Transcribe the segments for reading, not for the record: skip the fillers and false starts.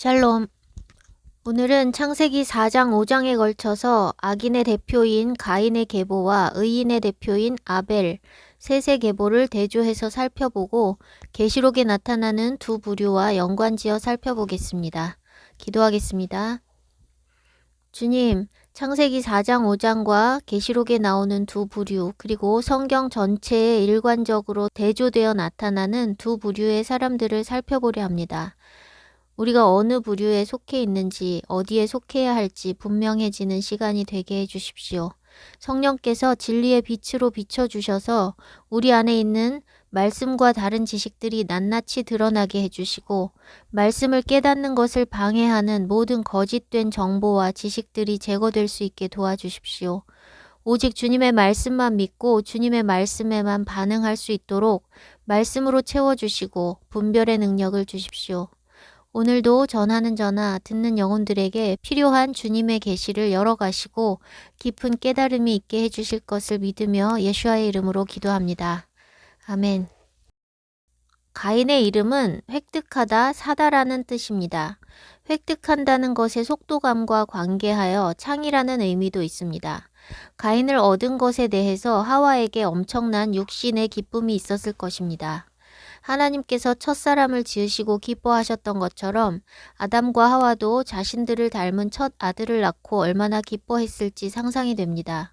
샬롬. 오늘은 창세기 4장 5장에 걸쳐서 악인의 대표인 가인의 계보와 의인의 대표인 아벨, 셋의 계보를 대조해서 살펴보고 계시록에 나타나는 두 부류와 연관지어 살펴보겠습니다. 기도하겠습니다. 주님, 창세기 4장 5장과 계시록에 나오는 두 부류, 그리고 성경 전체에 일관적으로 대조되어 나타나는 두 부류의 사람들을 살펴보려 합니다. 우리가 어느 부류에 속해 있는지, 어디에 속해야 할지 분명해지는 시간이 되게 해주십시오. 성령께서 진리의 빛으로 비춰주셔서 우리 안에 있는 말씀과 다른 지식들이 낱낱이 드러나게 해주시고, 말씀을 깨닫는 것을 방해하는 모든 거짓된 정보와 지식들이 제거될 수 있게 도와주십시오. 오직 주님의 말씀만 믿고 주님의 말씀에만 반응할 수 있도록 말씀으로 채워주시고 분별의 능력을 주십시오. 오늘도 전하는 저나 듣는 영혼들에게 필요한 주님의 계시를 열어가시고 깊은 깨달음이 있게 해주실 것을 믿으며 예수와의 이름으로 기도합니다. 아멘. 가인의 이름은 획득하다, 사다라는 뜻입니다. 획득한다는 것의 속도감과 관계하여 창이라는 의미도 있습니다. 가인을 얻은 것에 대해서 하와에게 엄청난 육신의 기쁨이 있었을 것입니다. 하나님께서 첫사람을 지으시고 기뻐하셨던 것처럼 아담과 하와도 자신들을 닮은 첫 아들을 낳고 얼마나 기뻐했을지 상상이 됩니다.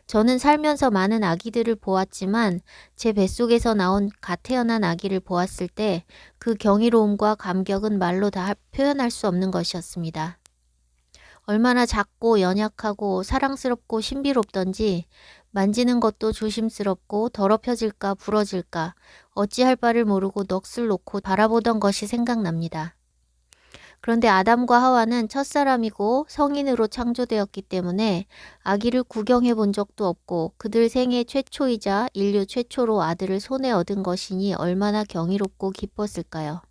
저는 살면서 많은 아기들을 보았지만 제 뱃속에서 나온 갓 태어난 아기를 보았을 때 그 경이로움과 감격은 말로 다 표현할 수 없는 것이었습니다. 얼마나 작고 연약하고 사랑스럽고 신비롭던지 만지는 것도 조심스럽고 더럽혀질까 부러질까 어찌할 바를 모르고 넋을 놓고 바라보던 것이 생각납니다. 그런데 아담과 하와는 첫사람이고 성인으로 창조되었기 때문에 아기를 구경해 본 적도 없고 그들 생애 최초이자 인류 최초로 아들을 손에 얻은 것이니 얼마나 경이롭고 기뻤을까요?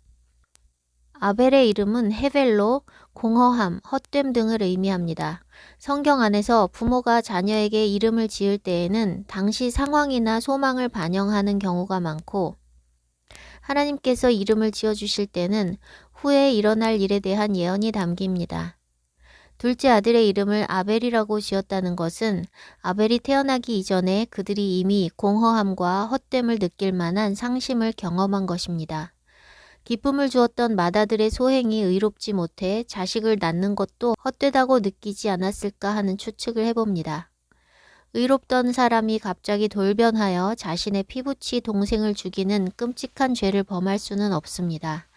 아벨의 이름은 헤벨로, 공허함, 헛됨 등을 의미합니다. 성경 안에서 부모가 자녀에게 이름을 지을 때에는 당시 상황이나 소망을 반영하는 경우가 많고 하나님께서 이름을 지어주실 때는 후에 일어날 일에 대한 예언이 담깁니다. 둘째 아들의 이름을 아벨이라고 지었다는 것은 아벨이 태어나기 이전에 그들이 이미 공허함과 헛됨을 느낄 만한 상심을 경험한 것입니다. 기쁨을 주었던 맏아들의 소행이 의롭지 못해 자식을 낳는 것도 헛되다고 느끼지 않았을까 하는 추측을 해봅니다. 의롭던 사람이 갑자기 돌변하여 자신의 피부치 동생을 죽이는 끔찍한 죄를 범할 수는 없습니다.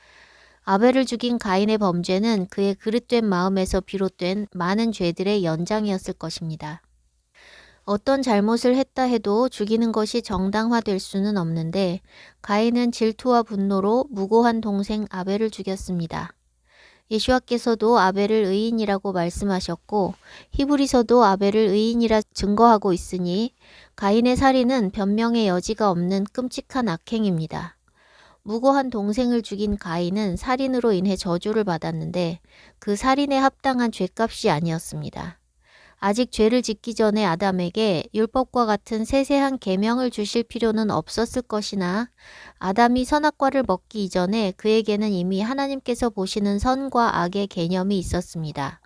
아벨을 죽인 가인의 범죄는 그의 그릇된 마음에서 비롯된 많은 죄들의 연장이었을 것입니다. 어떤 잘못을 했다 해도 죽이는 것이 정당화될 수는 없는데 가인은 질투와 분노로 무고한 동생 아벨을 죽였습니다. 예수와께서도 아벨을 의인이라고 말씀하셨고 히브리서도 아벨을 의인이라 증거하고 있으니 가인의 살인은 변명의 여지가 없는 끔찍한 악행입니다. 무고한 동생을 죽인 가인은 살인으로 인해 저주를 받았는데 그 살인에 합당한 죗값이 아니었습니다. 아직 죄를 짓기 전에 아담에게 율법과 같은 세세한 계명을 주실 필요는 없었을 것이나 아담이 선악과를 먹기 이전에 그에게는 이미 하나님께서 보시는 선과 악의 개념이 있었습니다.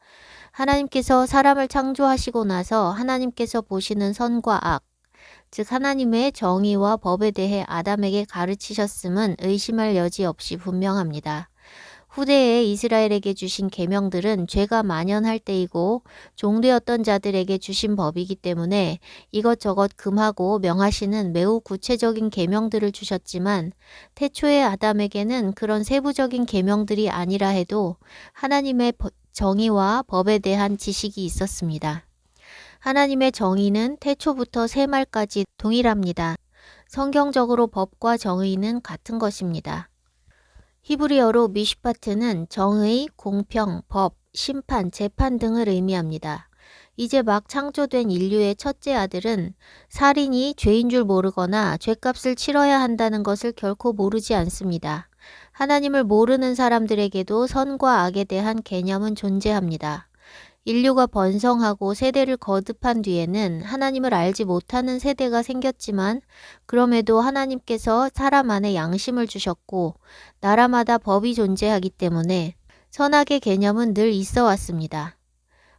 하나님께서 사람을 창조하시고 나서 하나님께서 보시는 선과 악, 즉 하나님의 정의와 법에 대해 아담에게 가르치셨음은 의심할 여지 없이 분명합니다. 후대에 이스라엘에게 주신 계명들은 죄가 만연할 때이고 종되었던 자들에게 주신 법이기 때문에 이것저것 금하고 명하시는 매우 구체적인 계명들을 주셨지만 태초의 아담에게는 그런 세부적인 계명들이 아니라 해도 하나님의 정의와 법에 대한 지식이 있었습니다. 하나님의 정의는 태초부터 세말까지 동일합니다. 성경적으로 법과 정의는 같은 것입니다. 히브리어로 미슈파트는 정의, 공평, 법, 심판, 재판 등을 의미합니다. 이제 막 창조된 인류의 첫째 아들은 살인이 죄인 줄 모르거나 죗값을 치러야 한다는 것을 결코 모르지 않습니다. 하나님을 모르는 사람들에게도 선과 악에 대한 개념은 존재합니다. 인류가 번성하고 세대를 거듭한 뒤에는 하나님을 알지 못하는 세대가 생겼지만 그럼에도 하나님께서 사람 안에 양심을 주셨고 나라마다 법이 존재하기 때문에 선악의 개념은 늘 있어 왔습니다.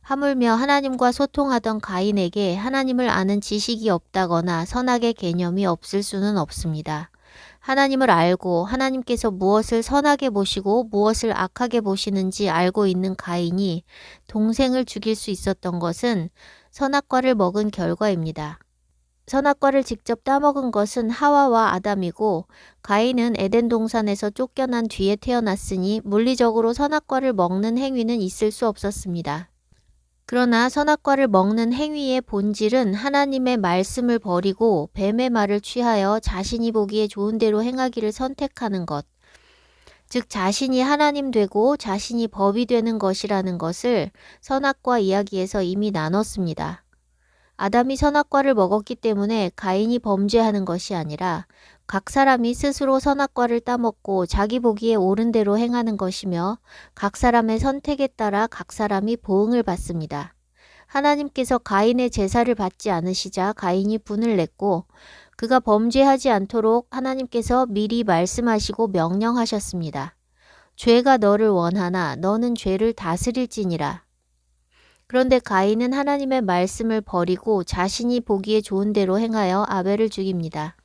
하물며 하나님과 소통하던 가인에게 하나님을 아는 지식이 없다거나 선악의 개념이 없을 수는 없습니다. 하나님을 알고 하나님께서 무엇을 선하게 보시고 무엇을 악하게 보시는지 알고 있는 가인이 동생을 죽일 수 있었던 것은 선악과를 먹은 결과입니다. 선악과를 직접 따먹은 것은 하와와 아담이고 가인은 에덴 동산에서 쫓겨난 뒤에 태어났으니 물리적으로 선악과를 먹는 행위는 있을 수 없었습니다. 그러나 선악과를 먹는 행위의 본질은 하나님의 말씀을 버리고 뱀의 말을 취하여 자신이 보기에 좋은 대로 행하기를 선택하는 것, 즉 자신이 하나님 되고 자신이 법이 되는 것이라는 것을 선악과 이야기에서 이미 나눴습니다. 아담이 선악과를 먹었기 때문에 가인이 범죄하는 것이 아니라 각 사람이 스스로 선악과를 따먹고 자기 보기에 옳은 대로 행하는 것이며 각 사람의 선택에 따라 각 사람이 보응을 받습니다. 하나님께서 가인의 제사를 받지 않으시자 가인이 분을 냈고 그가 범죄하지 않도록 하나님께서 미리 말씀하시고 명령하셨습니다. 죄가 너를 원하나 너는 죄를 다스릴지니라. 그런데 가인은 하나님의 말씀을 버리고 자신이 보기에 좋은 대로 행하여 아벨을 죽입니다.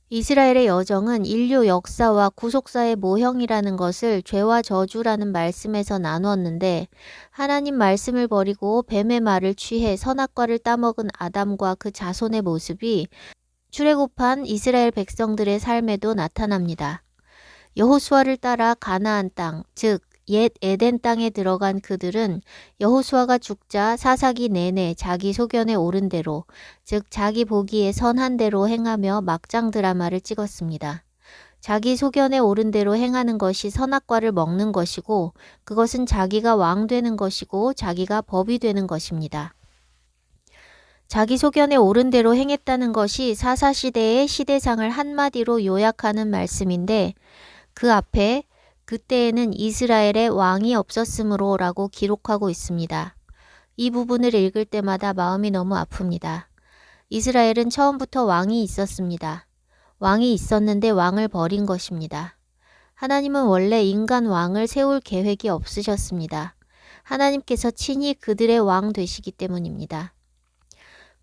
이스라엘의 여정은 인류 역사와 구속사의 모형이라는 것을 죄와 저주라는 말씀에서 나누었는데 하나님 말씀을 버리고 뱀의 말을 취해 선악과를 따먹은 아담과 그 자손의 모습이 출애굽한 이스라엘 백성들의 삶에도 나타납니다. 여호수아를 따라 가나안 땅, 즉 옛 에덴 땅에 들어간 그들은 여호수아가 죽자 사사기 내내 자기 소견에 옳은 대로, 즉 자기 보기에 선한 대로 행하며 막장 드라마를 찍었습니다. 자기 소견에 옳은 대로 행하는 것이 선악과를 먹는 것이고 그것은 자기가 왕 되는 것이고 자기가 법이 되는 것입니다. 자기 소견에 옳은 대로 행했다는 것이 사사시대의 시대상을 한마디로 요약하는 말씀인데 그 앞에 그때에는 이스라엘에 왕이 없었으므로 라고 기록하고 있습니다. 이 부분을 읽을 때마다 마음이 너무 아픕니다. 이스라엘은 처음부터 왕이 있었습니다. 왕이 있었는데 왕을 버린 것입니다. 하나님은 원래 인간 왕을 세울 계획이 없으셨습니다. 하나님께서 친히 그들의 왕 되시기 때문입니다.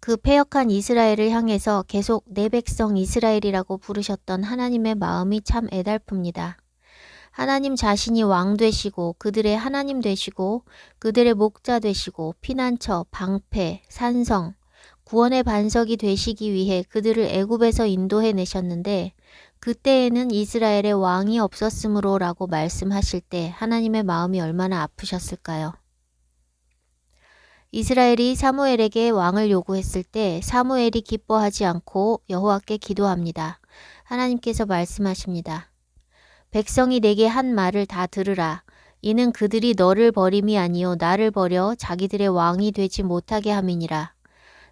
그 패역한 이스라엘을 향해서 계속 내 백성 이스라엘이라고 부르셨던 하나님의 마음이 참 애달픕니다. 하나님 자신이 왕 되시고 그들의 하나님 되시고 그들의 목자 되시고 피난처, 방패, 산성, 구원의 반석이 되시기 위해 그들을 애굽에서 인도해 내셨는데 그때에는 이스라엘의 왕이 없었으므로 라고 말씀하실 때 하나님의 마음이 얼마나 아프셨을까요? 이스라엘이 사무엘에게 왕을 요구했을 때 사무엘이 기뻐하지 않고 여호와께 기도합니다. 하나님께서 말씀하십니다. 백성이 내게 한 말을 다 들으라. 이는 그들이 너를 버림이 아니요 나를 버려 자기들의 왕이 되지 못하게 함이니라.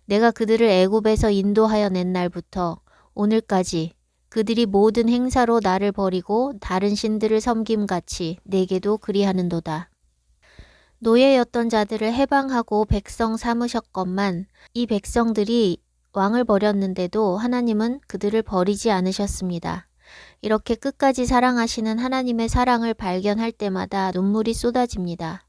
내가 그들을 애굽에서 인도하여 낸 날부터 오늘까지 그들이 모든 행사로 나를 버리고 다른 신들을 섬김같이 내게도 그리하는도다. 노예였던 자들을 해방하고 백성 삼으셨건만 이 백성들이 왕을 버렸는데도 하나님은 그들을 버리지 않으셨습니다. 이렇게 끝까지 사랑하시는 하나님의 사랑을 발견할 때마다 눈물이 쏟아집니다.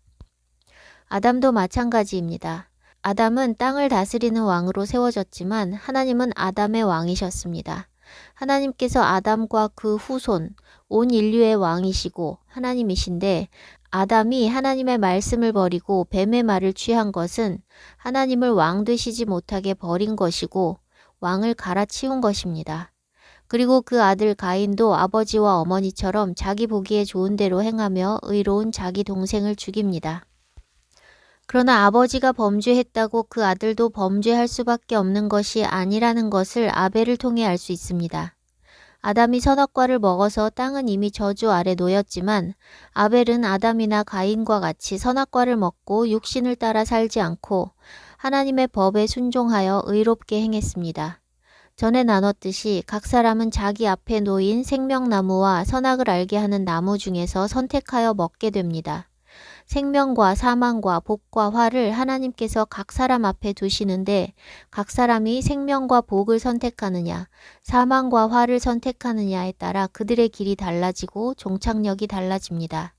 아담도 마찬가지입니다. 아담은 땅을 다스리는 왕으로 세워졌지만 하나님은 아담의 왕이셨습니다. 하나님께서 아담과 그 후손, 온 인류의 왕이시고 하나님이신데 아담이 하나님의 말씀을 버리고 뱀의 말을 취한 것은 하나님을 왕 되시지 못하게 버린 것이고 왕을 갈아치운 것입니다. 그리고 그 아들 가인도 아버지와 어머니처럼 자기 보기에 좋은 대로 행하며 의로운 자기 동생을 죽입니다. 그러나 아버지가 범죄했다고 그 아들도 범죄할 수밖에 없는 것이 아니라는 것을 아벨을 통해 알 수 있습니다. 아담이 선악과를 먹어서 땅은 이미 저주 아래 놓였지만 아벨은 아담이나 가인과 같이 선악과를 먹고 육신을 따라 살지 않고 하나님의 법에 순종하여 의롭게 행했습니다. 전에 나눴듯이 각 사람은 자기 앞에 놓인 생명나무와 선악을 알게 하는 나무 중에서 선택하여 먹게 됩니다. 생명과 사망과 복과 화를 하나님께서 각 사람 앞에 두시는데 각 사람이 생명과 복을 선택하느냐, 사망과 화를 선택하느냐에 따라 그들의 길이 달라지고 종착역이 달라집니다.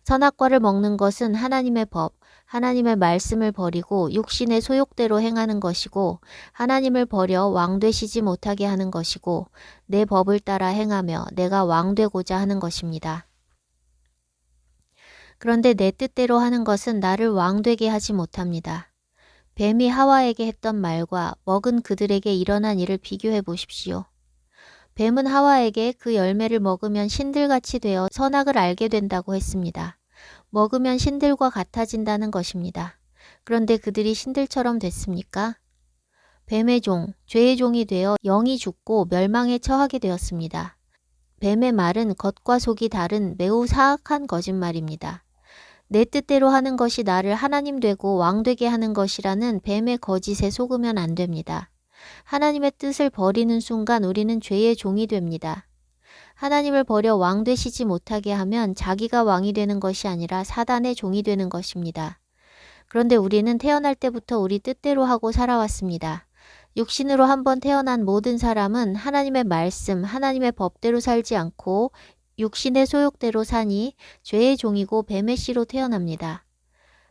선악과를 먹는 것은 하나님의 법, 하나님의 말씀을 버리고 육신의 소욕대로 행하는 것이고 하나님을 버려 왕 되시지 못하게 하는 것이고 내 법을 따라 행하며 내가 왕 되고자 하는 것입니다. 그런데 내 뜻대로 하는 것은 나를 왕 되게 하지 못합니다. 뱀이 하와에게 했던 말과 먹은 그들에게 일어난 일을 비교해 보십시오. 뱀은 하와에게 그 열매를 먹으면 신들같이 되어 선악을 알게 된다고 했습니다. 먹으면 신들과 같아진다는 것입니다. 그런데 그들이 신들처럼 됐습니까? 뱀의 종, 죄의 종이 되어 영이 죽고 멸망에 처하게 되었습니다. 뱀의 말은 겉과 속이 다른 매우 사악한 거짓말입니다. 내 뜻대로 하는 것이 나를 하나님 되고 왕 되게 하는 것이라는 뱀의 거짓에 속으면 안 됩니다. 하나님의 뜻을 버리는 순간 우리는 죄의 종이 됩니다. 하나님을 버려 왕 되시지 못하게 하면 자기가 왕이 되는 것이 아니라 사단의 종이 되는 것입니다. 그런데 우리는 태어날 때부터 우리 뜻대로 하고 살아왔습니다. 육신으로 한번 태어난 모든 사람은 하나님의 말씀, 하나님의 법대로 살지 않고 육신의 소욕대로 사니 죄의 종이고 뱀의 씨로 태어납니다.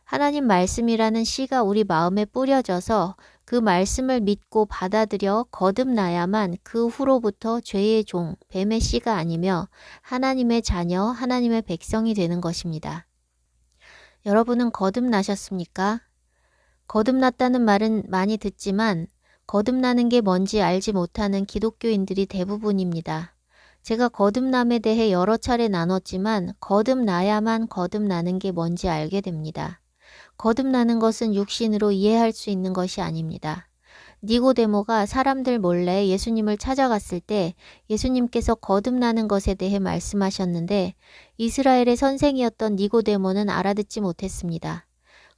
하나님 말씀이라는 씨가 우리 마음에 뿌려져서 그 말씀을 믿고 받아들여 거듭나야만 그 후로부터 죄의 종, 뱀의 씨가 아니며 하나님의 자녀, 하나님의 백성이 되는 것입니다. 여러분은 거듭나셨습니까? 거듭났다는 말은 많이 듣지만 거듭나는 게 뭔지 알지 못하는 기독교인들이 대부분입니다. 제가 거듭남에 대해 여러 차례 나눴지만 거듭나야만 거듭나는 게 뭔지 알게 됩니다. 거듭나는 것은 육신으로 이해할 수 있는 것이 아닙니다. 니고데모가 사람들 몰래 예수님을 찾아갔을 때 예수님께서 거듭나는 것에 대해 말씀하셨는데 이스라엘의 선생이었던 니고데모는 알아듣지 못했습니다.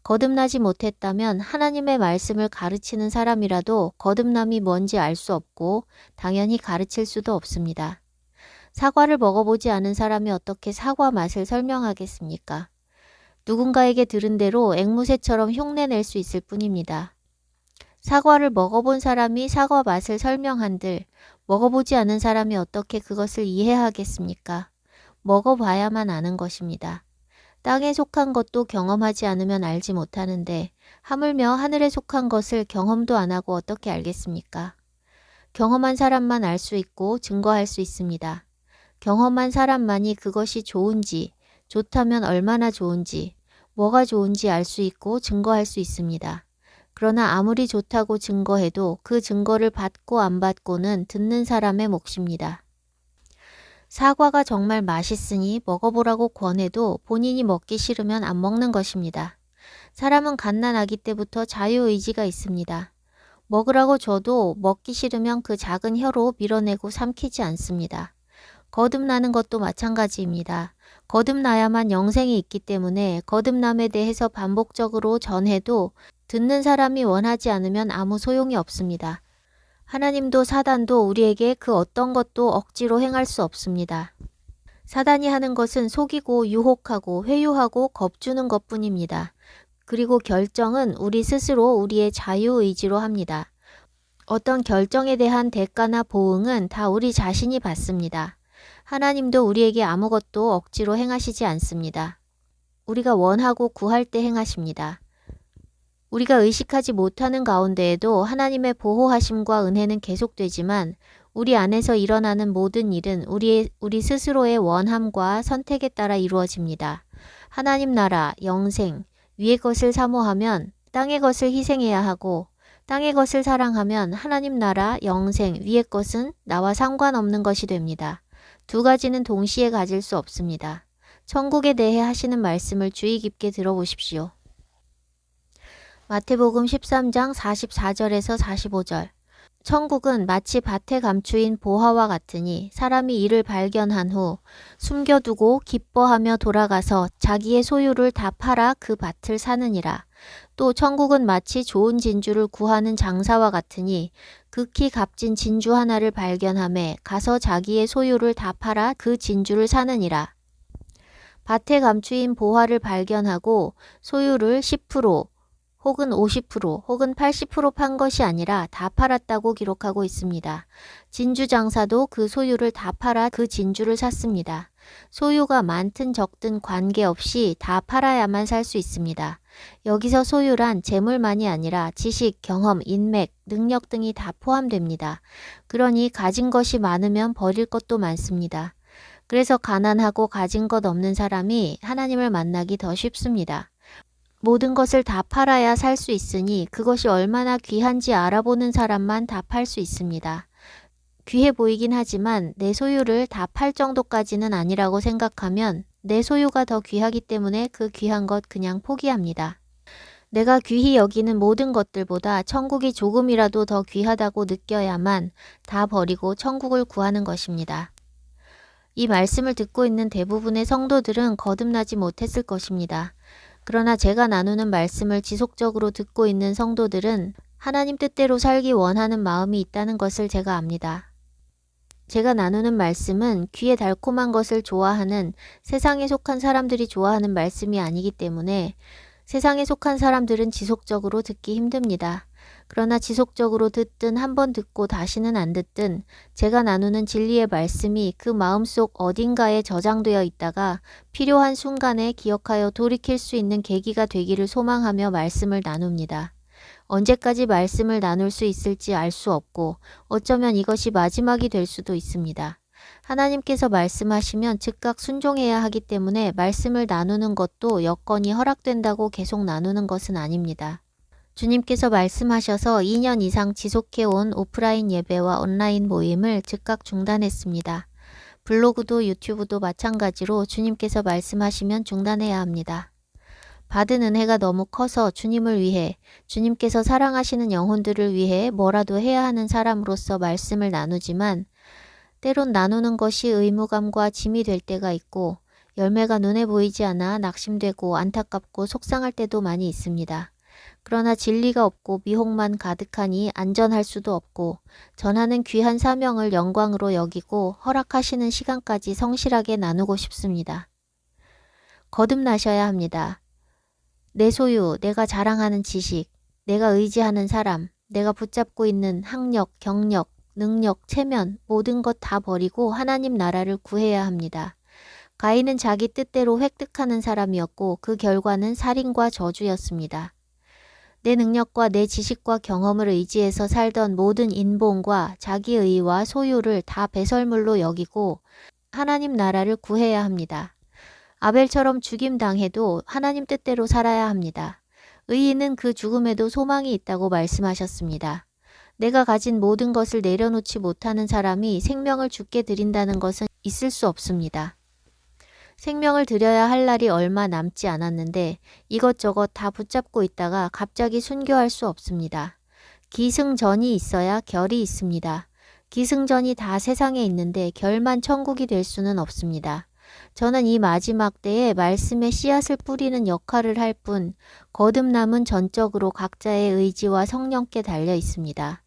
거듭나지 못했다면 하나님의 말씀을 가르치는 사람이라도 거듭남이 뭔지 알 수 없고 당연히 가르칠 수도 없습니다. 사과를 먹어보지 않은 사람이 어떻게 사과 맛을 설명하겠습니까? 누군가에게 들은 대로 앵무새처럼 흉내낼 수 있을 뿐입니다. 사과를 먹어본 사람이 사과 맛을 설명한들 먹어보지 않은 사람이 어떻게 그것을 이해하겠습니까? 먹어봐야만 아는 것입니다. 땅에 속한 것도 경험하지 않으면 알지 못하는데 하물며 하늘에 속한 것을 경험도 안 하고 어떻게 알겠습니까? 경험한 사람만 알 수 있고 증거할 수 있습니다. 경험한 사람만이 그것이 좋은지, 좋다면 얼마나 좋은지, 뭐가 좋은지 알 수 있고 증거할 수 있습니다. 그러나 아무리 좋다고 증거해도 그 증거를 받고 안 받고는 듣는 사람의 몫입니다. 사과가 정말 맛있으니 먹어보라고 권해도 본인이 먹기 싫으면 안 먹는 것입니다. 사람은 갓난아기 때부터 자유의지가 있습니다. 먹으라고 줘도 먹기 싫으면 그 작은 혀로 밀어내고 삼키지 않습니다. 거듭나는 것도 마찬가지입니다. 거듭나야만 영생이 있기 때문에 거듭남에 대해서 반복적으로 전해도 듣는 사람이 원하지 않으면 아무 소용이 없습니다. 하나님도 사단도 우리에게 그 어떤 것도 억지로 행할 수 없습니다. 사단이 하는 것은 속이고 유혹하고 회유하고 겁주는 것뿐입니다. 그리고 결정은 우리 스스로 우리의 자유의지로 합니다. 어떤 결정에 대한 대가나 보응은 다 우리 자신이 받습니다. 하나님도 우리에게 아무것도 억지로 행하시지 않습니다. 우리가 원하고 구할 때 행하십니다. 우리가 의식하지 못하는 가운데에도 하나님의 보호하심과 은혜는 계속되지만 우리 안에서 일어나는 모든 일은 우리 스스로의 원함과 선택에 따라 이루어집니다. 하나님 나라, 영생, 위의 것을 사모하면 땅의 것을 희생해야 하고 땅의 것을 사랑하면 하나님 나라, 영생, 위의 것은 나와 상관없는 것이 됩니다. 두 가지는 동시에 가질 수 없습니다. 천국에 대해 하시는 말씀을 주의 깊게 들어보십시오. 마태복음 13장 44절에서 45절. 천국은 마치 밭에 감추인 보화와 같으니 사람이 이를 발견한 후 숨겨두고 기뻐하며 돌아가서 자기의 소유를 다 팔아 그 밭을 사느니라. 또 천국은 마치 좋은 진주를 구하는 장사와 같으니 극히 값진 진주 하나를 발견하매 가서 자기의 소유를 다 팔아 그 진주를 사느니라. 밭에 감추인 보화를 발견하고 소유를 10% 혹은 50% 혹은 80% 판 것이 아니라 다 팔았다고 기록하고 있습니다. 진주 장사도 그 소유를 다 팔아 그 진주를 샀습니다. 소유가 많든 적든 관계없이 다 팔아야만 살 수 있습니다. 여기서 소유란 재물만이 아니라 지식, 경험, 인맥, 능력 등이 다 포함됩니다. 그러니 가진 것이 많으면 버릴 것도 많습니다. 그래서 가난하고 가진 것 없는 사람이 하나님을 만나기 더 쉽습니다. 모든 것을 다 팔아야 살 수 있으니 그것이 얼마나 귀한지 알아보는 사람만 다 팔 수 있습니다. 귀해 보이긴 하지만 내 소유를 다 팔 정도까지는 아니라고 생각하면 내 소유가 더 귀하기 때문에 그 귀한 것 그냥 포기합니다. 내가 귀히 여기는 모든 것들보다 천국이 조금이라도 더 귀하다고 느껴야만 다 버리고 천국을 구하는 것입니다. 이 말씀을 듣고 있는 대부분의 성도들은 거듭나지 못했을 것입니다. 그러나 제가 나누는 말씀을 지속적으로 듣고 있는 성도들은 하나님 뜻대로 살기 원하는 마음이 있다는 것을 제가 압니다. 제가 나누는 말씀은 귀에 달콤한 것을 좋아하는 세상에 속한 사람들이 좋아하는 말씀이 아니기 때문에 세상에 속한 사람들은 지속적으로 듣기 힘듭니다. 그러나 지속적으로 듣든 한 번 듣고 다시는 안 듣든 제가 나누는 진리의 말씀이 그 마음속 어딘가에 저장되어 있다가 필요한 순간에 기억하여 돌이킬 수 있는 계기가 되기를 소망하며 말씀을 나눕니다. 언제까지 말씀을 나눌 수 있을지 알 수 없고 어쩌면 이것이 마지막이 될 수도 있습니다. 하나님께서 말씀하시면 즉각 순종해야 하기 때문에 말씀을 나누는 것도 여건이 허락된다고 계속 나누는 것은 아닙니다. 주님께서 말씀하셔서 2년 이상 지속해온 오프라인 예배와 온라인 모임을 즉각 중단했습니다. 블로그도 유튜브도 마찬가지로 주님께서 말씀하시면 중단해야 합니다. 받은 은혜가 너무 커서 주님을 위해, 주님께서 사랑하시는 영혼들을 위해 뭐라도 해야 하는 사람으로서 말씀을 나누지만 때론 나누는 것이 의무감과 짐이 될 때가 있고 열매가 눈에 보이지 않아 낙심되고 안타깝고 속상할 때도 많이 있습니다. 그러나 진리가 없고 미혹만 가득하니 안전할 수도 없고 전하는 귀한 사명을 영광으로 여기고 허락하시는 시간까지 성실하게 나누고 싶습니다. 거듭나셔야 합니다. 내 소유, 내가 자랑하는 지식, 내가 의지하는 사람, 내가 붙잡고 있는 학력, 경력, 능력, 체면 모든 것 다 버리고 하나님 나라를 구해야 합니다. 가인은 자기 뜻대로 획득하는 사람이었고 그 결과는 살인과 저주였습니다. 내 능력과 내 지식과 경험을 의지해서 살던 모든 인본과 자기의와 소유를 다 배설물로 여기고 하나님 나라를 구해야 합니다. 아벨처럼 죽임당해도 하나님 뜻대로 살아야 합니다. 의인은 그 죽음에도 소망이 있다고 말씀하셨습니다. 내가 가진 모든 것을 내려놓지 못하는 사람이 생명을 주께 드린다는 것은 있을 수 없습니다. 생명을 드려야 할 날이 얼마 남지 않았는데 이것저것 다 붙잡고 있다가 갑자기 순교할 수 없습니다. 기승전이 있어야 결이 있습니다. 기승전이 다 세상에 있는데 결만 천국이 될 수는 없습니다. 저는 이 마지막 때에 말씀의 씨앗을 뿌리는 역할을 할 뿐 거듭남은 전적으로 각자의 의지와 성령께 달려 있습니다.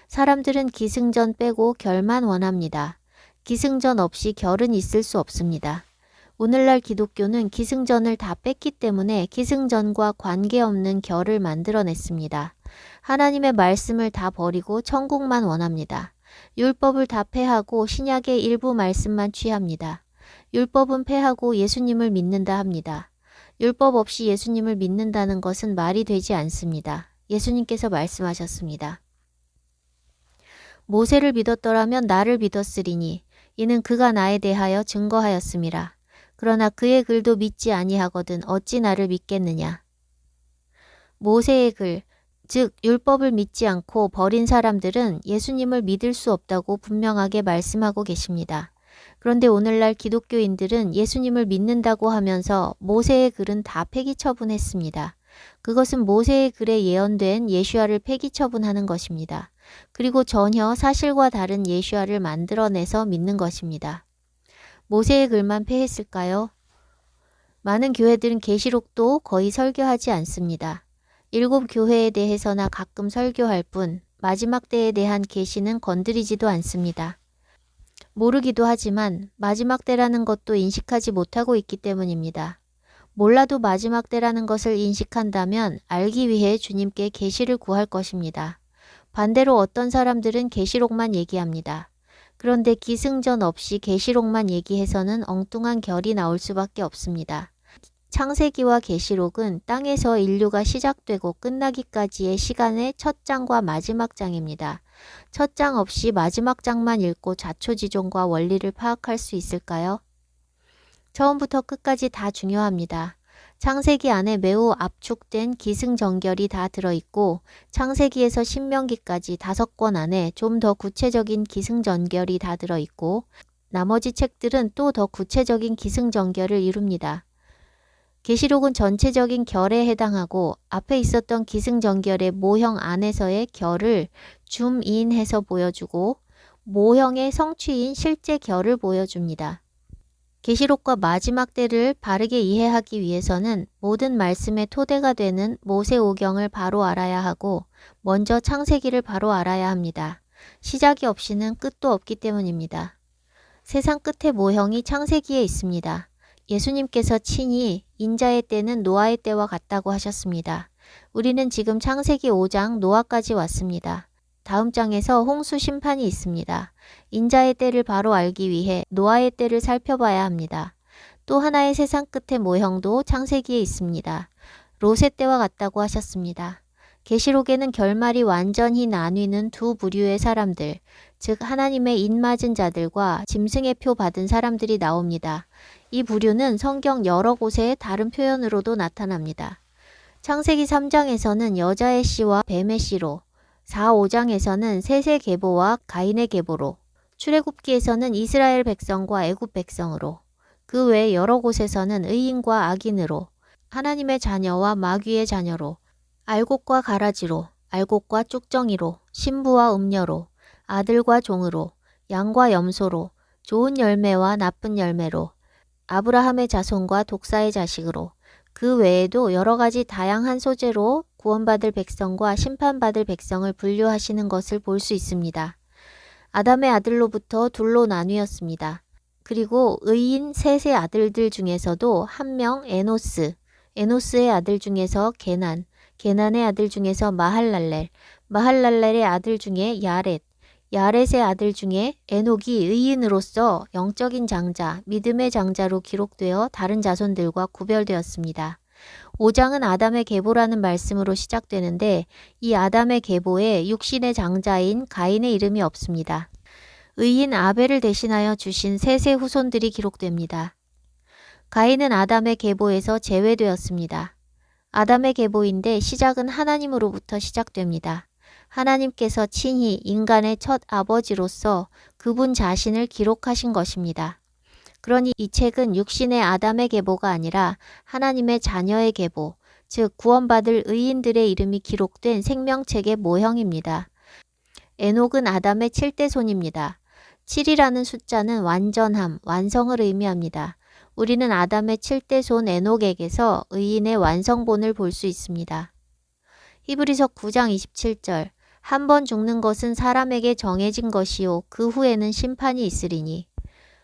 사람들은 기승전 빼고 결만 원합니다. 기승전 없이 결은 있을 수 없습니다. 오늘날 기독교는 기승전을 다 뺐기 때문에 기승전과 관계없는 결을 만들어냈습니다. 하나님의 말씀을 다 버리고 천국만 원합니다. 율법을 다 폐하고 신약의 일부 말씀만 취합니다. 율법은 폐하고 예수님을 믿는다 합니다. 율법 없이 예수님을 믿는다는 것은 말이 되지 않습니다. 예수님께서 말씀하셨습니다. 모세를 믿었더라면 나를 믿었으리니 이는 그가 나에 대하여 증거하였음이라. 그러나 그의 글도 믿지 아니하거든 어찌 나를 믿겠느냐. 모세의 글, 즉 율법을 믿지 않고 버린 사람들은 예수님을 믿을 수 없다고 분명하게 말씀하고 계십니다. 그런데 오늘날 기독교인들은 예수님을 믿는다고 하면서 모세의 글은 다 폐기 처분했습니다. 그것은 모세의 글에 예언된 예수아를 폐기 처분하는 것입니다. 그리고 전혀 사실과 다른 예수아를 만들어내서 믿는 것입니다. 모세의 글만 폐했을까요? 많은 교회들은 계시록도 거의 설교하지 않습니다. 7 교회에 대해서나 가끔 설교할 뿐 마지막 때에 대한 계시는 건드리지도 않습니다. 모르기도 하지만 마지막 때라는 것도 인식하지 못하고 있기 때문입니다. 몰라도 마지막 때라는 것을 인식한다면 알기 위해 주님께 계시를 구할 것입니다. 반대로 어떤 사람들은 계시록만 얘기합니다. 그런데 기승전 없이 계시록만 얘기해서는 엉뚱한 결이 나올 수밖에 없습니다. 창세기와 계시록은 땅에서 인류가 시작되고 끝나기까지의 시간의 첫 장과 마지막 장입니다. 첫 장 없이 마지막 장만 읽고 자초지종과 원리를 파악할 수 있을까요? 처음부터 끝까지 다 중요합니다. 창세기 안에 매우 압축된 기승전결이 다 들어있고 창세기에서 신명기까지 5권 안에 좀 더 구체적인 기승전결이 다 들어있고 나머지 책들은 또 더 구체적인 기승전결을 이룹니다. 계시록은 전체적인 결에 해당하고 앞에 있었던 기승전결의 모형 안에서의 결을 줌인해서 보여주고 모형의 성취인 실제 결을 보여줍니다. 계시록과 마지막 때를 바르게 이해하기 위해서는 모든 말씀의 토대가 되는 모세오경을 바로 알아야 하고 먼저 창세기를 바로 알아야 합니다. 시작이 없이는 끝도 없기 때문입니다. 세상 끝의 모형이 창세기에 있습니다. 예수님께서 친히 인자의 때는 노아의 때와 같다고 하셨습니다. 우리는 지금 창세기 5장 노아까지 왔습니다. 다음 장에서 홍수 심판이 있습니다. 인자의 때를 바로 알기 위해 노아의 때를 살펴봐야 합니다. 또 하나의 세상 끝의 모형도 창세기에 있습니다. 롯의 때와 같다고 하셨습니다. 계시록에는 결말이 완전히 나뉘는 두 부류의 사람들, 즉 하나님의 인맞은 자들과 짐승의 표 받은 사람들이 나옵니다. 이 부류는 성경 여러 곳에 다른 표현으로도 나타납니다. 창세기 3장에서는 여자의 씨와 뱀의 씨로, 4, 5장에서는 셋의 계보와 가인의 계보로, 출애굽기에서는 이스라엘 백성과 애굽 백성으로, 그 외 여러 곳에서는 의인과 악인으로, 하나님의 자녀와 마귀의 자녀로, 알곡과 가라지로, 알곡과 쭉정이로, 신부와 음녀로, 아들과 종으로, 양과 염소로, 좋은 열매와 나쁜 열매로, 아브라함의 자손과 독사의 자식으로, 그 외에도 여러 가지 다양한 소재로 구원받을 백성과 심판받을 백성을 분류하시는 것을 볼 수 있습니다. 아담의 아들로부터 둘로 나뉘었습니다. 그리고 의인 셋의 아들들 중에서도 한 명 에노스, 에노스의 아들 중에서 게난, 게난의 아들 중에서 마할랄렐, 마할랄렐의 아들 중에 야렛, 야렛의 아들 중에 에녹이 의인으로서 영적인 장자, 믿음의 장자로 기록되어 다른 자손들과 구별되었습니다. 5장은 아담의 계보라는 말씀으로 시작되는데 이 아담의 계보에 육신의 장자인 가인의 이름이 없습니다. 의인 아벨을 대신하여 주신 셋의 후손들이 기록됩니다. 가인은 아담의 계보에서 제외되었습니다. 아담의 계보인데 시작은 하나님으로부터 시작됩니다. 하나님께서 친히 인간의 첫 아버지로서 그분 자신을 기록하신 것입니다. 그러니 이 책은 육신의 아담의 계보가 아니라 하나님의 자녀의 계보, 즉 구원받을 의인들의 이름이 기록된 생명책의 모형입니다. 에녹은 아담의 7대 손입니다. 7이라는 숫자는 완전함, 완성을 의미합니다. 우리는 아담의 7대 손 에녹에게서 의인의 완성본을 볼 수 있습니다. 히브리서 9장 27절 한 번 죽는 것은 사람에게 정해진 것이요 그 후에는 심판이 있으리니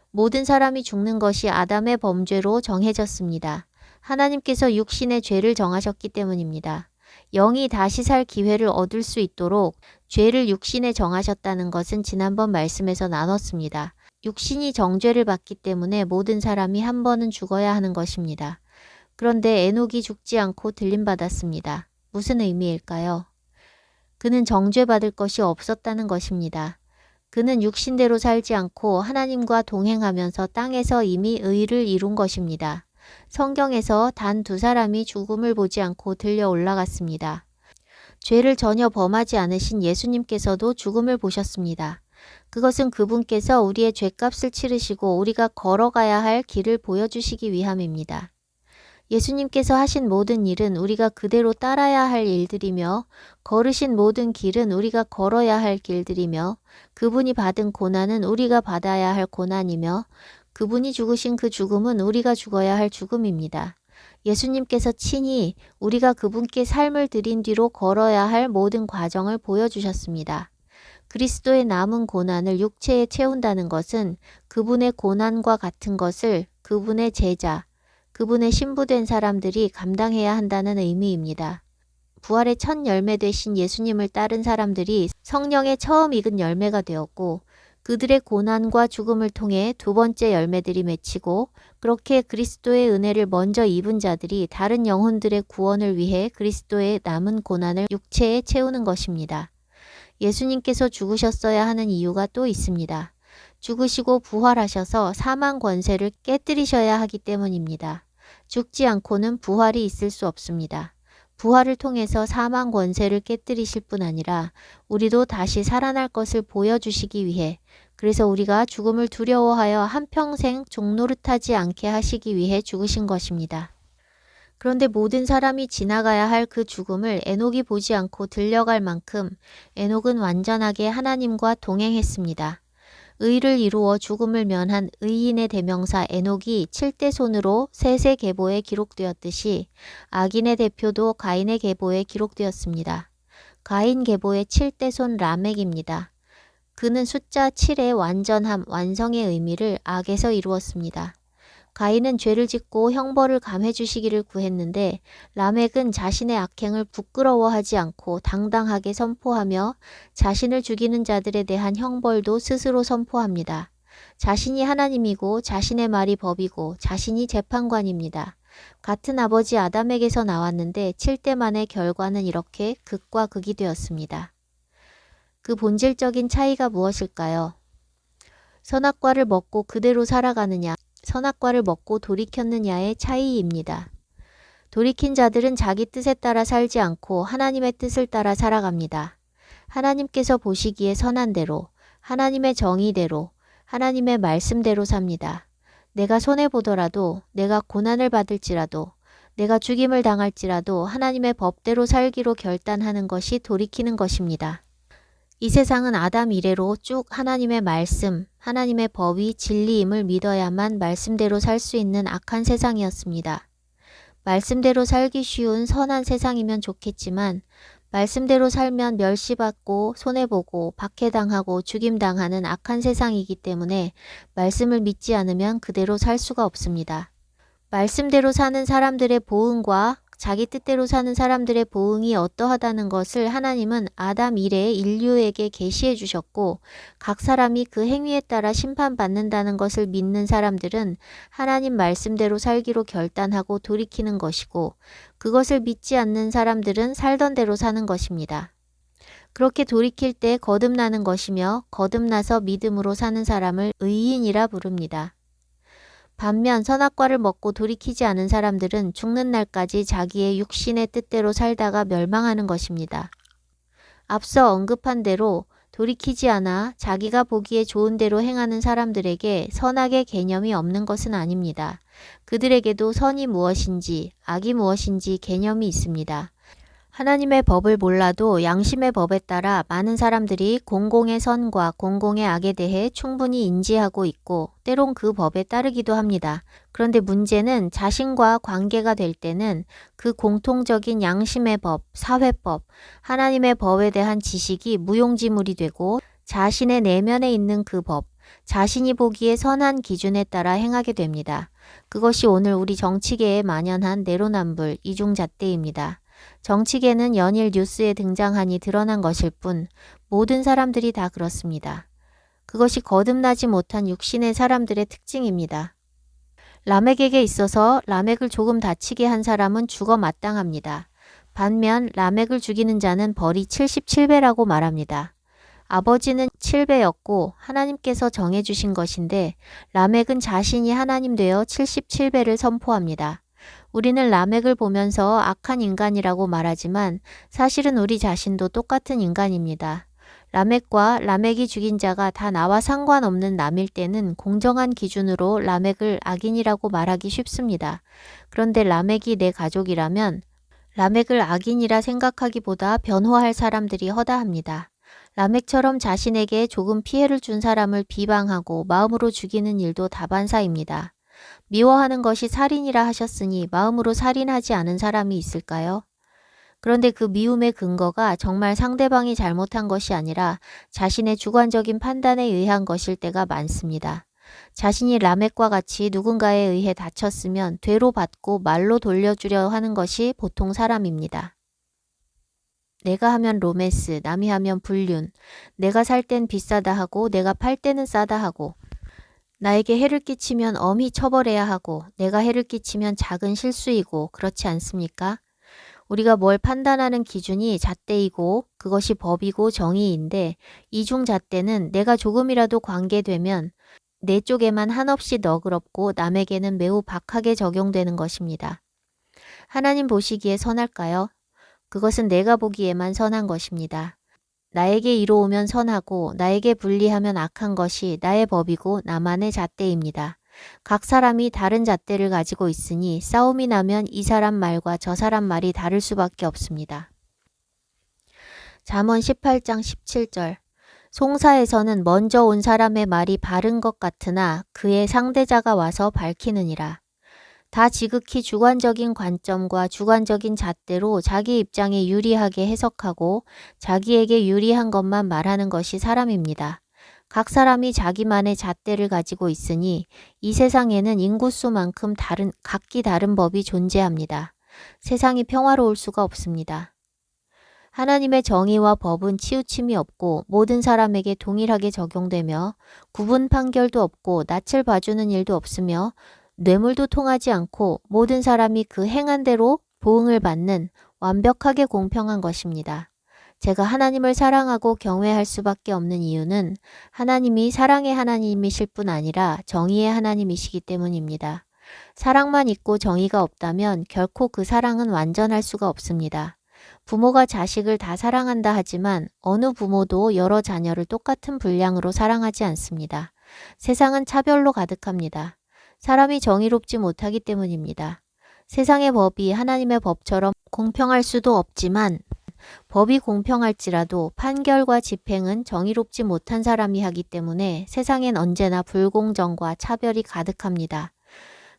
모든 사람이 죽는 것이 아담의 범죄로 정해졌습니다. 하나님께서 육신의 죄를 정하셨기 때문입니다. 영이 다시 살 기회를 얻을 수 있도록 죄를 육신에 정하셨다는 것은 지난번 말씀에서 나눴습니다. 육신이 정죄를 받기 때문에 모든 사람이 한 번은 죽어야 하는 것입니다. 그런데 에녹이 죽지 않고 들림받았습니다. 무슨 의미일까요? 그는 정죄받을 것이 없었다는 것입니다. 그는 육신대로 살지 않고 하나님과 동행하면서 땅에서 이미 의를 이룬 것입니다. 성경에서 단 2사람이 죽음을 보지 않고 들려 올라갔습니다. 죄를 전혀 범하지 않으신 예수님께서도 죽음을 보셨습니다. 그것은 그분께서 우리의 죄값을 치르시고 우리가 걸어가야 할 길을 보여주시기 위함입니다. 예수님께서 하신 모든 일은 우리가 그대로 따라야 할 일들이며 걸으신 모든 길은 우리가 걸어야 할 길들이며 그분이 받은 고난은 우리가 받아야 할 고난이며 그분이 죽으신 그 죽음은 우리가 죽어야 할 죽음입니다. 예수님께서 친히 우리가 그분께 삶을 드린 뒤로 걸어야 할 모든 과정을 보여주셨습니다. 그리스도의 남은 고난을 육체에 채운다는 것은 그분의 고난과 같은 것을 그분의 제자, 그분의 신부된 사람들이 감당해야 한다는 의미입니다. 부활의 첫 열매 되신 예수님을 따른 사람들이 성령의 처음 익은 열매가 되었고 그들의 고난과 죽음을 통해 두 번째 열매들이 맺히고 그렇게 그리스도의 은혜를 먼저 입은 자들이 다른 영혼들의 구원을 위해 그리스도의 남은 고난을 육체에 채우는 것입니다. 예수님께서 죽으셨어야 하는 이유가 또 있습니다. 죽으시고 부활하셔서 사망 권세를 깨뜨리셔야 하기 때문입니다. 죽지 않고는 부활이 있을 수 없습니다. 부활을 통해서 사망 권세를 깨뜨리실 뿐 아니라 우리도 다시 살아날 것을 보여주시기 위해, 그래서 우리가 죽음을 두려워하여 한평생 종노릇하지 않게 하시기 위해 죽으신 것입니다. 그런데 모든 사람이 지나가야 할 그 죽음을 에녹이 보지 않고 들려갈 만큼 에녹은 완전하게 하나님과 동행했습니다. 의를 이루어 죽음을 면한 의인의 대명사 에녹이 7대 손으로 셋의 계보에 기록되었듯이 악인의 대표도 가인의 계보에 기록되었습니다. 가인 계보의 7대 손 라멕입니다. 그는 숫자 7의 완전함, 완성의 의미를 악에서 이루었습니다. 가인은 죄를 짓고 형벌을 감해 주시기를 구했는데 라멕은 자신의 악행을 부끄러워하지 않고 당당하게 선포하며 자신을 죽이는 자들에 대한 형벌도 스스로 선포합니다. 자신이 하나님이고 자신의 말이 법이고 자신이 재판관입니다. 같은 아버지 아담에게서 나왔는데 7대 만의 결과는 이렇게 극과 극이 되었습니다. 그 본질적인 차이가 무엇일까요? 선악과를 먹고 그대로 살아가느냐, 선악과를 먹고 돌이켰느냐의 차이입니다. 돌이킨 자들은 자기 뜻에 따라 살지 않고 하나님의 뜻을 따라 살아갑니다. 하나님께서 보시기에 선한 대로, 하나님의 정의대로, 하나님의 말씀대로 삽니다. 내가 손해보더라도, 내가 고난을 받을지라도, 내가 죽임을 당할지라도 하나님의 법대로 살기로 결단하는 것이 돌이키는 것입니다. 이 세상은 아담 이래로 쭉 하나님의 말씀, 하나님의 법이 진리임을 믿어야만 말씀대로 살 수 있는 악한 세상이었습니다. 말씀대로 살기 쉬운 선한 세상이면 좋겠지만 말씀대로 살면 멸시받고 손해보고 박해당하고 죽임당하는 악한 세상이기 때문에 말씀을 믿지 않으면 그대로 살 수가 없습니다. 말씀대로 사는 사람들의 보응과 자기 뜻대로 사는 사람들의 보응이 어떠하다는 것을 하나님은 아담 이래 인류에게 계시해 주셨고 각 사람이 그 행위에 따라 심판받는다는 것을 믿는 사람들은 하나님 말씀대로 살기로 결단하고 돌이키는 것이고 그것을 믿지 않는 사람들은 살던 대로 사는 것입니다. 그렇게 돌이킬 때 거듭나는 것이며 거듭나서 믿음으로 사는 사람을 의인이라 부릅니다. 반면 선악과를 먹고 돌이키지 않은 사람들은 죽는 날까지 자기의 육신의 뜻대로 살다가 멸망하는 것입니다. 앞서 언급한 대로 돌이키지 않아 자기가 보기에 좋은 대로 행하는 사람들에게 선악의 개념이 없는 것은 아닙니다. 그들에게도 선이 무엇인지 악이 무엇인지 개념이 있습니다. 하나님의 법을 몰라도 양심의 법에 따라 많은 사람들이 공공의 선과 공공의 악에 대해 충분히 인지하고 있고 때론 그 법에 따르기도 합니다. 그런데 문제는 자신과 관계가 될 때는 그 공통적인 양심의 법, 사회법, 하나님의 법에 대한 지식이 무용지물이 되고 자신의 내면에 있는 그 법, 자신이 보기에 선한 기준에 따라 행하게 됩니다. 그것이 오늘 우리 정치계에 만연한 내로남불, 이중잣대입니다. 정치계는 연일 뉴스에 등장하니 드러난 것일 뿐 모든 사람들이 다 그렇습니다. 그것이 거듭나지 못한 육신의 사람들의 특징입니다. 라멕에게 있어서 라멕을 조금 다치게 한 사람은 죽어 마땅합니다. 반면 라멕을 죽이는 자는 벌이 77배라고 말합니다. 아버지는 7배였고 하나님께서 정해주신 것인데 라멕은 자신이 하나님 되어 77배를 선포합니다. 우리는 라멕을 보면서 악한 인간이라고 말하지만 사실은 우리 자신도 똑같은 인간입니다. 라멕과 라멕이 죽인 자가 다 나와 상관없는 남일 때는 공정한 기준으로 라멕을 악인이라고 말하기 쉽습니다. 그런데 라멕이 내 가족이라면 라멕을 악인이라 생각하기보다 변호할 사람들이 허다합니다. 라멕처럼 자신에게 조금 피해를 준 사람을 비방하고 마음으로 죽이는 일도 다반사입니다. 미워하는 것이 살인이라 하셨으니 마음으로 살인하지 않은 사람이 있을까요? 그런데 그 미움의 근거가 정말 상대방이 잘못한 것이 아니라 자신의 주관적인 판단에 의한 것일 때가 많습니다. 자신이 라멕과 같이 누군가에 의해 다쳤으면 되로 받고 말로 돌려주려 하는 것이 보통 사람입니다. 내가 하면 로맨스, 남이 하면 불륜, 내가 살 땐 비싸다 하고 내가 팔 때는 싸다 하고, 나에게 해를 끼치면 엄히 처벌해야 하고 내가 해를 끼치면 작은 실수이고 그렇지 않습니까? 우리가 뭘 판단하는 기준이 잣대이고 그것이 법이고 정의인데 이중 잣대는 내가 조금이라도 관계되면 내 쪽에만 한없이 너그럽고 남에게는 매우 박하게 적용되는 것입니다. 하나님 보시기에 선할까요? 그것은 내가 보기에만 선한 것입니다. 나에게 이로우면 선하고 나에게 불리하면 악한 것이 나의 법이고 나만의 잣대입니다. 각 사람이 다른 잣대를 가지고 있으니 싸움이 나면 이 사람 말과 저 사람 말이 다를 수밖에 없습니다. 잠언 18장 17절 송사에서는 먼저 온 사람의 말이 바른 것 같으나 그의 상대자가 와서 밝히느니라. 다 지극히 주관적인 관점과 주관적인 잣대로 자기 입장에 유리하게 해석하고 자기에게 유리한 것만 말하는 것이 사람입니다. 각 사람이 자기만의 잣대를 가지고 있으니 이 세상에는 인구수만큼 각기 다른 법이 존재합니다. 세상이 평화로울 수가 없습니다. 하나님의 정의와 법은 치우침이 없고 모든 사람에게 동일하게 적용되며 구분 판결도 없고 낯을 봐주는 일도 없으며 뇌물도 통하지 않고 모든 사람이 그 행한 대로 보응을 받는 완벽하게 공평한 것입니다. 제가 하나님을 사랑하고 경외할 수밖에 없는 이유는 하나님이 사랑의 하나님이실 뿐 아니라 정의의 하나님이시기 때문입니다. 사랑만 있고 정의가 없다면 결코 그 사랑은 완전할 수가 없습니다. 부모가 자식을 다 사랑한다 하지만 어느 부모도 여러 자녀를 똑같은 분량으로 사랑하지 않습니다. 세상은 차별로 가득합니다. 사람이 정의롭지 못하기 때문입니다. 세상의 법이 하나님의 법처럼 공평할 수도 없지만 법이 공평할지라도 판결과 집행은 정의롭지 못한 사람이 하기 때문에 세상엔 언제나 불공정과 차별이 가득합니다.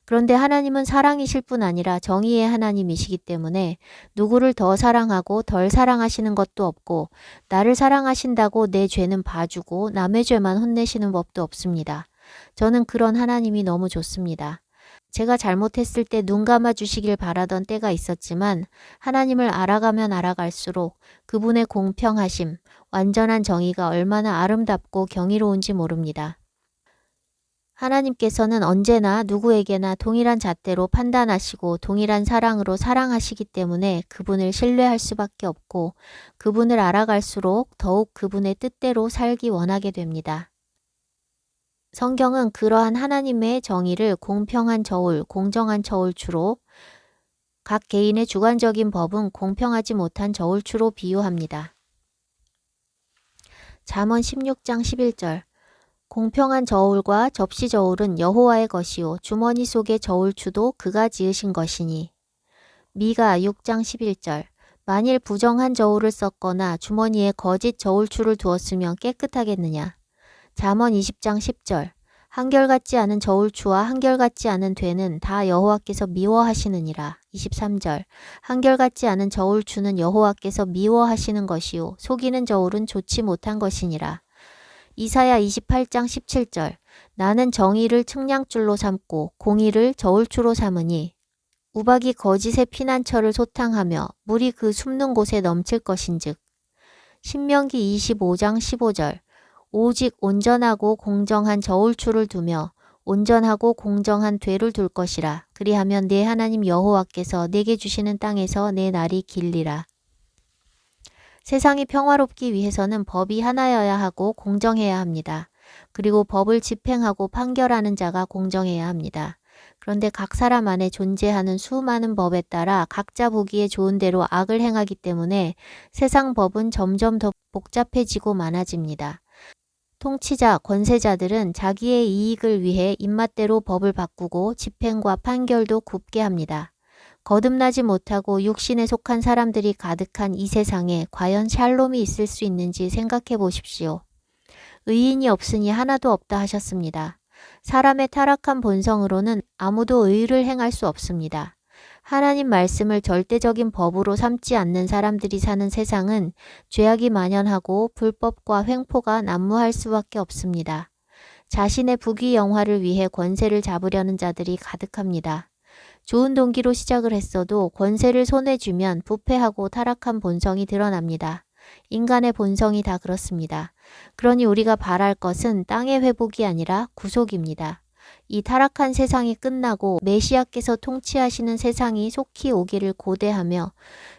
그런데 하나님은 사랑이실 뿐 아니라 정의의 하나님이시기 때문에 누구를 더 사랑하고 덜 사랑하시는 것도 없고 나를 사랑하신다고 내 죄는 봐주고 남의 죄만 혼내시는 법도 없습니다. 저는 그런 하나님이 너무 좋습니다. 제가 잘못했을 때 눈 감아 주시길 바라던 때가 있었지만 하나님을 알아가면 알아갈수록 그분의 공평하심, 완전한 정의가 얼마나 아름답고 경이로운지 모릅니다. 하나님께서는 언제나 누구에게나 동일한 잣대로 판단하시고 동일한 사랑으로 사랑하시기 때문에 그분을 신뢰할 수밖에 없고 그분을 알아갈수록 더욱 그분의 뜻대로 살기 원하게 됩니다. 성경은 그러한 하나님의 정의를 공평한 저울, 공정한 저울추로 각 개인의 주관적인 법은 공평하지 못한 저울추로 비유합니다. 잠언 16장 11절 공평한 저울과 접시 저울은 여호와의 것이요 주머니 속의 저울추도 그가 지으신 것이니. 미가 6장 11절 만일 부정한 저울을 썼거나 주머니에 거짓 저울추를 두었으면 깨끗하겠느냐. 잠언 20장 10절 한결같지 않은 저울추와 한결같지 않은 되는 다 여호와께서 미워하시느니라. 23절 한결같지 않은 저울추는 여호와께서 미워하시는 것이요 속이는 저울은 좋지 못한 것이니라. 이사야 28장 17절 나는 정의를 측량줄로 삼고 공의를 저울추로 삼으니 우박이 거짓의 피난처를 소탕하며 물이 그 숨는 곳에 넘칠 것인즉. 신명기 25장 15절 오직 온전하고 공정한 저울추를 두며 온전하고 공정한 되를 둘 것이라. 그리하면 내 하나님 여호와께서 내게 주시는 땅에서 내 날이 길리라. 세상이 평화롭기 위해서는 법이 하나여야 하고 공정해야 합니다. 그리고 법을 집행하고 판결하는 자가 공정해야 합니다. 그런데 각 사람 안에 존재하는 수많은 법에 따라 각자 보기에 좋은 대로 악을 행하기 때문에 세상 법은 점점 더 복잡해지고 많아집니다. 통치자, 권세자들은 자기의 이익을 위해 입맛대로 법을 바꾸고 집행과 판결도 굽게 합니다. 거듭나지 못하고 육신에 속한 사람들이 가득한 이 세상에 과연 샬롬이 있을 수 있는지 생각해 보십시오. 의인이 없으니 하나도 없다 하셨습니다. 사람의 타락한 본성으로는 아무도 의를 행할 수 없습니다. 하나님 말씀을 절대적인 법으로 삼지 않는 사람들이 사는 세상은 죄악이 만연하고 불법과 횡포가 난무할 수밖에 없습니다. 자신의 부귀영화를 위해 권세를 잡으려는 자들이 가득합니다. 좋은 동기로 시작을 했어도 권세를 손에 쥐면 부패하고 타락한 본성이 드러납니다. 인간의 본성이 다 그렇습니다. 그러니 우리가 바랄 것은 땅의 회복이 아니라 구속입니다. 이 타락한 세상이 끝나고 메시아께서 통치하시는 세상이 속히 오기를 고대하며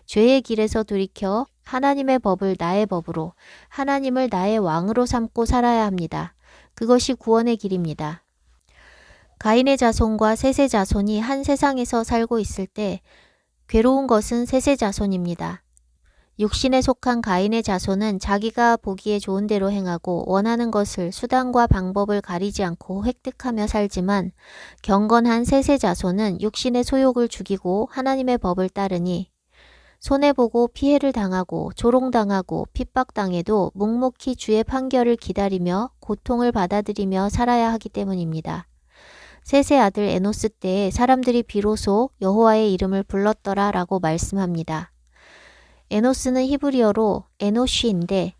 죄의 길에서 돌이켜 하나님의 법을 나의 법으로, 하나님을 나의 왕으로 삼고 살아야 합니다. 그것이 구원의 길입니다. 가인의 자손과 셋의 자손이 한 세상에서 살고 있을 때 괴로운 것은 셋의 자손입니다. 육신에 속한 가인의 자손은 자기가 보기에 좋은 대로 행하고 원하는 것을 수단과 방법을 가리지 않고 획득하며 살지만 경건한 셋의 자손은 육신의 소욕을 죽이고 하나님의 법을 따르니 손해보고 피해를 당하고 조롱당하고 핍박당해도 묵묵히 주의 판결을 기다리며 고통을 받아들이며 살아야 하기 때문입니다. 셋의 아들 에노스 때에 사람들이 비로소 여호와의 이름을 불렀더라 라고 말씀합니다. 에노스는 히브리어로 에노쉬인데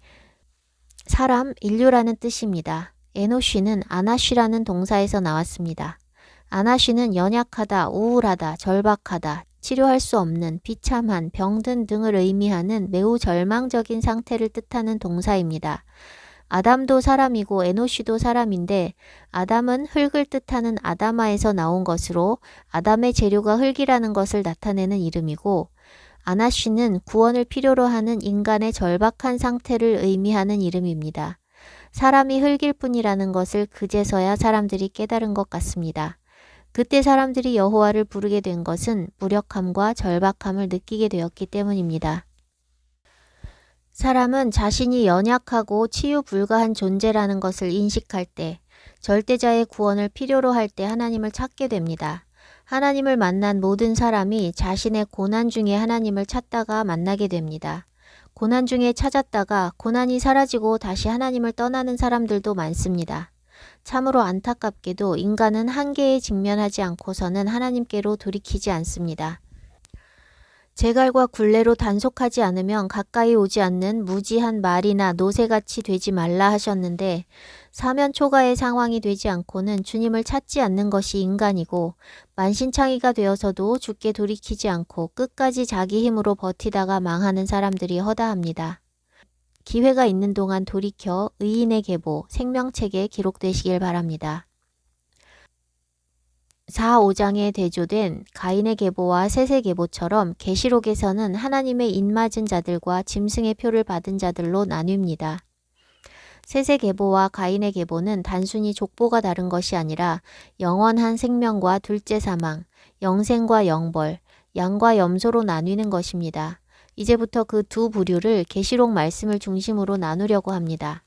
사람, 인류라는 뜻입니다. 에노쉬는 아나쉬라는 동사에서 나왔습니다. 아나쉬는 연약하다, 우울하다, 절박하다, 치료할 수 없는, 비참한, 병든 등을 의미하는 매우 절망적인 상태를 뜻하는 동사입니다. 아담도 사람이고 에노쉬도 사람인데 아담은 흙을 뜻하는 아다마에서 나온 것으로 아담의 재료가 흙이라는 것을 나타내는 이름이고 아나쉬는 구원을 필요로 하는 인간의 절박한 상태를 의미하는 이름입니다. 사람이 흙일 뿐이라는 것을 그제서야 사람들이 깨달은 것 같습니다. 그때 사람들이 여호와를 부르게 된 것은 무력함과 절박함을 느끼게 되었기 때문입니다. 사람은 자신이 연약하고 치유 불가한 존재라는 것을 인식할 때, 절대자의 구원을 필요로 할 때 하나님을 찾게 됩니다. 하나님을 만난 모든 사람이 자신의 고난 중에 하나님을 찾다가 만나게 됩니다. 고난 중에 찾았다가 고난이 사라지고 다시 하나님을 떠나는 사람들도 많습니다. 참으로 안타깝게도 인간은 한계에 직면하지 않고서는 하나님께로 돌이키지 않습니다. 제갈과 굴레로 단속하지 않으면 가까이 오지 않는 무지한 말이나 노새같이 되지 말라 하셨는데 사면초가의 상황이 되지 않고는 주님을 찾지 않는 것이 인간이고 만신창이가 되어서도 주께 돌이키지 않고 끝까지 자기 힘으로 버티다가 망하는 사람들이 허다합니다. 기회가 있는 동안 돌이켜 의인의 계보, 생명책에 기록되시길 바랍니다. 4, 5장에 대조된 가인의 계보와 셋의 계보처럼 계시록에서는 하나님의 인맞은 자들과 짐승의 표를 받은 자들로 나뉩니다. 셋의 계보와 가인의 계보는 단순히 족보가 다른 것이 아니라 영원한 생명과 둘째 사망, 영생과 영벌, 양과 염소로 나뉘는 것입니다. 이제부터 그 두 부류를 계시록 말씀을 중심으로 나누려고 합니다.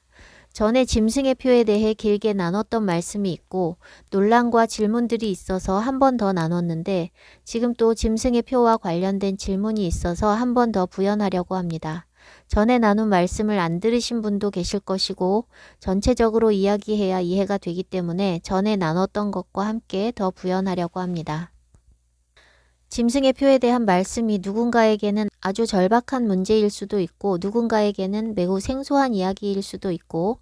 전에 짐승의 표에 대해 길게 나눴던 말씀이 있고 논란과 질문들이 있어서 한 번 더 나눴는데 지금 또 짐승의 표와 관련된 질문이 있어서 한 번 더 부연하려고 합니다. 전에 나눈 말씀을 안 들으신 분도 계실 것이고 전체적으로 이야기해야 이해가 되기 때문에 전에 나눴던 것과 함께 더 부연하려고 합니다. 짐승의 표에 대한 말씀이 누군가에게는 아주 절박한 문제일 수도 있고 누군가에게는 매우 생소한 이야기일 수도 있고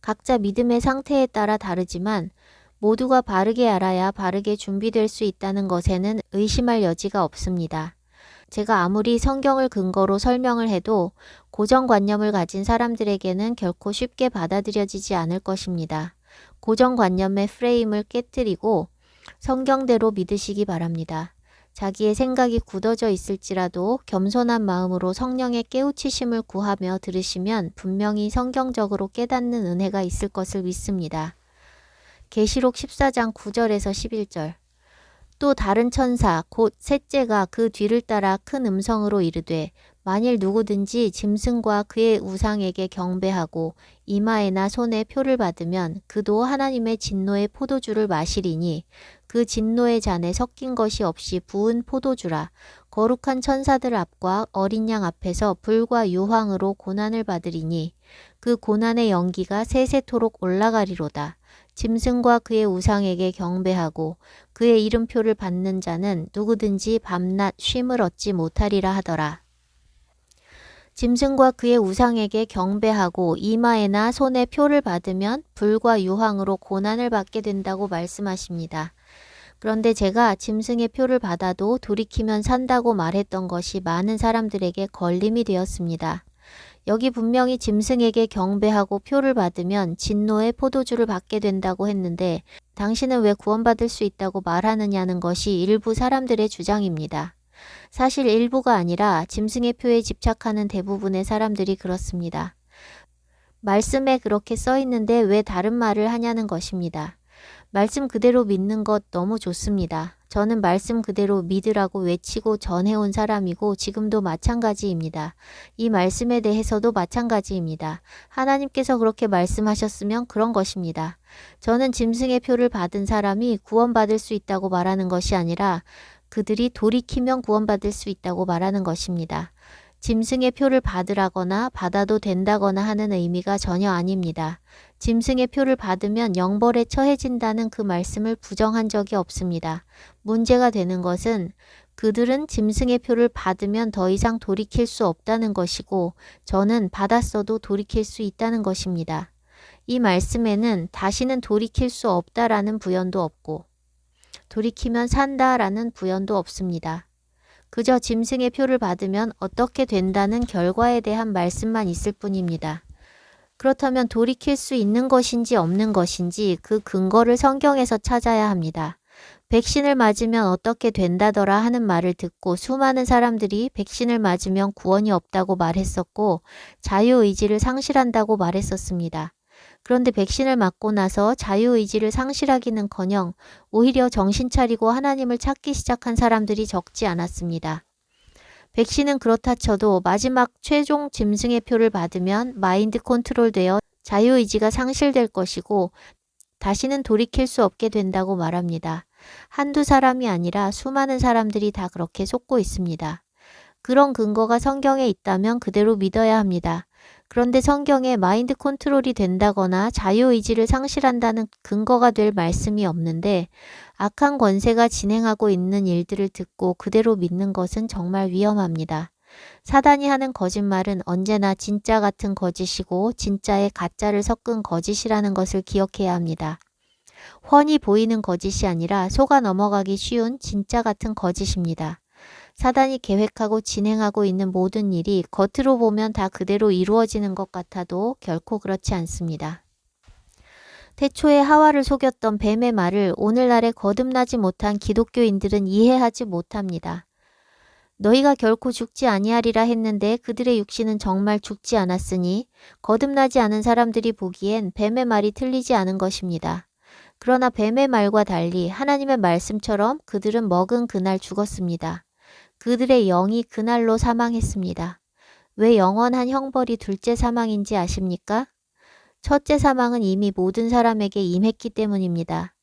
각자 믿음의 상태에 따라 다르지만 모두가 바르게 알아야 바르게 준비될 수 있다는 것에는 의심할 여지가 없습니다. 제가 아무리 성경을 근거로 설명을 해도 고정관념을 가진 사람들에게는 결코 쉽게 받아들여지지 않을 것입니다. 고정관념의 프레임을 깨뜨리고 성경대로 믿으시기 바랍니다. 자기의 생각이 굳어져 있을지라도 겸손한 마음으로 성령의 깨우치심을 구하며 들으시면 분명히 성경적으로 깨닫는 은혜가 있을 것을 믿습니다. 계시록 14장 9절에서 11절 또 다른 천사 곧 셋째가 그 뒤를 따라 큰 음성으로 이르되 만일 누구든지 짐승과 그의 우상에게 경배하고 이마에나 손에 표를 받으면 그도 하나님의 진노의 포도주를 마시리니 그 진노의 잔에 섞인 것이 없이 부은 포도주라. 거룩한 천사들 앞과 어린 양 앞에서 불과 유황으로 고난을 받으리니 그 고난의 연기가 세세토록 올라가리로다. 짐승과 그의 우상에게 경배하고 그의 이름표를 받는 자는 누구든지 밤낮 쉼을 얻지 못하리라 하더라. 짐승과 그의 우상에게 경배하고 이마에나 손에 표를 받으면 불과 유황으로 고난을 받게 된다고 말씀하십니다. 그런데 제가 짐승의 표를 받아도 돌이키면 산다고 말했던 것이 많은 사람들에게 걸림이 되었습니다. 여기 분명히 짐승에게 경배하고 표를 받으면 진노의 포도주를 받게 된다고 했는데 당신은 왜 구원받을 수 있다고 말하느냐는 것이 일부 사람들의 주장입니다. 사실 일부가 아니라 짐승의 표에 집착하는 대부분의 사람들이 그렇습니다. 말씀에 그렇게 써 있는데 왜 다른 말을 하냐는 것입니다. 말씀 그대로 믿는 것 너무 좋습니다. 저는 말씀 그대로 믿으라고 외치고 전해온 사람이고 지금도 마찬가지입니다. 이 말씀에 대해서도 마찬가지입니다. 하나님께서 그렇게 말씀하셨으면 그런 것입니다. 저는 짐승의 표를 받은 사람이 구원받을 수 있다고 말하는 것이 아니라 그들이 돌이키면 구원받을 수 있다고 말하는 것입니다. 짐승의 표를 받으라거나 받아도 된다거나 하는 의미가 전혀 아닙니다. 짐승의 표를 받으면 영벌에 처해진다는 그 말씀을 부정한 적이 없습니다. 문제가 되는 것은 그들은 짐승의 표를 받으면 더 이상 돌이킬 수 없다는 것이고 저는 받았어도 돌이킬 수 있다는 것입니다. 이 말씀에는 다시는 돌이킬 수 없다라는 부연도 없고 돌이키면 산다라는 부연도 없습니다. 그저 짐승의 표를 받으면 어떻게 된다는 결과에 대한 말씀만 있을 뿐입니다. 그렇다면 돌이킬 수 있는 것인지 없는 것인지 그 근거를 성경에서 찾아야 합니다. 백신을 맞으면 어떻게 된다더라 하는 말을 듣고 수많은 사람들이 백신을 맞으면 구원이 없다고 말했었고 자유의지를 상실한다고 말했었습니다. 그런데 백신을 맞고 나서 자유의지를 상실하기는커녕 오히려 정신 차리고 하나님을 찾기 시작한 사람들이 적지 않았습니다. 백신은 그렇다 쳐도 마지막 최종 짐승의 표를 받으면 마인드 컨트롤되어 자유의지가 상실될 것이고 다시는 돌이킬 수 없게 된다고 말합니다. 한두 사람이 아니라 수많은 사람들이 다 그렇게 속고 있습니다. 그런 근거가 성경에 있다면 그대로 믿어야 합니다. 그런데 성경에 마인드 컨트롤이 된다거나 자유의지를 상실한다는 근거가 될 말씀이 없는데 악한 권세가 진행하고 있는 일들을 듣고 그대로 믿는 것은 정말 위험합니다. 사단이 하는 거짓말은 언제나 진짜 같은 거짓이고 진짜에 가짜를 섞은 거짓이라는 것을 기억해야 합니다. 훤히 보이는 거짓이 아니라 속아 넘어가기 쉬운 진짜 같은 거짓입니다. 사단이 계획하고 진행하고 있는 모든 일이 겉으로 보면 다 그대로 이루어지는 것 같아도 결코 그렇지 않습니다. 태초에 하와를 속였던 뱀의 말을 오늘날에 거듭나지 못한 기독교인들은 이해하지 못합니다. 너희가 결코 죽지 아니하리라 했는데 그들의 육신은 정말 죽지 않았으니 거듭나지 않은 사람들이 보기엔 뱀의 말이 틀리지 않은 것입니다. 그러나 뱀의 말과 달리 하나님의 말씀처럼 그들은 먹은 그날 죽었습니다. 그들의 영이 그날로 사망했습니다. 왜 영원한 형벌이 둘째 사망인지 아십니까? 첫째 사망은 이미 모든 사람에게 임했기 때문입니다.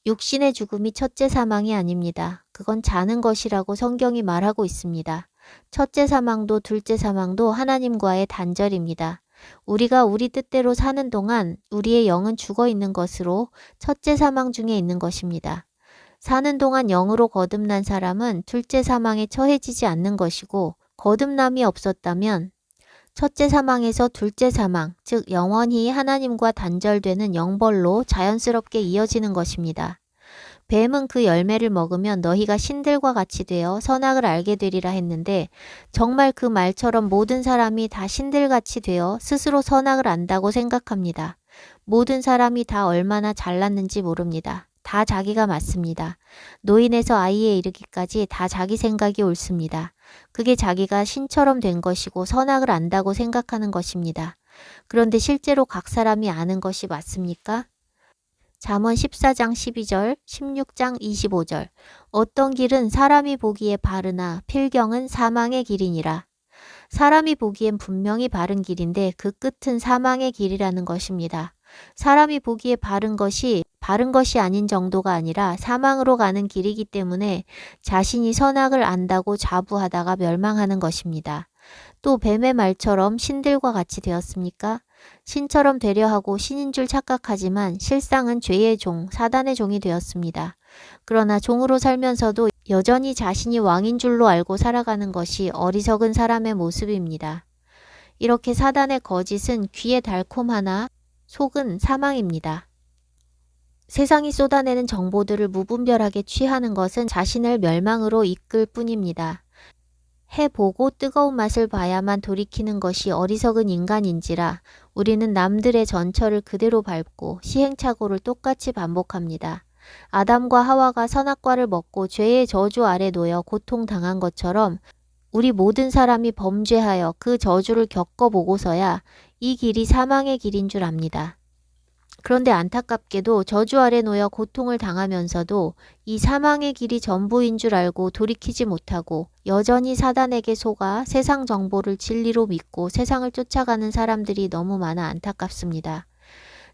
육신의 죽음이 첫째 사망이 아닙니다. 그건 자는 것이라고 성경이 말하고 있습니다. 첫째 사망도 둘째 사망도 하나님과의 단절입니다. 우리가 우리 뜻대로 사는 동안 우리의 영은 죽어 있는 것으로 첫째 사망 중에 있는 것입니다. 사는 동안 영으로 거듭난 사람은 둘째 사망에 처해지지 않는 것이고 거듭남이 없었다면 첫째 사망에서 둘째 사망, 즉 영원히 하나님과 단절되는 영벌로 자연스럽게 이어지는 것입니다. 뱀은 그 열매를 먹으면 너희가 신들과 같이 되어 선악을 알게 되리라 했는데 정말 그 말처럼 모든 사람이 다 신들같이 되어 스스로 선악을 안다고 생각합니다. 모든 사람이 다 얼마나 잘났는지 모릅니다. 다 자기가 맞습니다. 노인에서 아이에 이르기까지 다 자기 생각이 옳습니다. 그게 자기가 신처럼 된 것이고 선악을 안다고 생각하는 것입니다. 그런데 실제로 각 사람이 아는 것이 맞습니까? 잠언 14장 12절, 16장 25절. 어떤 길은 사람이 보기에 바르나 필경은 사망의 길이니라. 사람이 보기엔 분명히 바른 길인데 그 끝은 사망의 길이라는 것입니다. 사람이 보기에 바른 것이 아닌 정도가 아니라 사망으로 가는 길이기 때문에 자신이 선악을 안다고 자부하다가 멸망하는 것입니다. 또 뱀의 말처럼 신들과 같이 되었습니까? 신처럼 되려 하고 신인 줄 착각하지만 실상은 죄의 종, 사단의 종이 되었습니다. 그러나 종으로 살면서도 여전히 자신이 왕인 줄로 알고 살아가는 것이 어리석은 사람의 모습입니다. 이렇게 사단의 거짓은 귀에 달콤하나 속은 사망입니다. 세상이 쏟아내는 정보들을 무분별하게 취하는 것은 자신을 멸망으로 이끌 뿐입니다. 해보고 뜨거운 맛을 봐야만 돌이키는 것이 어리석은 인간인지라 우리는 남들의 전철을 그대로 밟고 시행착오를 똑같이 반복합니다. 아담과 하와가 선악과를 먹고 죄의 저주 아래 놓여 고통당한 것처럼 우리 모든 사람이 범죄하여 그 저주를 겪어보고서야 이 길이 사망의 길인 줄 압니다. 그런데 안타깝게도 저주 아래 놓여 고통을 당하면서도 이 사망의 길이 전부인 줄 알고 돌이키지 못하고 여전히 사단에게 속아 세상 정보를 진리로 믿고 세상을 쫓아가는 사람들이 너무 많아 안타깝습니다.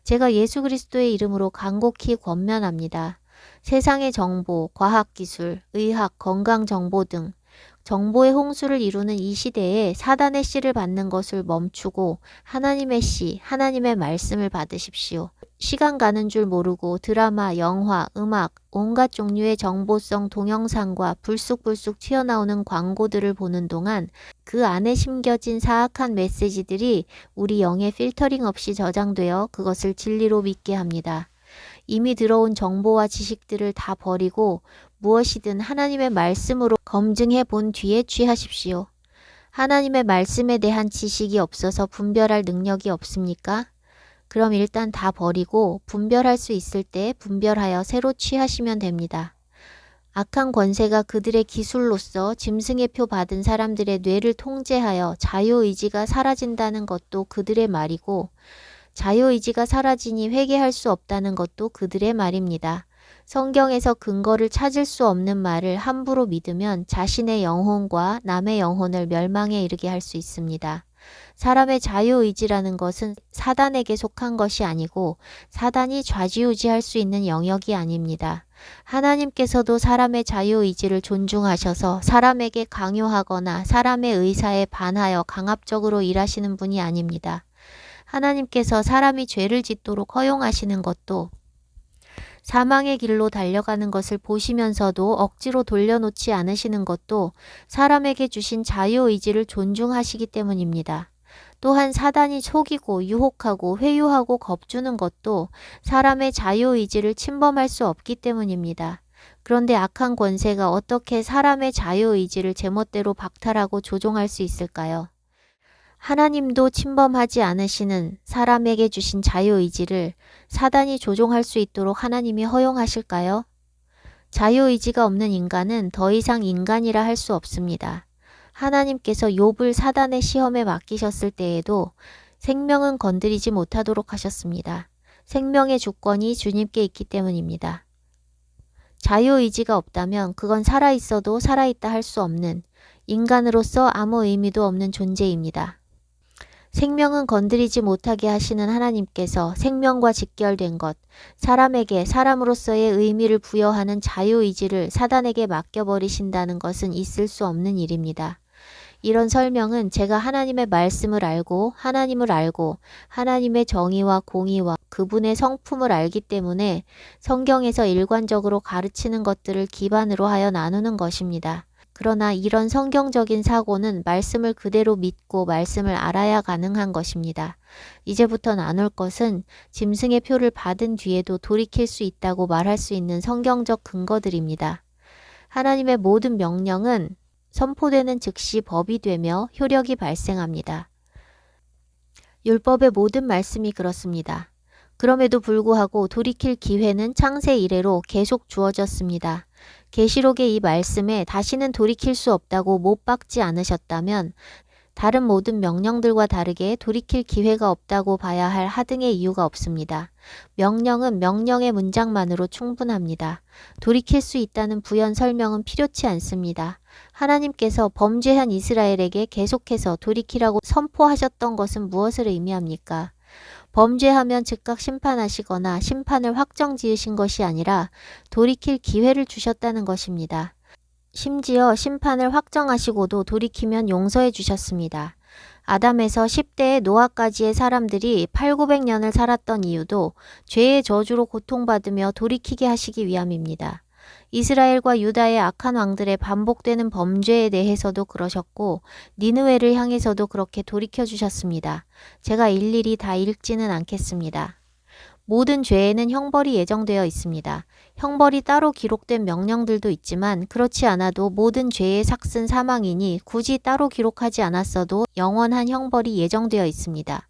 제가 예수 그리스도의 이름으로 간곡히 권면합니다. 세상의 정보, 과학기술, 의학, 건강정보 등 정보의 홍수를 이루는 이 시대에 사단의 씨를 받는 것을 멈추고 하나님의 씨, 하나님의 말씀을 받으십시오. 시간 가는 줄 모르고 드라마, 영화, 음악, 온갖 종류의 정보성 동영상과 불쑥불쑥 튀어나오는 광고들을 보는 동안 그 안에 심겨진 사악한 메시지들이 우리 영에 필터링 없이 저장되어 그것을 진리로 믿게 합니다. 이미 들어온 정보와 지식들을 다 버리고 무엇이든 하나님의 말씀으로 검증해 본 뒤에 취하십시오. 하나님의 말씀에 대한 지식이 없어서 분별할 능력이 없습니까? 그럼 일단 다 버리고 분별할 수 있을 때 분별하여 새로 취하시면 됩니다. 악한 권세가 그들의 기술로서 짐승의 표 받은 사람들의 뇌를 통제하여 자유의지가 사라진다는 것도 그들의 말이고 자유의지가 사라지니 회개할 수 없다는 것도 그들의 말입니다. 성경에서 근거를 찾을 수 없는 말을 함부로 믿으면 자신의 영혼과 남의 영혼을 멸망에 이르게 할 수 있습니다. 사람의 자유의지라는 것은 사단에게 속한 것이 아니고 사단이 좌지우지할 수 있는 영역이 아닙니다. 하나님께서도 사람의 자유의지를 존중하셔서 사람에게 강요하거나 사람의 의사에 반하여 강압적으로 일하시는 분이 아닙니다. 하나님께서 사람이 죄를 짓도록 허용하시는 것도 사망의 길로 달려가는 것을 보시면서도 억지로 돌려놓지 않으시는 것도 사람에게 주신 자유의지를 존중하시기 때문입니다. 또한 사단이 속이고 유혹하고 회유하고 겁주는 것도 사람의 자유의지를 침범할 수 없기 때문입니다. 그런데 악한 권세가 어떻게 사람의 자유의지를 제멋대로 박탈하고 조종할 수 있을까요? 하나님도 침범하지 않으시는 사람에게 주신 자유의지를 사단이 조종할 수 있도록 하나님이 허용하실까요? 자유의지가 없는 인간은 더 이상 인간이라 할 수 없습니다. 하나님께서 욥을 사단의 시험에 맡기셨을 때에도 생명은 건드리지 못하도록 하셨습니다. 생명의 주권이 주님께 있기 때문입니다. 자유의지가 없다면 그건 살아있어도 살아있다 할 수 없는 인간으로서 아무 의미도 없는 존재입니다. 생명은 건드리지 못하게 하시는 하나님께서 생명과 직결된 것, 사람에게 사람으로서의 의미를 부여하는 자유의지를 사단에게 맡겨버리신다는 것은 있을 수 없는 일입니다. 이런 설명은 제가 하나님의 말씀을 알고 하나님을 알고 하나님의 정의와 공의와 그분의 성품을 알기 때문에 성경에서 일관적으로 가르치는 것들을 기반으로 하여 나누는 것입니다. 그러나 이런 성경적인 사고는 말씀을 그대로 믿고 말씀을 알아야 가능한 것입니다. 이제부터 나눌 것은 짐승의 표를 받은 뒤에도 돌이킬 수 있다고 말할 수 있는 성경적 근거들입니다. 하나님의 모든 명령은 선포되는 즉시 법이 되며 효력이 발생합니다. 율법의 모든 말씀이 그렇습니다. 그럼에도 불구하고 돌이킬 기회는 창세 이래로 계속 주어졌습니다. 계시록의 이 말씀에 다시는 돌이킬 수 없다고 못 박지 않으셨다면 다른 모든 명령들과 다르게 돌이킬 기회가 없다고 봐야 할 하등의 이유가 없습니다. 명령은 명령의 문장만으로 충분합니다. 돌이킬 수 있다는 부연 설명은 필요치 않습니다. 하나님께서 범죄한 이스라엘에게 계속해서 돌이키라고 선포하셨던 것은 무엇을 의미합니까? 범죄하면 즉각 심판하시거나 심판을 확정 지으신 것이 아니라 돌이킬 기회를 주셨다는 것입니다. 심지어 심판을 확정하시고도 돌이키면 용서해 주셨습니다. 아담에서 10대의 노아까지의 사람들이 8,900년을 살았던 이유도 죄의 저주로 고통받으며 돌이키게 하시기 위함입니다. 이스라엘과 유다의 악한 왕들의 반복되는 범죄에 대해서도 그러셨고 니느웨를 향해서도 그렇게 돌이켜 주셨습니다. 제가 일일이 다 읽지는 않겠습니다. 모든 죄에는 형벌이 예정되어 있습니다. 형벌이 따로 기록된 명령들도 있지만 그렇지 않아도 모든 죄의 삭은 사망이니 굳이 따로 기록하지 않았어도 영원한 형벌이 예정되어 있습니다.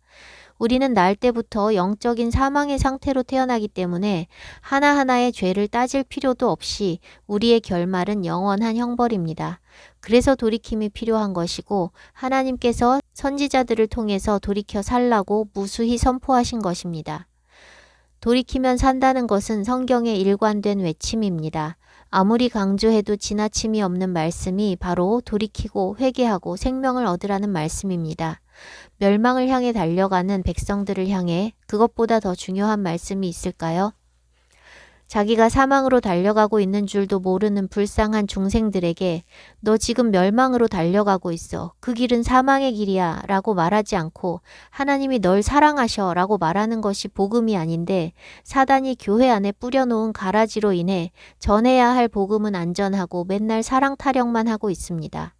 우리는 날 때부터 영적인 사망의 상태로 태어나기 때문에 하나하나의 죄를 따질 필요도 없이 우리의 결말은 영원한 형벌입니다. 그래서 돌이킴이 필요한 것이고 하나님께서 선지자들을 통해서 돌이켜 살라고 무수히 선포하신 것입니다. 돌이키면 산다는 것은 성경에 일관된 외침입니다. 아무리 강조해도 지나침이 없는 말씀이 바로 돌이키고 회개하고 생명을 얻으라는 말씀입니다. 멸망을 향해 달려가는 백성들을 향해 그것보다 더 중요한 말씀이 있을까요? 자기가 사망으로 달려가고 있는 줄도 모르는 불쌍한 중생들에게 너 지금 멸망으로 달려가고 있어. 그 길은 사망의 길이야 라고 말하지 않고 하나님이 널 사랑하셔 라고 말하는 것이 복음이 아닌데 사단이 교회 안에 뿌려놓은 가라지로 인해 전해야 할 복음은 안전하고 맨날 사랑 타령만 하고 있습니다.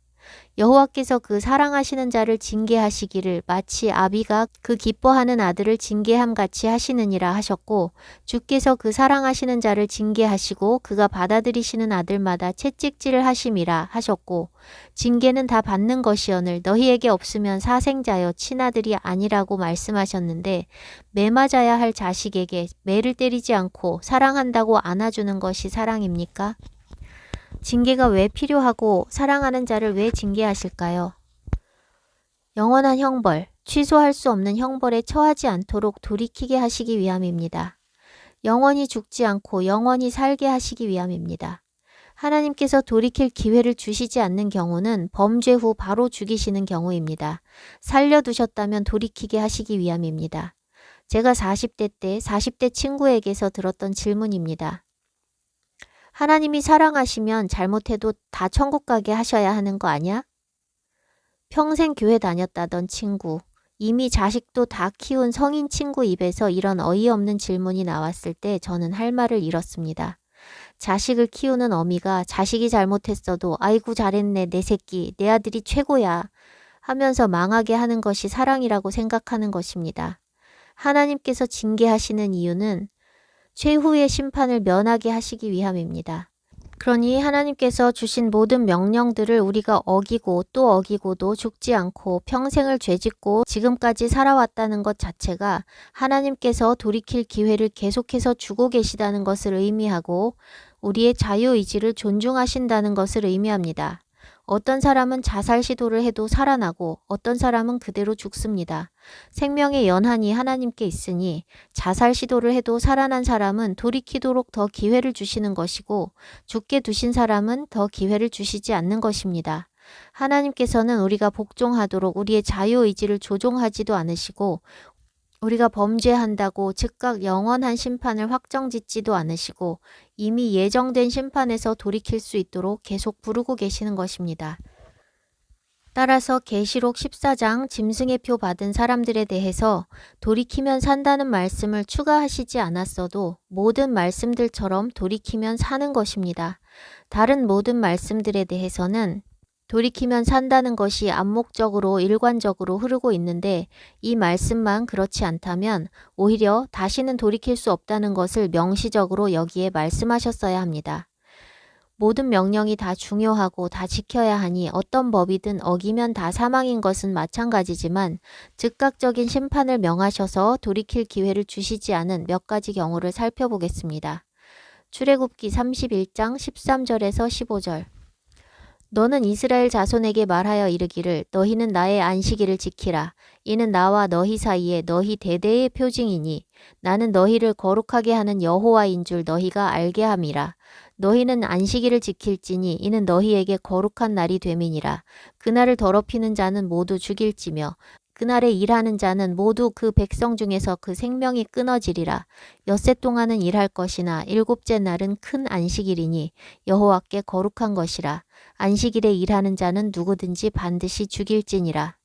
여호와께서 그 사랑하시는 자를 징계하시기를 마치 아비가 그 기뻐하는 아들을 징계함 같이 하시느니라 하셨고 주께서 그 사랑하시는 자를 징계하시고 그가 받아들이시는 아들마다 채찍질을 하심이라 하셨고 징계는 다 받는 것이오늘 너희에게 없으면 사생자여 친아들이 아니라고 말씀하셨는데 매 맞아야 할 자식에게 매를 때리지 않고 사랑한다고 안아주는 것이 사랑입니까? 징계가 왜 필요하고 사랑하는 자를 왜 징계하실까요? 영원한 형벌, 취소할 수 없는 형벌에 처하지 않도록 돌이키게 하시기 위함입니다. 영원히 죽지 않고 영원히 살게 하시기 위함입니다. 하나님께서 돌이킬 기회를 주시지 않는 경우는 범죄 후 바로 죽이시는 경우입니다. 살려두셨다면 돌이키게 하시기 위함입니다. 제가 40대 때 40대 친구에게서 들었던 질문입니다. 하나님이 사랑하시면 잘못해도 다 천국 가게 하셔야 하는 거 아니야? 평생 교회 다녔다던 친구, 이미 자식도 다 키운 성인 친구 입에서 이런 어이없는 질문이 나왔을 때 저는 할 말을 잃었습니다. 자식을 키우는 어미가 자식이 잘못했어도 아이고 잘했네 내 새끼 내 아들이 최고야 하면서 망하게 하는 것이 사랑이라고 생각하는 것입니다. 하나님께서 징계하시는 이유는 최후의 심판을 면하게 하시기 위함입니다. 그러니 하나님께서 주신 모든 명령들을 우리가 어기고 또 어기고도 죽지 않고 평생을 죄짓고 지금까지 살아왔다는 것 자체가 하나님께서 돌이킬 기회를 계속해서 주고 계시다는 것을 의미하고 우리의 자유의지를 존중하신다는 것을 의미합니다. 어떤 사람은 자살 시도를 해도 살아나고 어떤 사람은 그대로 죽습니다. 생명의 연한이 하나님께 있으니 자살 시도를 해도 살아난 사람은 돌이키도록 더 기회를 주시는 것이고 죽게 두신 사람은 더 기회를 주시지 않는 것입니다. 하나님께서는 우리가 복종하도록 우리의 자유의지를 조종하지도 않으시고 우리가 범죄한다고 즉각 영원한 심판을 확정짓지도 않으시고 이미 예정된 심판에서 돌이킬 수 있도록 계속 부르고 계시는 것입니다. 따라서 계시록 14장 짐승의 표 받은 사람들에 대해서 돌이키면 산다는 말씀을 추가하시지 않았어도 모든 말씀들처럼 돌이키면 사는 것입니다. 다른 모든 말씀들에 대해서는 돌이키면 산다는 것이 암묵적으로 일관적으로 흐르고 있는데 이 말씀만 그렇지 않다면 오히려 다시는 돌이킬 수 없다는 것을 명시적으로 여기에 말씀하셨어야 합니다. 모든 명령이 다 중요하고 다 지켜야 하니 어떤 법이든 어기면 다 사망인 것은 마찬가지지만 즉각적인 심판을 명하셔서 돌이킬 기회를 주시지 않은 몇 가지 경우를 살펴보겠습니다. 출애굽기 31장 13절에서 15절 너는 이스라엘 자손에게 말하여 이르기를 너희는 나의 안식일을 지키라. 이는 나와 너희 사이에 너희 대대의 표징이니 나는 너희를 거룩하게 하는 여호와인 줄 너희가 알게 함이라. 너희는 안식일을 지킬지니 이는 너희에게 거룩한 날이 됨이니라. 그날을 더럽히는 자는 모두 죽일지며 그날에 일하는 자는 모두 그 백성 중에서 그 생명이 끊어지리라. 엿새 동안은 일할 것이나 일곱째 날은 큰 안식일이니 여호와께 거룩한 것이라. 안식일에 일하는 자는 누구든지 반드시 죽일지니라.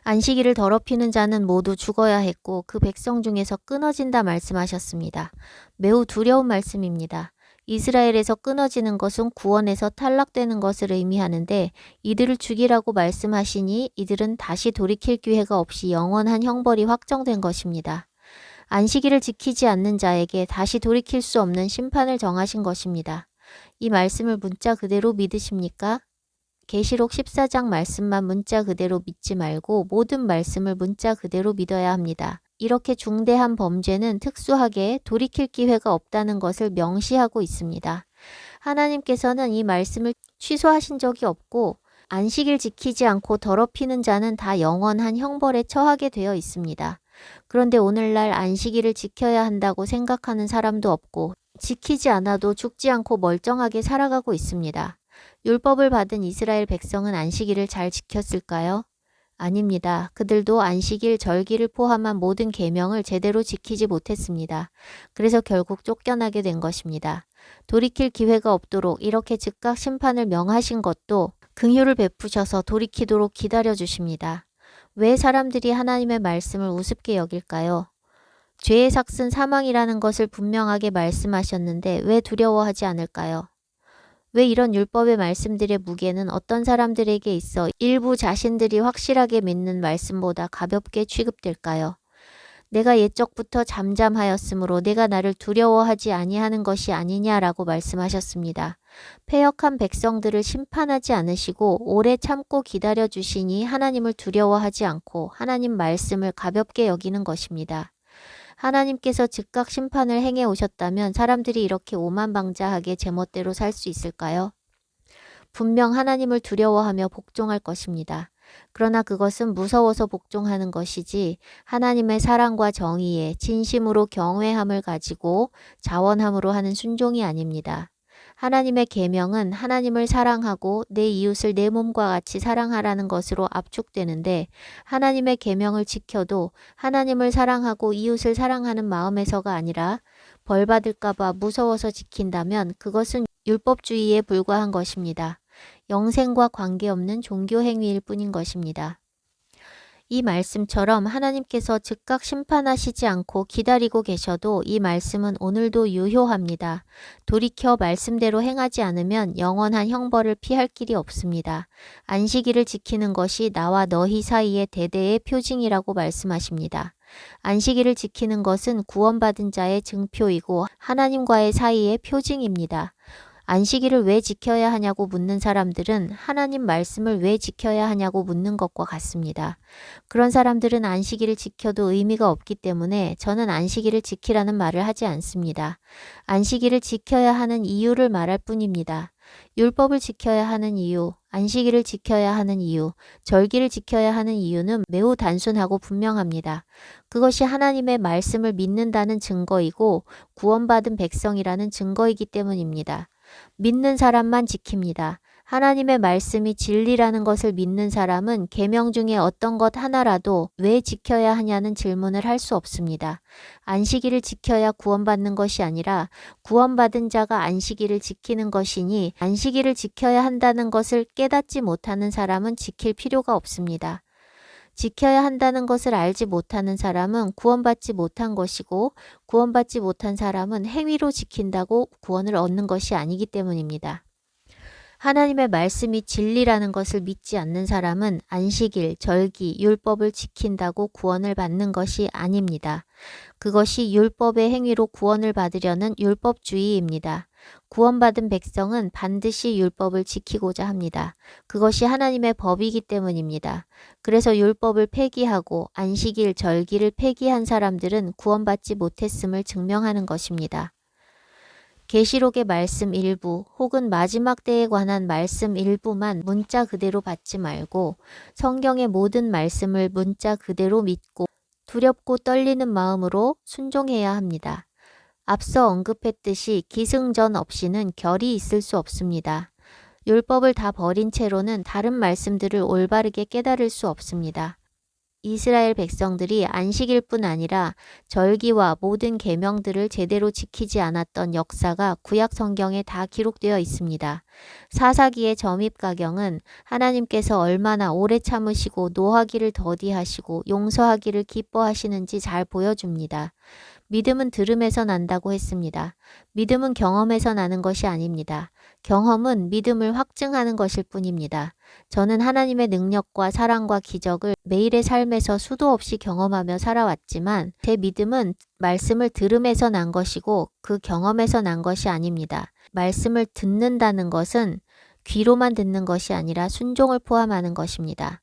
안식일을 더럽히는 자는 모두 죽어야 했고 그 백성 중에서 끊어진다 말씀하셨습니다. 매우 두려운 말씀입니다. 이스라엘에서 끊어지는 것은 구원에서 탈락되는 것을 의미하는데 이들을 죽이라고 말씀하시니 이들은 다시 돌이킬 기회가 없이 영원한 형벌이 확정된 것입니다. 안식일을 지키지 않는 자에게 다시 돌이킬 수 없는 심판을 정하신 것입니다. 이 말씀을 문자 그대로 믿으십니까? 계시록 14장 말씀만 문자 그대로 믿지 말고 모든 말씀을 문자 그대로 믿어야 합니다. 이렇게 중대한 범죄는 특수하게 돌이킬 기회가 없다는 것을 명시하고 있습니다. 하나님께서는 이 말씀을 취소하신 적이 없고 안식일 지키지 않고 더럽히는 자는 다 영원한 형벌에 처하게 되어 있습니다. 그런데 오늘날 안식일을 지켜야 한다고 생각하는 사람도 없고 지키지 않아도 죽지 않고 멀쩡하게 살아가고 있습니다. 율법을 받은 이스라엘 백성은 안식일을 잘 지켰을까요? 아닙니다. 그들도 안식일, 절기를 포함한 모든 계명을 제대로 지키지 못했습니다. 그래서 결국 쫓겨나게 된 것입니다. 돌이킬 기회가 없도록 이렇게 즉각 심판을 명하신 것도 긍휼을 베푸셔서 돌이키도록 기다려 주십니다. 왜 사람들이 하나님의 말씀을 우습게 여길까요? 죄의 삭은 사망이라는 것을 분명하게 말씀하셨는데 왜 두려워하지 않을까요? 왜 이런 율법의 말씀들의 무게는 어떤 사람들에게 있어 일부 자신들이 확실하게 믿는 말씀보다 가볍게 취급될까요? 내가 옛적부터 잠잠하였으므로 내가 나를 두려워하지 아니하는 것이 아니냐라고 말씀하셨습니다. 패역한 백성들을 심판하지 않으시고 오래 참고 기다려 주시니 하나님을 두려워하지 않고 하나님 말씀을 가볍게 여기는 것입니다. 하나님께서 즉각 심판을 행해 오셨다면 사람들이 이렇게 오만방자하게 제멋대로 살 수 있을까요? 분명 하나님을 두려워하며 복종할 것입니다. 그러나 그것은 무서워서 복종하는 것이지 하나님의 사랑과 정의에 진심으로 경외함을 가지고 자원함으로 하는 순종이 아닙니다. 하나님의 계명은 하나님을 사랑하고 내 이웃을 내 몸과 같이 사랑하라는 것으로 압축되는데 하나님의 계명을 지켜도 하나님을 사랑하고 이웃을 사랑하는 마음에서가 아니라 벌 받을까 봐 무서워서 지킨다면 그것은 율법주의에 불과한 것입니다. 영생과 관계없는 종교 행위일 뿐인 것입니다. 이 말씀처럼 하나님께서 즉각 심판하시지 않고 기다리고 계셔도 이 말씀은 오늘도 유효합니다. 돌이켜 말씀대로 행하지 않으면 영원한 형벌을 피할 길이 없습니다. 안식일을 지키는 것이 나와 너희 사이의 대대의 표징이라고 말씀하십니다. 안식일을 지키는 것은 구원받은 자의 증표이고 하나님과의 사이의 표징입니다. 안식일을 왜 지켜야 하냐고 묻는 사람들은 하나님 말씀을 왜 지켜야 하냐고 묻는 것과 같습니다. 그런 사람들은 안식일을 지켜도 의미가 없기 때문에 저는 안식일을 지키라는 말을 하지 않습니다. 안식일을 지켜야 하는 이유를 말할 뿐입니다. 율법을 지켜야 하는 이유, 안식일을 지켜야 하는 이유, 절기를 지켜야 하는 이유는 매우 단순하고 분명합니다. 그것이 하나님의 말씀을 믿는다는 증거이고 구원받은 백성이라는 증거이기 때문입니다. 믿는 사람만 지킵니다. 하나님의 말씀이 진리라는 것을 믿는 사람은 계명 중에 어떤 것 하나라도 왜 지켜야 하냐는 질문을 할 수 없습니다. 안식일을 지켜야 구원받는 것이 아니라 구원받은 자가 안식일을 지키는 것이니 안식일을 지켜야 한다는 것을 깨닫지 못하는 사람은 지킬 필요가 없습니다. 지켜야 한다는 것을 알지 못하는 사람은 구원받지 못한 것이고 구원받지 못한 사람은 행위로 지킨다고 구원을 얻는 것이 아니기 때문입니다. 하나님의 말씀이 진리라는 것을 믿지 않는 사람은 안식일, 절기, 율법을 지킨다고 구원을 받는 것이 아닙니다. 그것이 율법의 행위로 구원을 받으려는 율법주의입니다. 구원받은 백성은 반드시 율법을 지키고자 합니다. 그것이 하나님의 법이기 때문입니다. 그래서 율법을 폐기하고 안식일, 절기를 폐기한 사람들은 구원받지 못했음을 증명하는 것입니다. 계시록의 말씀 일부 혹은 마지막 때에 관한 말씀 일부만 문자 그대로 받지 말고 성경의 모든 말씀을 문자 그대로 믿고 두렵고 떨리는 마음으로 순종해야 합니다. 앞서 언급했듯이 기승전 없이는 결이 있을 수 없습니다. 율법을 다 버린 채로는 다른 말씀들을 올바르게 깨달을 수 없습니다. 이스라엘 백성들이 안식일 뿐 아니라 절기와 모든 계명들을 제대로 지키지 않았던 역사가 구약 성경에 다 기록되어 있습니다. 사사기의 점입가경은 하나님께서 얼마나 오래 참으시고 노하기를 더디하시고 용서하기를 기뻐하시는지 잘 보여줍니다. 믿음은 들음에서 난다고 했습니다. 믿음은 경험에서 나는 것이 아닙니다. 경험은 믿음을 확증하는 것일 뿐입니다. 저는 하나님의 능력과 사랑과 기적을 매일의 삶에서 수도 없이 경험하며 살아왔지만 제 믿음은 말씀을 들음에서 난 것이고 그 경험에서 난 것이 아닙니다. 말씀을 듣는다는 것은 귀로만 듣는 것이 아니라 순종을 포함하는 것입니다.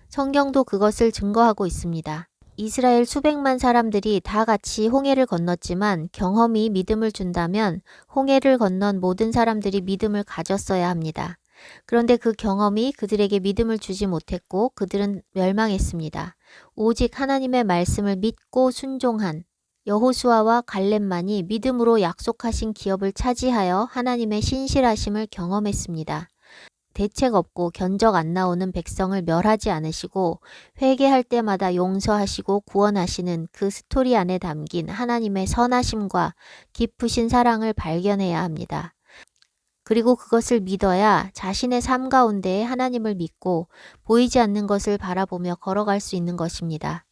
성경도 그것을 증거하고 있습니다. 이스라엘 수백만 사람들이 다 같이 홍해를 건넜지만 경험이 믿음을 준다면 홍해를 건넌 모든 사람들이 믿음을 가졌어야 합니다. 그런데 그 경험이 그들에게 믿음을 주지 못했고 그들은 멸망했습니다. 오직 하나님의 말씀을 믿고 순종한 여호수아와 갈렙만이 믿음으로 약속하신 기업을 차지하여 하나님의 신실하심을 경험했습니다. 대책 없고 견적 안 나오는 백성을 멸하지 않으시고 회개할 때마다 용서하시고 구원하시는 그 스토리 안에 담긴 하나님의 선하심과 깊으신 사랑을 발견해야 합니다. 그리고 그것을 믿어야 자신의 삶 가운데 하나님을 믿고 보이지 않는 것을 바라보며 걸어갈 수 있는 것입니다.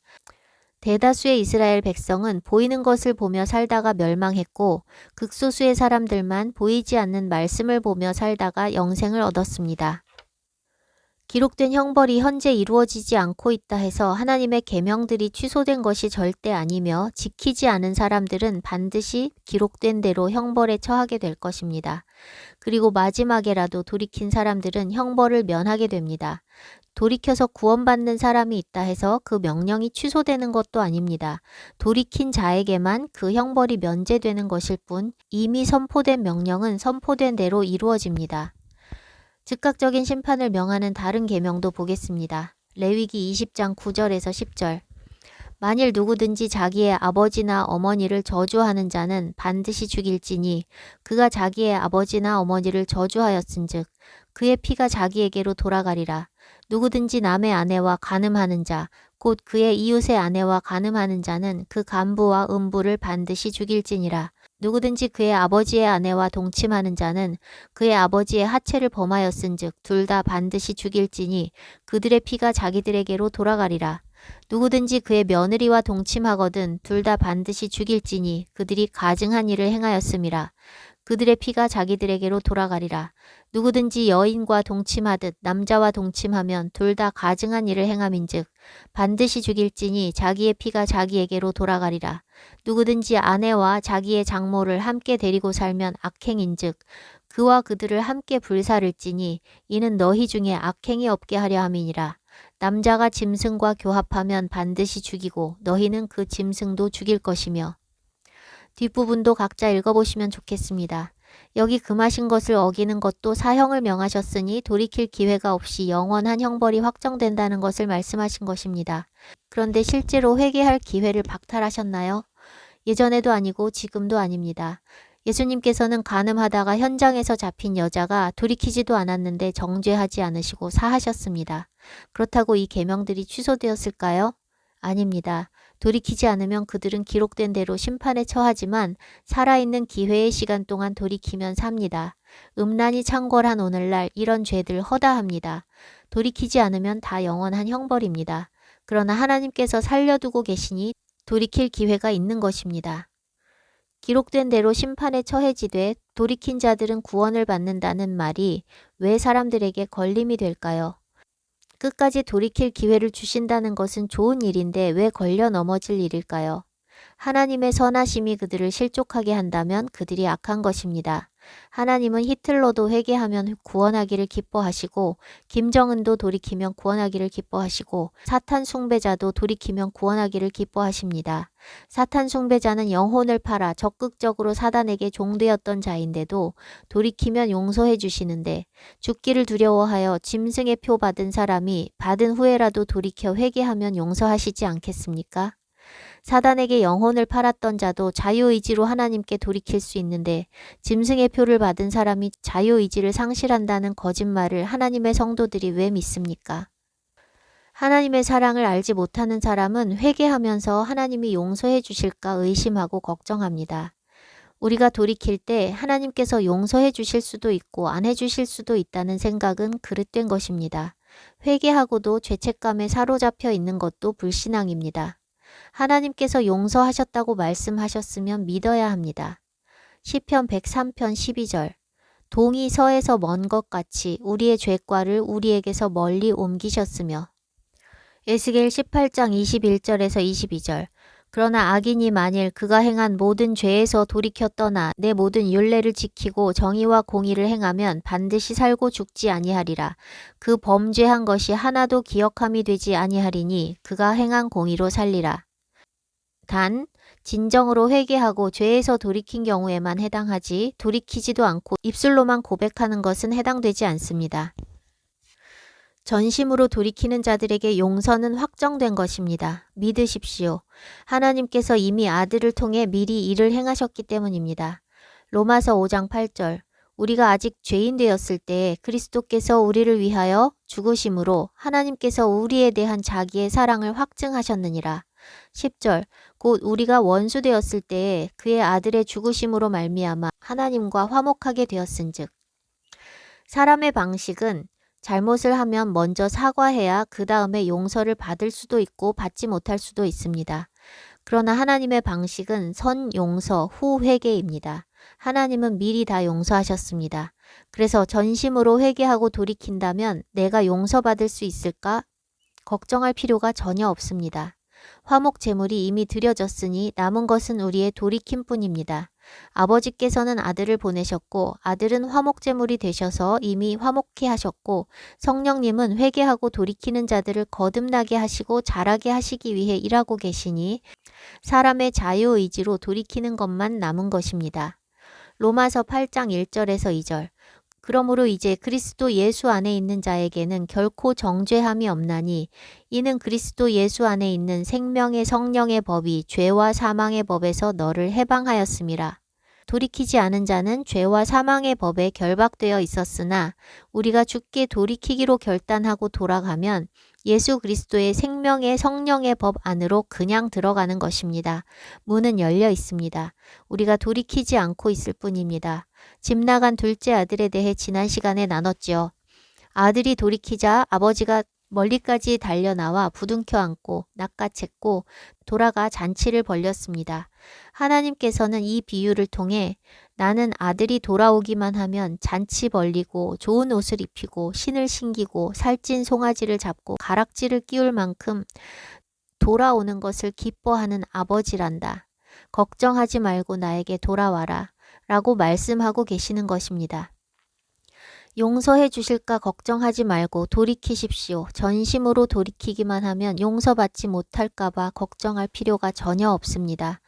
대다수의 이스라엘 백성은 보이는 것을 보며 살다가 멸망했고 극소수의 사람들만 보이지 않는 말씀을 보며 살다가 영생을 얻었습니다. 기록된 형벌이 현재 이루어지지 않고 있다 해서 하나님의 계명들이 취소된 것이 절대 아니며 지키지 않은 사람들은 반드시 기록된 대로 형벌에 처하게 될 것입니다. 그리고 마지막에라도 돌이킨 사람들은 형벌을 면하게 됩니다. 돌이켜서 구원받는 사람이 있다 해서 그 명령이 취소되는 것도 아닙니다. 돌이킨 자에게만 그 형벌이 면제되는 것일 뿐 이미 선포된 명령은 선포된 대로 이루어집니다. 즉각적인 심판을 명하는 다른 계명도 보겠습니다. 레위기 20장 9절에서 10절. 만일 누구든지 자기의 아버지나 어머니를 저주하는 자는 반드시 죽일지니 그가 자기의 아버지나 어머니를 저주하였은즉 그의 피가 자기에게로 돌아가리라. 누구든지 남의 아내와 간음하는 자, 곧 그의 이웃의 아내와 간음하는 자는 그 간부와 음부를 반드시 죽일지니라. 누구든지 그의 아버지의 아내와 동침하는 자는 그의 아버지의 하체를 범하였은즉 둘 다 반드시 죽일지니 그들의 피가 자기들에게로 돌아가리라. 누구든지 그의 며느리와 동침하거든 둘 다 반드시 죽일지니 그들이 가증한 일을 행하였음이라. 그들의 피가 자기들에게로 돌아가리라. 누구든지 여인과 동침하듯 남자와 동침하면 둘 다 가증한 일을 행함인즉 반드시 죽일지니 자기의 피가 자기에게로 돌아가리라. 누구든지 아내와 자기의 장모를 함께 데리고 살면 악행인즉 그와 그들을 함께 불살을지니 이는 너희 중에 악행이 없게 하려 함이니라. 남자가 짐승과 교합하면 반드시 죽이고 너희는 그 짐승도 죽일 것이며. 뒷부분도 각자 읽어보시면 좋겠습니다. 여기 금하신 것을 어기는 것도 사형을 명하셨으니 돌이킬 기회가 없이 영원한 형벌이 확정된다는 것을 말씀하신 것입니다. 그런데 실제로 회개할 기회를 박탈하셨나요? 예전에도 아니고 지금도 아닙니다. 예수님께서는 간음하다가 현장에서 잡힌 여자가 돌이키지도 않았는데 정죄하지 않으시고 사하셨습니다. 그렇다고 이 계명들이 취소되었을까요? 아닙니다. 돌이키지 않으면 그들은 기록된 대로 심판에 처하지만 살아있는 기회의 시간 동안 돌이키면 삽니다. 음란이 창궐한 오늘날 이런 죄들 허다합니다. 돌이키지 않으면 다 영원한 형벌입니다. 그러나 하나님께서 살려두고 계시니 돌이킬 기회가 있는 것입니다. 기록된 대로 심판에 처해지되 돌이킨 자들은 구원을 받는다는 말이 왜 사람들에게 걸림이 될까요? 끝까지 돌이킬 기회를 주신다는 것은 좋은 일인데 왜 걸려 넘어질 일일까요? 하나님의 선하심이 그들을 실족하게 한다면 그들이 악한 것입니다. 하나님은 히틀러도 회개하면 구원하기를 기뻐하시고 김정은도 돌이키면 구원하기를 기뻐하시고 사탄 숭배자도 돌이키면 구원하기를 기뻐하십니다. 사탄 숭배자는 영혼을 팔아 적극적으로 사단에게 종되었던 자인데도 돌이키면 용서해 주시는데 죽기를 두려워하여 짐승의 표 받은 사람이 받은 후에라도 돌이켜 회개하면 용서하시지 않겠습니까? 사단에게 영혼을 팔았던 자도 자유의지로 하나님께 돌이킬 수 있는데 짐승의 표를 받은 사람이 자유의지를 상실한다는 거짓말을 하나님의 성도들이 왜 믿습니까? 하나님의 사랑을 알지 못하는 사람은 회개하면서 하나님이 용서해 주실까 의심하고 걱정합니다. 우리가 돌이킬 때 하나님께서 용서해 주실 수도 있고 안 해주실 수도 있다는 생각은 그릇된 것입니다. 회개하고도 죄책감에 사로잡혀 있는 것도 불신앙입니다. 하나님께서 용서하셨다고 말씀하셨으면 믿어야 합니다. 시편 103편 12절. 동이 서에서 먼 것 같이 우리의 죄과를 우리에게서 멀리 옮기셨으며. 에스겔 18장 21절에서 22절. 그러나 악인이 만일 그가 행한 모든 죄에서 돌이켜 떠나 내 모든 율례를 지키고 정의와 공의를 행하면 반드시 살고 죽지 아니하리라. 그 범죄한 것이 하나도 기억함이 되지 아니하리니 그가 행한 공의로 살리라. 단 진정으로 회개하고 죄에서 돌이킨 경우에만 해당하지 돌이키지도 않고 입술로만 고백하는 것은 해당되지 않습니다. 전심으로 돌이키는 자들에게 용서는 확정된 것입니다. 믿으십시오. 하나님께서 이미 아들을 통해 미리 이를 행하셨기 때문입니다. 로마서 5장 8절. 우리가 아직 죄인 되었을 때 그리스도께서 우리를 위하여 죽으심으로 하나님께서 우리에 대한 자기의 사랑을 확증하셨느니라. 10절. 곧 우리가 원수 되었을 때에 그의 아들의 죽으심으로 말미암아 하나님과 화목하게 되었은즉. 사람의 방식은 잘못을 하면 먼저 사과해야 그 다음에 용서를 받을 수도 있고 받지 못할 수도 있습니다. 그러나 하나님의 방식은 선 용서 후 회개입니다. 하나님은 미리 다 용서하셨습니다. 그래서 전심으로 회개하고 돌이킨다면 내가 용서받을 수 있을까? 걱정할 필요가 전혀 없습니다. 화목 제물이 이미 드려졌으니 남은 것은 우리의 돌이킴뿐입니다. 아버지께서는 아들을 보내셨고 아들은 화목제물이 되셔서 이미 화목케 하셨고 성령님은 회개하고 돌이키는 자들을 거듭나게 하시고 자라게 하시기 위해 일하고 계시니 사람의 자유의지로 돌이키는 것만 남은 것입니다. 로마서 8장 1절에서 2절. 그러므로 이제 그리스도 예수 안에 있는 자에게는 결코 정죄함이 없나니 이는 그리스도 예수 안에 있는 생명의 성령의 법이 죄와 사망의 법에서 너를 해방하였음이라. 돌이키지 않은 자는 죄와 사망의 법에 결박되어 있었으나 우리가 주께 돌이키기로 결단하고 돌아가면 예수 그리스도의 생명의 성령의 법 안으로 그냥 들어가는 것입니다. 문은 열려 있습니다. 우리가 돌이키지 않고 있을 뿐입니다. 집 나간 둘째 아들에 대해 지난 시간에 나눴지요. 아들이 돌이키자 아버지가 멀리까지 달려나와 부둥켜 안고 낚아챘고 돌아가 잔치를 벌였습니다. 하나님께서는 이 비유를 통해 나는 아들이 돌아오기만 하면 잔치 벌리고 좋은 옷을 입히고 신을 신기고 살찐 송아지를 잡고 가락지를 끼울 만큼 돌아오는 것을 기뻐하는 아버지란다. 걱정하지 말고 나에게 돌아와라 라고 말씀하고 계시는 것입니다. 용서해 주실까 걱정하지 말고 돌이키십시오. 전심으로 돌이키기만 하면 용서받지 못할까봐 걱정할 필요가 전혀 없습니다.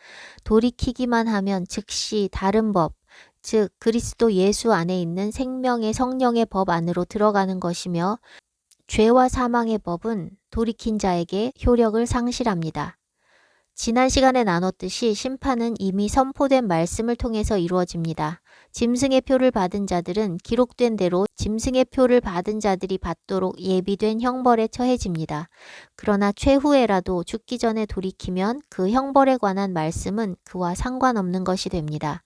돌이키기만 하면 즉시 다른 법, 즉 그리스도 예수 안에 있는 생명의 성령의 법 안으로 들어가는 것이며 죄와 사망의 법은 돌이킨 자에게 효력을 상실합니다. 지난 시간에 나눴듯이 심판은 이미 선포된 말씀을 통해서 이루어집니다. 짐승의 표를 받은 자들은 기록된 대로 짐승의 표를 받은 자들이 받도록 예비된 형벌에 처해집니다. 그러나 최후에라도 죽기 전에 돌이키면 그 형벌에 관한 말씀은 그와 상관없는 것이 됩니다.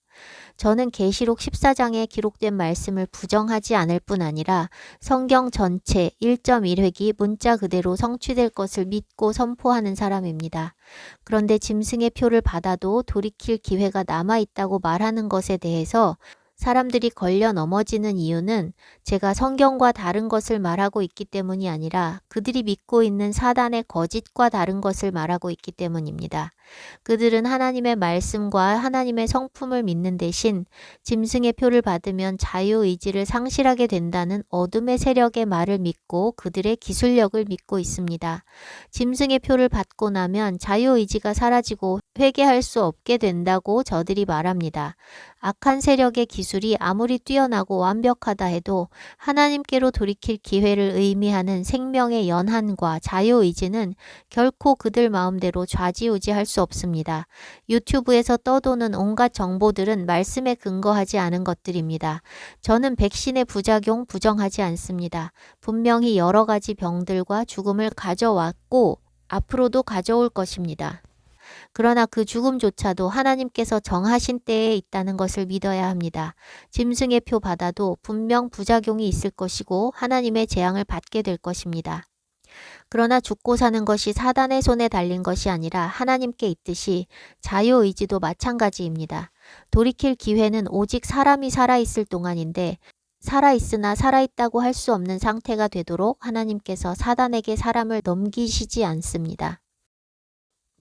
저는 계시록 14장에 기록된 말씀을 부정하지 않을 뿐 아니라 성경 전체 1.1획이 문자 그대로 성취될 것을 믿고 선포하는 사람입니다. 그런데 짐승의 표를 받아도 돌이킬 기회가 남아있다고 말하는 것에 대해서 사람들이 걸려 넘어지는 이유는 제가 성경과 다른 것을 말하고 있기 때문이 아니라 그들이 믿고 있는 사단의 거짓과 다른 것을 말하고 있기 때문입니다. 그들은 하나님의 말씀과 하나님의 성품을 믿는 대신 짐승의 표를 받으면 자유의지를 상실하게 된다는 어둠의 세력의 말을 믿고 그들의 기술력을 믿고 있습니다. 짐승의 표를 받고 나면 자유의지가 사라지고 회개할 수 없게 된다고 저들이 말합니다. 악한 세력의 기술이 아무리 뛰어나고 완벽하다 해도 하나님께로 돌이킬 기회를 의미하는 생명의 연한과 자유의지는 결코 그들 마음대로 좌지우지할 수 없습니다. 유튜브에서 떠도는 온갖 정보들은 말씀에 근거하지 않은 것들입니다. 저는 백신의 부작용 부정하지 않습니다. 분명히 여러 가지 병들과 죽음을 가져왔고 앞으로도 가져올 것입니다. 그러나 그 죽음조차도 하나님께서 정하신 때에 있다는 것을 믿어야 합니다. 짐승의 표 받아도 분명 부작용이 있을 것이고 하나님의 재앙을 받게 될 것입니다. 그러나 죽고 사는 것이 사단의 손에 달린 것이 아니라 하나님께 있듯이 자유의지도 마찬가지입니다. 돌이킬 기회는 오직 사람이 살아있을 동안인데 살아있으나 살아있다고 할 수 없는 상태가 되도록 하나님께서 사단에게 사람을 넘기시지 않습니다.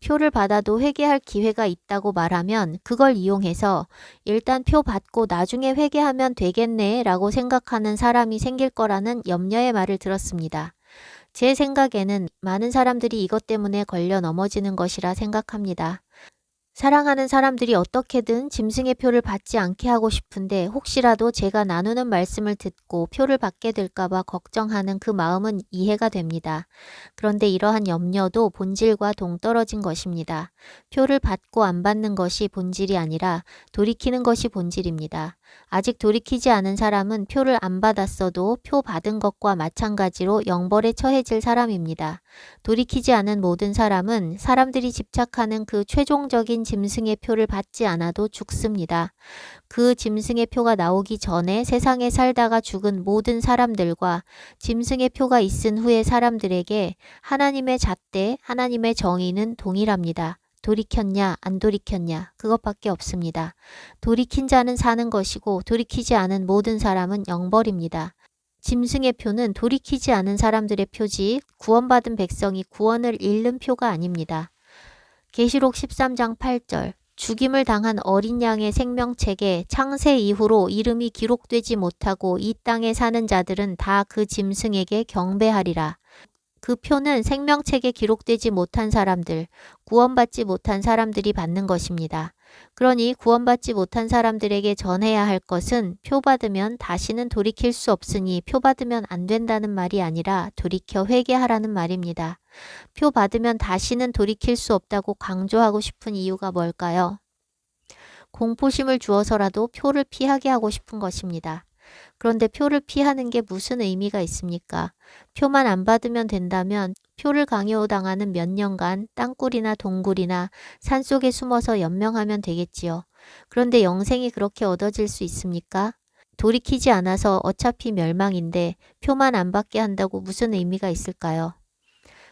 표를 받아도 회개할 기회가 있다고 말하면 그걸 이용해서 일단 표 받고 나중에 회개하면 되겠네 라고 생각하는 사람이 생길 거라는 염려의 말을 들었습니다. 제 생각에는 많은 사람들이 이것 때문에 걸려 넘어지는 것이라 생각합니다. 사랑하는 사람들이 어떻게든 짐승의 표를 받지 않게 하고 싶은데 혹시라도 제가 나누는 말씀을 듣고 표를 받게 될까봐 걱정하는 그 마음은 이해가 됩니다. 그런데 이러한 염려도 본질과 동떨어진 것입니다. 표를 받고 안 받는 것이 본질이 아니라 돌이키는 것이 본질입니다. 아직 돌이키지 않은 사람은 표를 안 받았어도 표 받은 것과 마찬가지로 영벌에 처해질 사람입니다. 돌이키지 않은 모든 사람은 사람들이 집착하는 그 최종적인 짐승의 표를 받지 않아도 죽습니다. 그 짐승의 표가 나오기 전에 세상에 살다가 죽은 모든 사람들과 짐승의 표가 있은 후의 사람들에게 하나님의 잣대, 하나님의 정의는 동일합니다. 돌이켰냐 안 돌이켰냐 그것밖에 없습니다. 돌이킨 자는 사는 것이고 돌이키지 않은 모든 사람은 영벌입니다. 짐승의 표는 돌이키지 않은 사람들의 표지 구원받은 백성이 구원을 잃는 표가 아닙니다. 계시록 13장 8절 죽임을 당한 어린 양의 생명책에 창세 이후로 이름이 기록되지 못하고 이 땅에 사는 자들은 다 그 짐승에게 경배하리라. 그 표는 생명책에 기록되지 못한 사람들, 구원받지 못한 사람들이 받는 것입니다. 그러니 구원받지 못한 사람들에게 전해야 할 것은 표 받으면 다시는 돌이킬 수 없으니 표 받으면 안 된다는 말이 아니라 돌이켜 회개하라는 말입니다. 표 받으면 다시는 돌이킬 수 없다고 강조하고 싶은 이유가 뭘까요? 공포심을 주어서라도 표를 피하게 하고 싶은 것입니다. 그런데 표를 피하는 게 무슨 의미가 있습니까? 표만 안 받으면 된다면 표를 강요당하는 몇 년간 땅굴이나 동굴이나 산속에 숨어서 연명하면 되겠지요. 그런데 영생이 그렇게 얻어질 수 있습니까? 돌이키지 않아서 어차피 멸망인데 표만 안 받게 한다고 무슨 의미가 있을까요?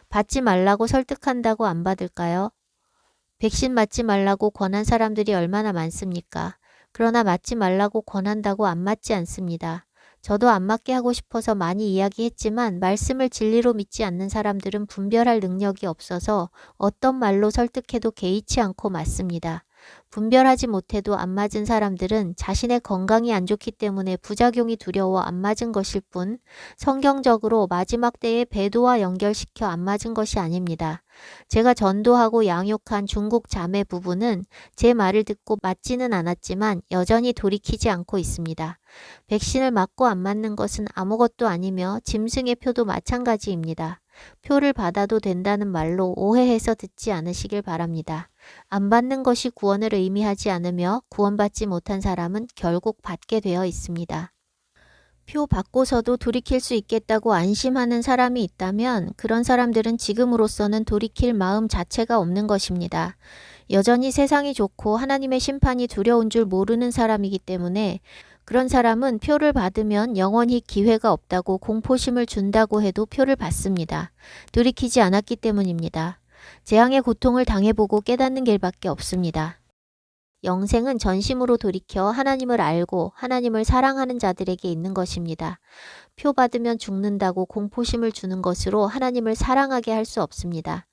받지 말라고 설득한다고 안 받을까요? 백신 맞지 말라고 권한 사람들이 얼마나 많습니까? 그러나 맞지 말라고 권한다고 안 맞지 않습니다. 저도 안 맞게 하고 싶어서 많이 이야기했지만 말씀을 진리로 믿지 않는 사람들은 분별할 능력이 없어서 어떤 말로 설득해도 개의치 않고 맞습니다. 분별하지 못해도 안 맞은 사람들은 자신의 건강이 안 좋기 때문에 부작용이 두려워 안 맞은 것일 뿐 성경적으로 마지막 때에 배도와 연결시켜 안 맞은 것이 아닙니다. 제가 전도하고 양육한 중국 자매 부부는 제 말을 듣고 맞지는 않았지만 여전히 돌이키지 않고 있습니다. 백신을 맞고 안 맞는 것은 아무것도 아니며 짐승의 표도 마찬가지입니다. 표를 받아도 된다는 말로 오해해서 듣지 않으시길 바랍니다. 안 받는 것이 구원을 의미하지 않으며 구원받지 못한 사람은 결국 받게 되어 있습니다. 표 받고서도 돌이킬 수 있겠다고 안심하는 사람이 있다면 그런 사람들은 지금으로서는 돌이킬 마음 자체가 없는 것입니다. 여전히 세상이 좋고 하나님의 심판이 두려운 줄 모르는 사람이기 때문에 그런 사람은 표를 받으면 영원히 기회가 없다고 공포심을 준다고 해도 표를 받습니다. 돌이키지 않았기 때문입니다. 재앙의 고통을 당해보고 깨닫는 길밖에 없습니다. 영생은 전심으로 돌이켜 하나님을 알고 하나님을 사랑하는 자들에게 있는 것입니다. 표 받으면 죽는다고 공포심을 주는 것으로 하나님을 사랑하게 할 수 없습니다.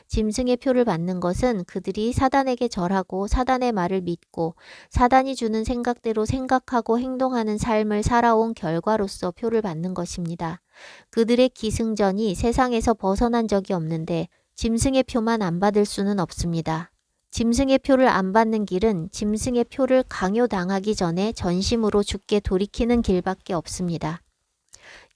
짐승의 표를 받는 것은 그들이 사단에게 절하고 사단의 말을 믿고 사단이 주는 생각대로 생각하고 행동하는 삶을 살아온 결과로서 표를 받는 것입니다. 그들의 기승전이 세상에서 벗어난 적이 없는데 짐승의 표만 안 받을 수는 없습니다. 짐승의 표를 안 받는 길은 짐승의 표를 강요당하기 전에 전심으로 죽게 돌이키는 길밖에 없습니다.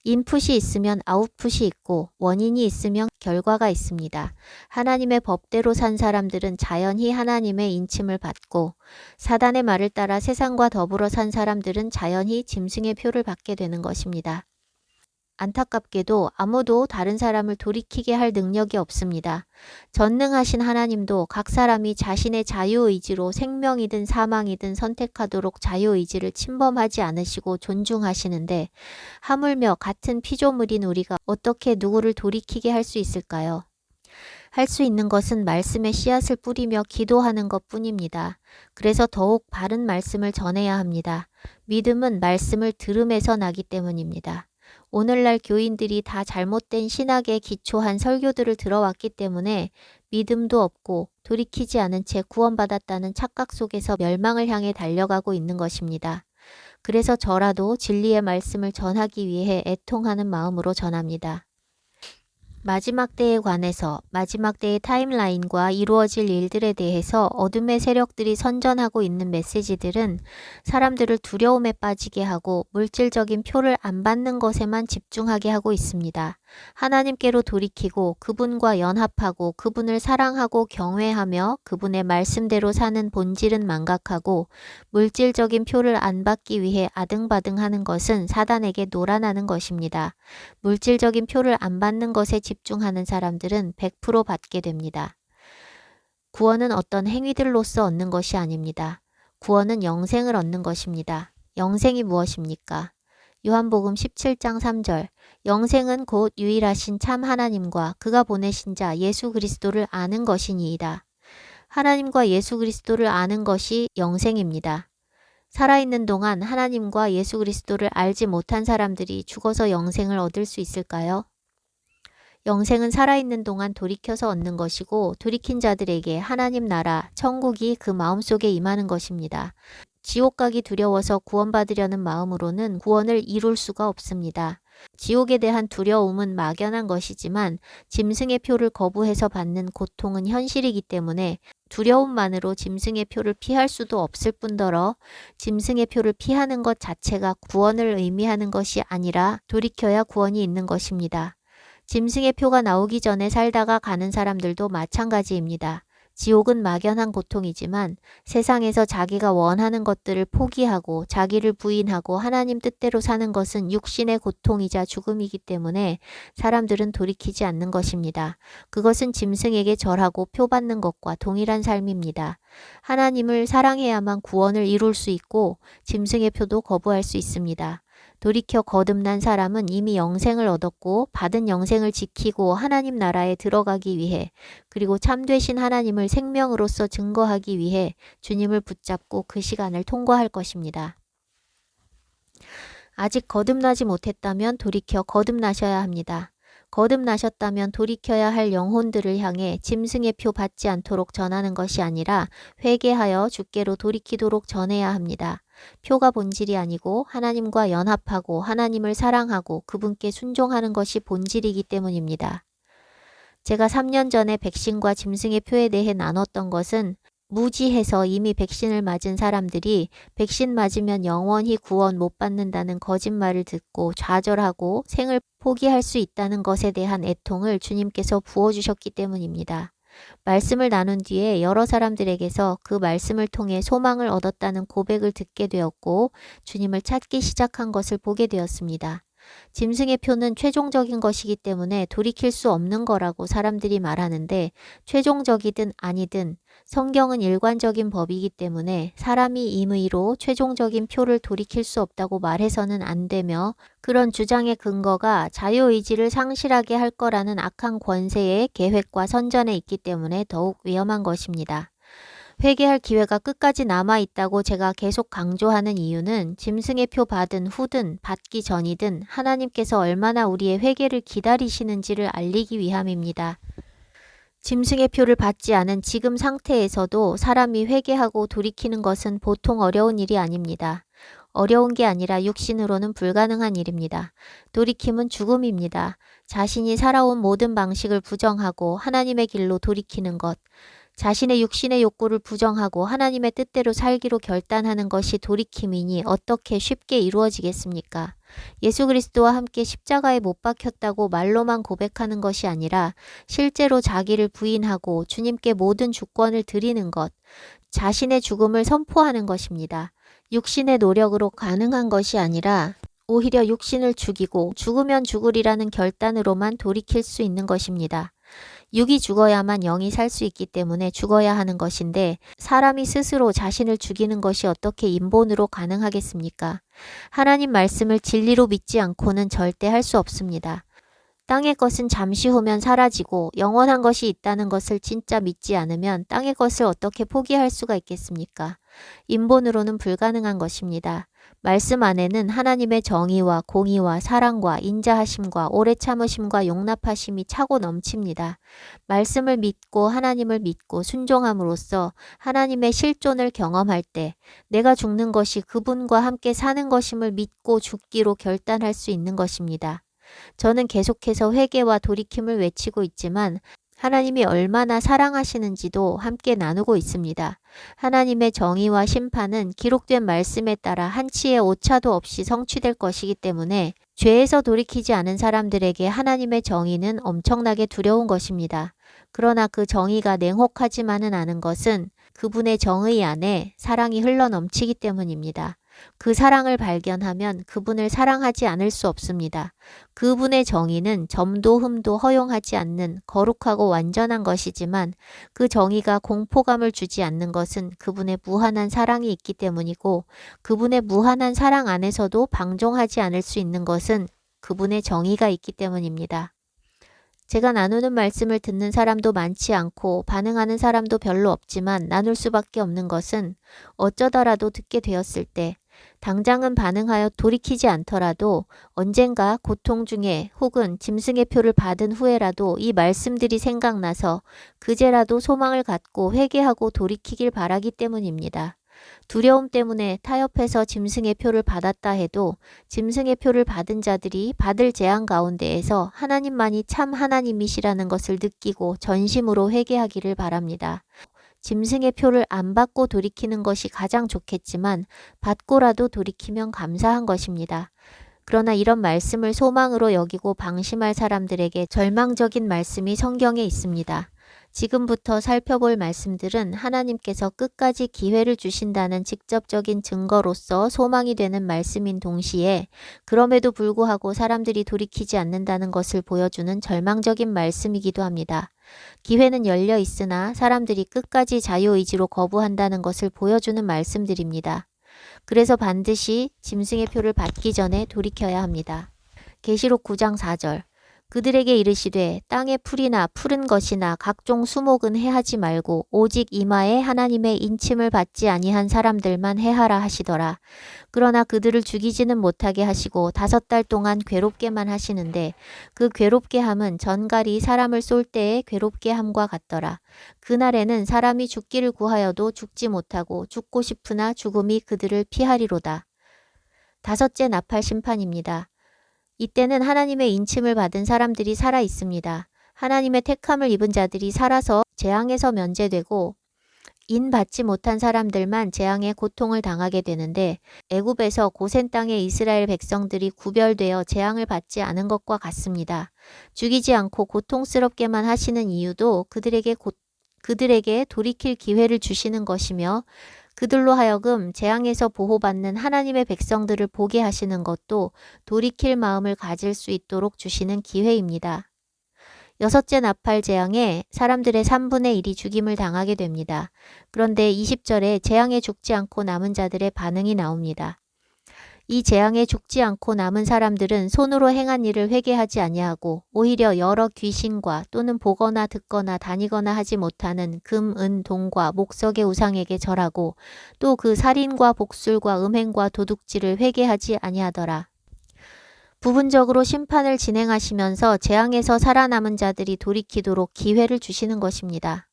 인풋이 있으면 아웃풋이 있고 원인이 있으면 결과가 있습니다. 하나님의 법대로 산 사람들은 자연히 하나님의 인침을 받고 사단의 말을 따라 세상과 더불어 산 사람들은 자연히 짐승의 표를 받게 되는 것입니다. 안타깝게도 아무도 다른 사람을 돌이키게 할 능력이 없습니다. 전능하신 하나님도 각 사람이 자신의 자유의지로 생명이든 사망이든 선택하도록 자유의지를 침범하지 않으시고 존중하시는데 하물며 같은 피조물인 우리가 어떻게 누구를 돌이키게 할 수 있을까요? 할 수 있는 것은 말씀의 씨앗을 뿌리며 기도하는 것 뿐입니다. 그래서 더욱 바른 말씀을 전해야 합니다. 믿음은 말씀을 들음에서 나기 때문입니다. 오늘날 교인들이 다 잘못된 신학에 기초한 설교들을 들어왔기 때문에 믿음도 없고 돌이키지 않은 채 구원받았다는 착각 속에서 멸망을 향해 달려가고 있는 것입니다. 그래서 저라도 진리의 말씀을 전하기 위해 애통하는 마음으로 전합니다. 마지막 때에 관해서 마지막 때의 타임라인과 이루어질 일들에 대해서 어둠의 세력들이 선전하고 있는 메시지들은 사람들을 두려움에 빠지게 하고 물질적인 표를 안 받는 것에만 집중하게 하고 있습니다. 하나님께로 돌이키고 그분과 연합하고 그분을 사랑하고 경외하며 그분의 말씀대로 사는 본질은 망각하고 물질적인 표를 안 받기 위해 아등바등하는 것은 사단에게 놀아나는 것입니다. 물질적인 표를 안 받는 것에 집중하는 사람들은 100% 받게 됩니다. 구원은 어떤 행위들로서 얻는 것이 아닙니다. 구원은 영생을 얻는 것입니다. 영생이 무엇입니까? 요한복음 17장 3절 영생은 곧 유일하신 참 하나님과 그가 보내신 자 예수 그리스도를 아는 것이니이다. 하나님과 예수 그리스도를 아는 것이 영생입니다. 살아있는 동안 하나님과 예수 그리스도를 알지 못한 사람들이 죽어서 영생을 얻을 수 있을까요? 영생은 살아있는 동안 돌이켜서 얻는 것이고 돌이킨 자들에게 하나님 나라, 천국이 그 마음속에 임하는 것입니다. 지옥 가기 두려워서 구원받으려는 마음으로는 구원을 이룰 수가 없습니다. 지옥에 대한 두려움은 막연한 것이지만 짐승의 표를 거부해서 받는 고통은 현실이기 때문에 두려움만으로 짐승의 표를 피할 수도 없을 뿐더러 짐승의 표를 피하는 것 자체가 구원을 의미하는 것이 아니라 돌이켜야 구원이 있는 것입니다. 짐승의 표가 나오기 전에 살다가 가는 사람들도 마찬가지입니다. 지옥은 막연한 고통이지만 세상에서 자기가 원하는 것들을 포기하고 자기를 부인하고 하나님 뜻대로 사는 것은 육신의 고통이자 죽음이기 때문에 사람들은 돌이키지 않는 것입니다. 그것은 짐승에게 절하고 표받는 것과 동일한 삶입니다. 하나님을 사랑해야만 구원을 이룰 수 있고 짐승의 표도 거부할 수 있습니다. 돌이켜 거듭난 사람은 이미 영생을 얻었고 받은 영생을 지키고 하나님 나라에 들어가기 위해 그리고 참되신 하나님을 생명으로서 증거하기 위해 주님을 붙잡고 그 시간을 통과할 것입니다. 아직 거듭나지 못했다면 돌이켜 거듭나셔야 합니다. 거듭나셨다면 돌이켜야 할 영혼들을 향해 짐승의 표 받지 않도록 전하는 것이 아니라 회개하여 주께로 돌이키도록 전해야 합니다. 표가 본질이 아니고 하나님과 연합하고 하나님을 사랑하고 그분께 순종하는 것이 본질이기 때문입니다. 제가 3년 전에 백신과 짐승의 표에 대해 나눴던 것은 무지해서 이미 백신을 맞은 사람들이 백신 맞으면 영원히 구원 못 받는다는 거짓말을 듣고 좌절하고 생을 포기할 수 있다는 것에 대한 애통을 주님께서 부어주셨기 때문입니다. 말씀을 나눈 뒤에 여러 사람들에게서 그 말씀을 통해 소망을 얻었다는 고백을 듣게 되었고 주님을 찾기 시작한 것을 보게 되었습니다. 짐승의 표는 최종적인 것이기 때문에 돌이킬 수 없는 거라고 사람들이 말하는데 최종적이든 아니든 성경은 일관적인 법이기 때문에 사람이 임의로 최종적인 표를 돌이킬 수 없다고 말해서는 안 되며 그런 주장의 근거가 자유의지를 상실하게 할 거라는 악한 권세의 계획과 선전에 있기 때문에 더욱 위험한 것입니다. 회개할 기회가 끝까지 남아있다고 제가 계속 강조하는 이유는 짐승의 표 받은 후든 받기 전이든 하나님께서 얼마나 우리의 회개를 기다리시는지를 알리기 위함입니다. 짐승의 표를 받지 않은 지금 상태에서도 사람이 회개하고 돌이키는 것은 보통 어려운 일이 아닙니다. 어려운 게 아니라 육신으로는 불가능한 일입니다. 돌이킴은 죽음입니다. 자신이 살아온 모든 방식을 부정하고 하나님의 길로 돌이키는 것, 자신의 육신의 욕구를 부정하고 하나님의 뜻대로 살기로 결단하는 것이 돌이킴이니 어떻게 쉽게 이루어지겠습니까? 예수 그리스도와 함께 십자가에 못 박혔다고 말로만 고백하는 것이 아니라 실제로 자기를 부인하고 주님께 모든 주권을 드리는 것, 자신의 죽음을 선포하는 것입니다. 육신의 노력으로 가능한 것이 아니라 오히려 육신을 죽이고 죽으면 죽으리라는 결단으로만 돌이킬 수 있는 것입니다. 육이 죽어야만 영이 살 수 있기 때문에 죽어야 하는 것인데 사람이 스스로 자신을 죽이는 것이 어떻게 인본으로 가능하겠습니까? 하나님 말씀을 진리로 믿지 않고는 절대 할 수 없습니다. 땅의 것은 잠시 후면 사라지고 영원한 것이 있다는 것을 진짜 믿지 않으면 땅의 것을 어떻게 포기할 수가 있겠습니까? 인본으로는 불가능한 것입니다. 말씀 안에는 하나님의 정의와 공의와 사랑과 인자하심과 오래 참으심과 용납하심이 차고 넘칩니다. 말씀을 믿고 하나님을 믿고 순종함으로써 하나님의 실존을 경험할 때 내가 죽는 것이 그분과 함께 사는 것임을 믿고 죽기로 결단할 수 있는 것입니다. 저는 계속해서 회개와 돌이킴을 외치고 있지만 하나님이 얼마나 사랑하시는지도 함께 나누고 있습니다. 하나님의 정의와 심판은 기록된 말씀에 따라 한치의 오차도 없이 성취될 것이기 때문에 죄에서 돌이키지 않은 사람들에게 하나님의 정의는 엄청나게 두려운 것입니다. 그러나 그 정의가 냉혹하지만은 않은 것은 그분의 정의 안에 사랑이 흘러넘치기 때문입니다. 그 사랑을 발견하면 그분을 사랑하지 않을 수 없습니다. 그분의 정의는 점도 흠도 허용하지 않는 거룩하고 완전한 것이지만 그 정의가 공포감을 주지 않는 것은 그분의 무한한 사랑이 있기 때문이고 그분의 무한한 사랑 안에서도 방종하지 않을 수 있는 것은 그분의 정의가 있기 때문입니다. 제가 나누는 말씀을 듣는 사람도 많지 않고 반응하는 사람도 별로 없지만 나눌 수밖에 없는 것은 어쩌다라도 듣게 되었을 때 당장은 반응하여 돌이키지 않더라도 언젠가 고통 중에 혹은 짐승의 표를 받은 후에라도 이 말씀들이 생각나서 그제라도 소망을 갖고 회개하고 돌이키길 바라기 때문입니다. 두려움 때문에 타협해서 짐승의 표를 받았다 해도 짐승의 표를 받은 자들이 받을 재앙 가운데에서 하나님만이 참 하나님이시라는 것을 느끼고 전심으로 회개하기를 바랍니다. 짐승의 표를 안 받고 돌이키는 것이 가장 좋겠지만 받고라도 돌이키면 감사한 것입니다. 그러나 이런 말씀을 소망으로 여기고 방심할 사람들에게 절망적인 말씀이 성경에 있습니다. 지금부터 살펴볼 말씀들은 하나님께서 끝까지 기회를 주신다는 직접적인 증거로서 소망이 되는 말씀인 동시에 그럼에도 불구하고 사람들이 돌이키지 않는다는 것을 보여주는 절망적인 말씀이기도 합니다. 기회는 열려 있으나 사람들이 끝까지 자유의지로 거부한다는 것을 보여주는 말씀들입니다. 그래서 반드시 짐승의 표를 받기 전에 돌이켜야 합니다. 계시록 9장 4절 그들에게 이르시되 땅의 풀이나 푸른 것이나 각종 수목은 해하지 말고 오직 이마에 하나님의 인침을 받지 아니한 사람들만 해하라 하시더라. 그러나 그들을 죽이지는 못하게 하시고 5달 동안 괴롭게만 하시는데 그 괴롭게 함은 전갈이 사람을 쏠 때의 괴롭게 함과 같더라. 그날에는 사람이 죽기를 구하여도 죽지 못하고 죽고 싶으나 죽음이 그들을 피하리로다. 5째 나팔 심판입니다. 이때는 하나님의 인침을 받은 사람들이 살아 있습니다. 하나님의 택함을 입은 자들이 살아서 재앙에서 면제되고 인받지 못한 사람들만 재앙의 고통을 당하게 되는데 애굽에서 고센 땅의 이스라엘 백성들이 구별되어 재앙을 받지 않은 것과 같습니다. 죽이지 않고 고통스럽게만 하시는 이유도 그들에게 돌이킬 기회를 주시는 것이며 그들로 하여금 재앙에서 보호받는 하나님의 백성들을 보게 하시는 것도 돌이킬 마음을 가질 수 있도록 주시는 기회입니다. 6째 나팔 재앙에 사람들의 3분의 1이 죽임을 당하게 됩니다. 그런데 20절에 재앙에 죽지 않고 남은 자들의 반응이 나옵니다. 이 재앙에 죽지 않고 남은 사람들은 손으로 행한 일을 회개하지 아니하고 오히려 여러 귀신과 또는 보거나 듣거나 다니거나 하지 못하는 금, 은, 동과 목석의 우상에게 절하고 또 그 살인과 복술과 음행과 도둑질을 회개하지 아니하더라. 부분적으로 심판을 진행하시면서 재앙에서 살아남은 자들이 돌이키도록 기회를 주시는 것입니다.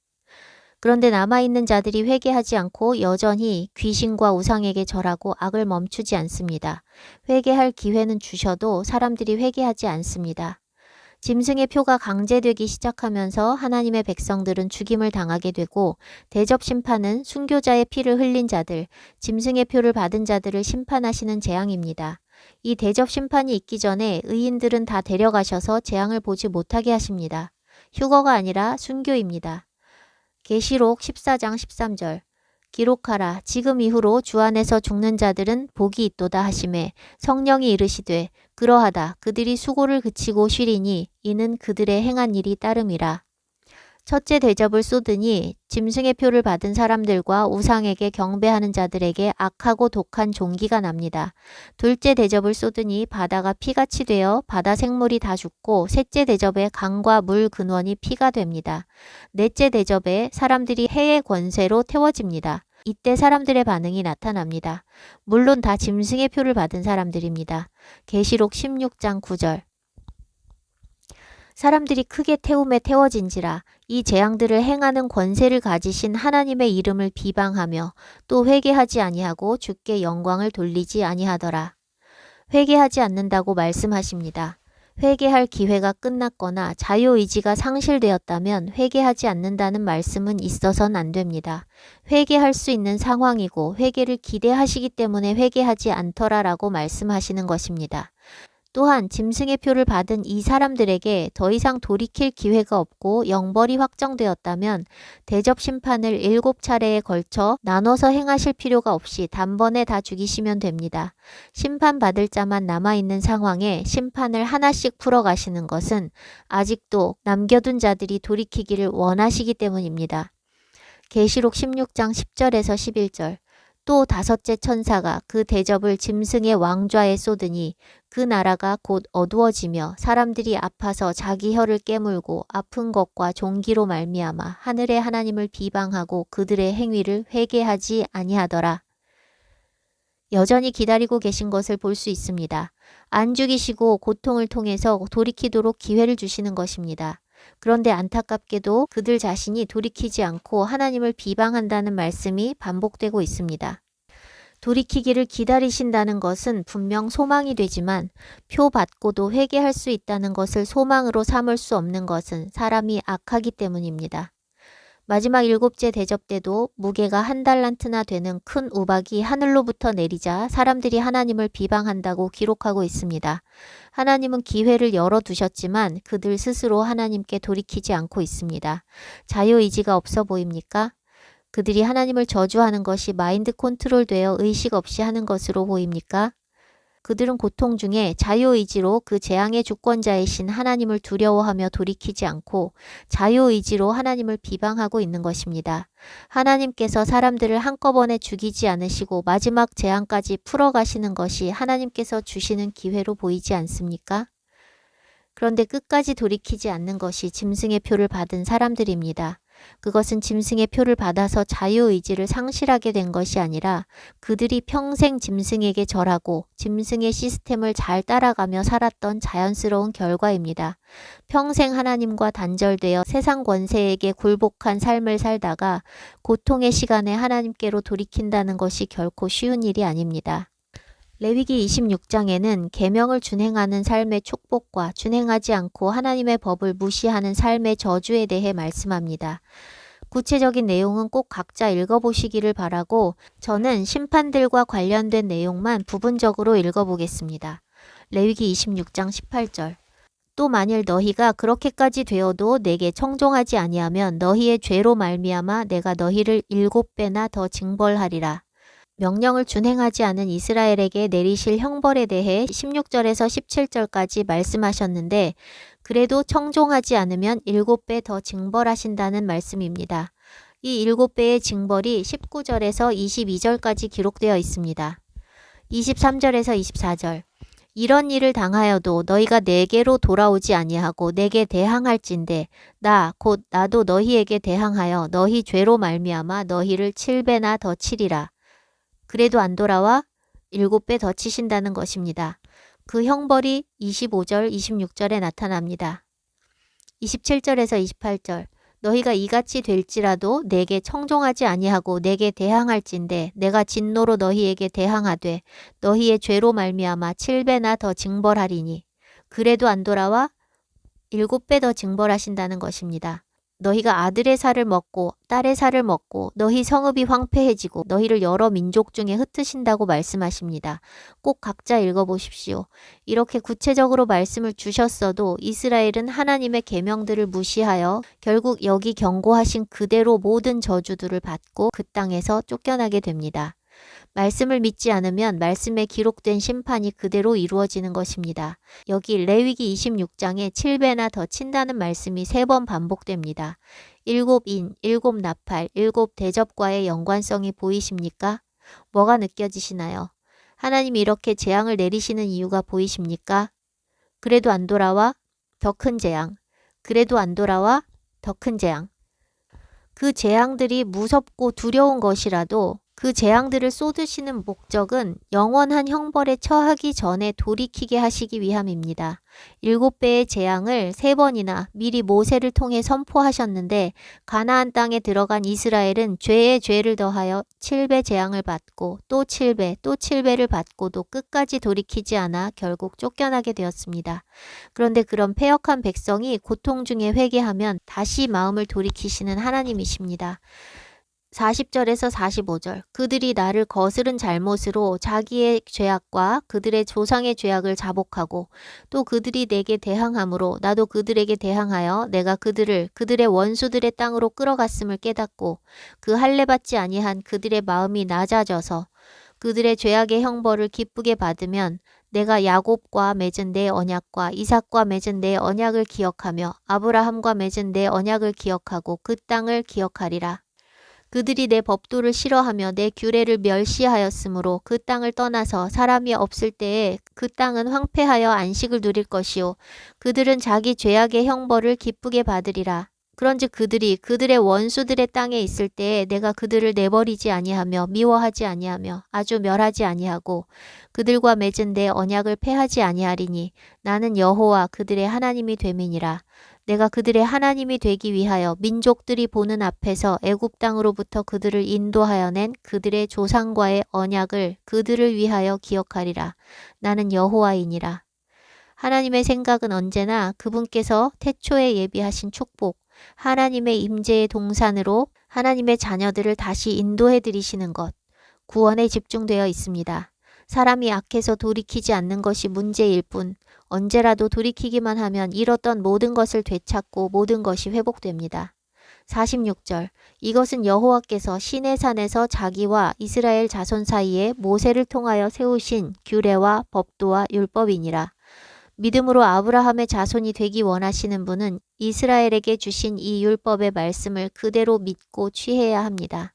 그런데 남아있는 자들이 회개하지 않고 여전히 귀신과 우상에게 절하고 악을 멈추지 않습니다. 회개할 기회는 주셔도 사람들이 회개하지 않습니다. 짐승의 표가 강제되기 시작하면서 하나님의 백성들은 죽임을 당하게 되고 대접 심판은 순교자의 피를 흘린 자들, 짐승의 표를 받은 자들을 심판하시는 재앙입니다. 이 대접 심판이 있기 전에 의인들은 다 데려가셔서 재앙을 보지 못하게 하십니다. 휴거가 아니라 순교입니다. 계시록 14장 13절 기록하라. 지금 이후로 주 안에서 죽는 자들은 복이 있도다 하시매 성령이 이르시되 그러하다. 그들이 수고를 그치고 쉬리니 이는 그들의 행한 일이 따름이라. 첫째 대접을 쏟으니 짐승의 표를 받은 사람들과 우상에게 경배하는 자들에게 악하고 독한 종기가 납니다. 둘째 대접을 쏟으니 바다가 피같이 되어 바다 생물이 다 죽고 셋째 대접에 강과 물 근원이 피가 됩니다. 넷째 대접에 사람들이 해의 권세로 태워집니다. 이때 사람들의 반응이 나타납니다. 물론 다 짐승의 표를 받은 사람들입니다. 계시록 16장 9절. 사람들이 크게 태움에 태워진지라 이 재앙들을 행하는 권세를 가지신 하나님의 이름을 비방하며 또 회개하지 아니하고 주께 영광을 돌리지 아니하더라. 회개하지 않는다고 말씀하십니다. 회개할 기회가 끝났거나 자유의지가 상실되었다면 회개하지 않는다는 말씀은 있어서는 안 됩니다. 회개할 수 있는 상황이고 회개를 기대하시기 때문에 회개하지 않더라라고 말씀하시는 것입니다. 또한 짐승의 표를 받은 이 사람들에게 더 이상 돌이킬 기회가 없고 영벌이 확정되었다면 대접 심판을 7차례에 걸쳐 나눠서 행하실 필요가 없이 단번에 다 죽이시면 됩니다. 심판받을 자만 남아있는 상황에 심판을 하나씩 풀어가시는 것은 아직도 남겨둔 자들이 돌이키기를 원하시기 때문입니다. 계시록 16장 10절에서 11절. 또 다섯째 천사가 그 대접을 짐승의 왕좌에 쏟으니 그 나라가 곧 어두워지며 사람들이 아파서 자기 혀를 깨물고 아픈 것과 종기로 말미암아 하늘의 하나님을 비방하고 그들의 행위를 회개하지 아니하더라. 여전히 기다리고 계신 것을 볼 수 있습니다. 안 죽이시고 고통을 통해서 돌이키도록 기회를 주시는 것입니다. 그런데 안타깝게도 그들 자신이 돌이키지 않고 하나님을 비방한다는 말씀이 반복되고 있습니다. 돌이키기를 기다리신다는 것은 분명 소망이 되지만 표 받고도 회개할 수 있다는 것을 소망으로 삼을 수 없는 것은 사람이 악하기 때문입니다. 마지막 7째 대접 때도 무게가 1달란트나 되는 큰 우박이 하늘로부터 내리자 사람들이 하나님을 비방한다고 기록하고 있습니다. 하나님은 기회를 열어두셨지만 그들 스스로 하나님께 돌이키지 않고 있습니다. 자유의지가 없어 보입니까? 그들이 하나님을 저주하는 것이 마인드 컨트롤되어 의식 없이 하는 것으로 보입니까? 그들은 고통 중에 자유의지로 그 재앙의 주권자이신 하나님을 두려워하며 돌이키지 않고 자유의지로 하나님을 비방하고 있는 것입니다. 하나님께서 사람들을 한꺼번에 죽이지 않으시고 마지막 재앙까지 풀어가시는 것이 하나님께서 주시는 기회로 보이지 않습니까? 그런데 끝까지 돌이키지 않는 것이 짐승의 표를 받은 사람들입니다. 그것은 짐승의 표를 받아서 자유의지를 상실하게 된 것이 아니라 그들이 평생 짐승에게 절하고 짐승의 시스템을 잘 따라가며 살았던 자연스러운 결과입니다. 평생 하나님과 단절되어 세상 권세에게 굴복한 삶을 살다가 고통의 시간에 하나님께로 돌이킨다는 것이 결코 쉬운 일이 아닙니다. 레위기 26장에는 계명을 준행하는 삶의 축복과 준행하지 않고 하나님의 법을 무시하는 삶의 저주에 대해 말씀합니다. 구체적인 내용은 꼭 각자 읽어보시기를 바라고 저는 심판들과 관련된 내용만 부분적으로 읽어보겠습니다. 레위기 26장 18절. 또 만일 너희가 그렇게까지 되어도 내게 청종하지 아니하면 너희의 죄로 말미암아 내가 너희를 7배나 더 징벌하리라. 명령을 준행하지 않은 이스라엘에게 내리실 형벌에 대해 16절에서 17절까지 말씀하셨는데 그래도 청종하지 않으면 7배 더 징벌하신다는 말씀입니다. 이 7배의 징벌이 19절에서 22절까지 기록되어 있습니다. 23절에서 24절. 이런 일을 당하여도 너희가 내게로 돌아오지 아니하고 내게 대항할진대 나 곧 나도 너희에게 대항하여 너희 죄로 말미암아 너희를 7배나 더 치리라. 그래도 안 돌아와 7배 더 치신다는 것입니다. 그 형벌이 25절, 26절에 나타납니다. 27절에서 28절. 너희가 이같이 될지라도 내게 청종하지 아니하고 내게 대항할진대 내가 진노로 너희에게 대항하되 너희의 죄로 말미암아 7배나 더 징벌하리니 그래도 안 돌아와 7배 더 징벌하신다는 것입니다. 너희가 아들의 살을 먹고 딸의 살을 먹고 너희 성읍이 황폐해지고 너희를 여러 민족 중에 흩으신다고 말씀하십니다. 꼭 각자 읽어보십시오. 이렇게 구체적으로 말씀을 주셨어도 이스라엘은 하나님의 계명들을 무시하여 결국 여기 경고하신 그대로 모든 저주들을 받고 그 땅에서 쫓겨나게 됩니다. 말씀을 믿지 않으면 말씀에 기록된 심판이 그대로 이루어지는 것입니다. 여기 레위기 26장에 7배나 더 친다는 말씀이 3번 반복됩니다. 7인, 7나팔, 7대접과의 연관성이 보이십니까? 뭐가 느껴지시나요? 하나님이 이렇게 재앙을 내리시는 이유가 보이십니까? 그래도 안 돌아와? 더 큰 재앙. 그래도 안 돌아와? 더 큰 재앙. 그 재앙들이 무섭고 두려운 것이라도 그 재앙들을 쏟으시는 목적은 영원한 형벌에 처하기 전에 돌이키게 하시기 위함입니다. 7배의 재앙을 3번이나 미리 모세를 통해 선포하셨는데 가나안 땅에 들어간 이스라엘은 죄에 죄를 더하여 7배 재앙을 받고 또 7배 또 7배를 받고도 끝까지 돌이키지 않아 결국 쫓겨나게 되었습니다. 그런데 그런 패역한 백성이 고통 중에 회개하면 다시 마음을 돌이키시는 하나님이십니다. 40절에서 45절 그들이 나를 거스른 잘못으로 자기의 죄악과 그들의 조상의 죄악을 자복하고 또 그들이 내게 대항함으로 나도 그들에게 대항하여 내가 그들을 그들의 원수들의 땅으로 끌어갔음을 깨닫고 그 할례받지 아니한 그들의 마음이 낮아져서 그들의 죄악의 형벌을 기쁘게 받으면 내가 야곱과 맺은 내 언약과 이삭과 맺은 내 언약을 기억하며 아브라함과 맺은 내 언약을 기억하고 그 땅을 기억하리라. 그들이 내 법도를 싫어하며 내 규례를 멸시하였으므로 그 땅을 떠나서 사람이 없을 때에 그 땅은 황폐하여 안식을 누릴 것이요 그들은 자기 죄악의 형벌을 기쁘게 받으리라. 그런즉 그들이 그들의 원수들의 땅에 있을 때에 내가 그들을 내버리지 아니하며 미워하지 아니하며 아주 멸하지 아니하고 그들과 맺은 내 언약을 폐하지 아니하리니 나는 여호와 그들의 하나님이 됨이니라. 내가 그들의 하나님이 되기 위하여 민족들이 보는 앞에서 애굽 땅으로부터 그들을 인도하여 낸 그들의 조상과의 언약을 그들을 위하여 기억하리라. 나는 여호와이니라. 하나님의 생각은 언제나 그분께서 태초에 예비하신 축복, 하나님의 임재의 동산으로 하나님의 자녀들을 다시 인도해 드리시는 것, 구원에 집중되어 있습니다. 사람이 악해서 돌이키지 않는 것이 문제일 뿐 언제라도 돌이키기만 하면 잃었던 모든 것을 되찾고 모든 것이 회복됩니다. 46절 이것은 여호와께서 시내산에서 자기와 이스라엘 자손 사이에 모세를 통하여 세우신 규례와 법도와 율법이니라. 믿음으로 아브라함의 자손이 되기 원하시는 분은 이스라엘에게 주신 이 율법의 말씀을 그대로 믿고 취해야 합니다.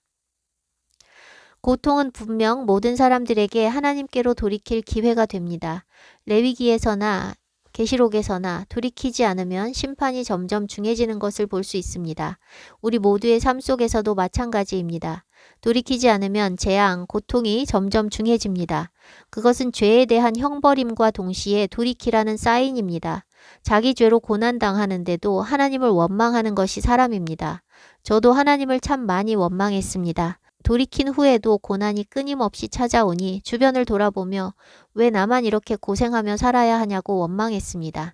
고통은 분명 모든 사람들에게 하나님께로 돌이킬 기회가 됩니다. 레위기에서나 계시록에서나 돌이키지 않으면 심판이 점점 중해지는 것을 볼 수 있습니다. 우리 모두의 삶 속에서도 마찬가지입니다. 돌이키지 않으면 재앙, 고통이 점점 중해집니다. 그것은 죄에 대한 형벌임과 동시에 돌이키라는 사인입니다. 자기 죄로 고난당하는데도 하나님을 원망하는 것이 사람입니다. 저도 하나님을 참 많이 원망했습니다. 돌이킨 후에도 고난이 끊임없이 찾아오니 주변을 돌아보며 왜 나만 이렇게 고생하며 살아야 하냐고 원망했습니다.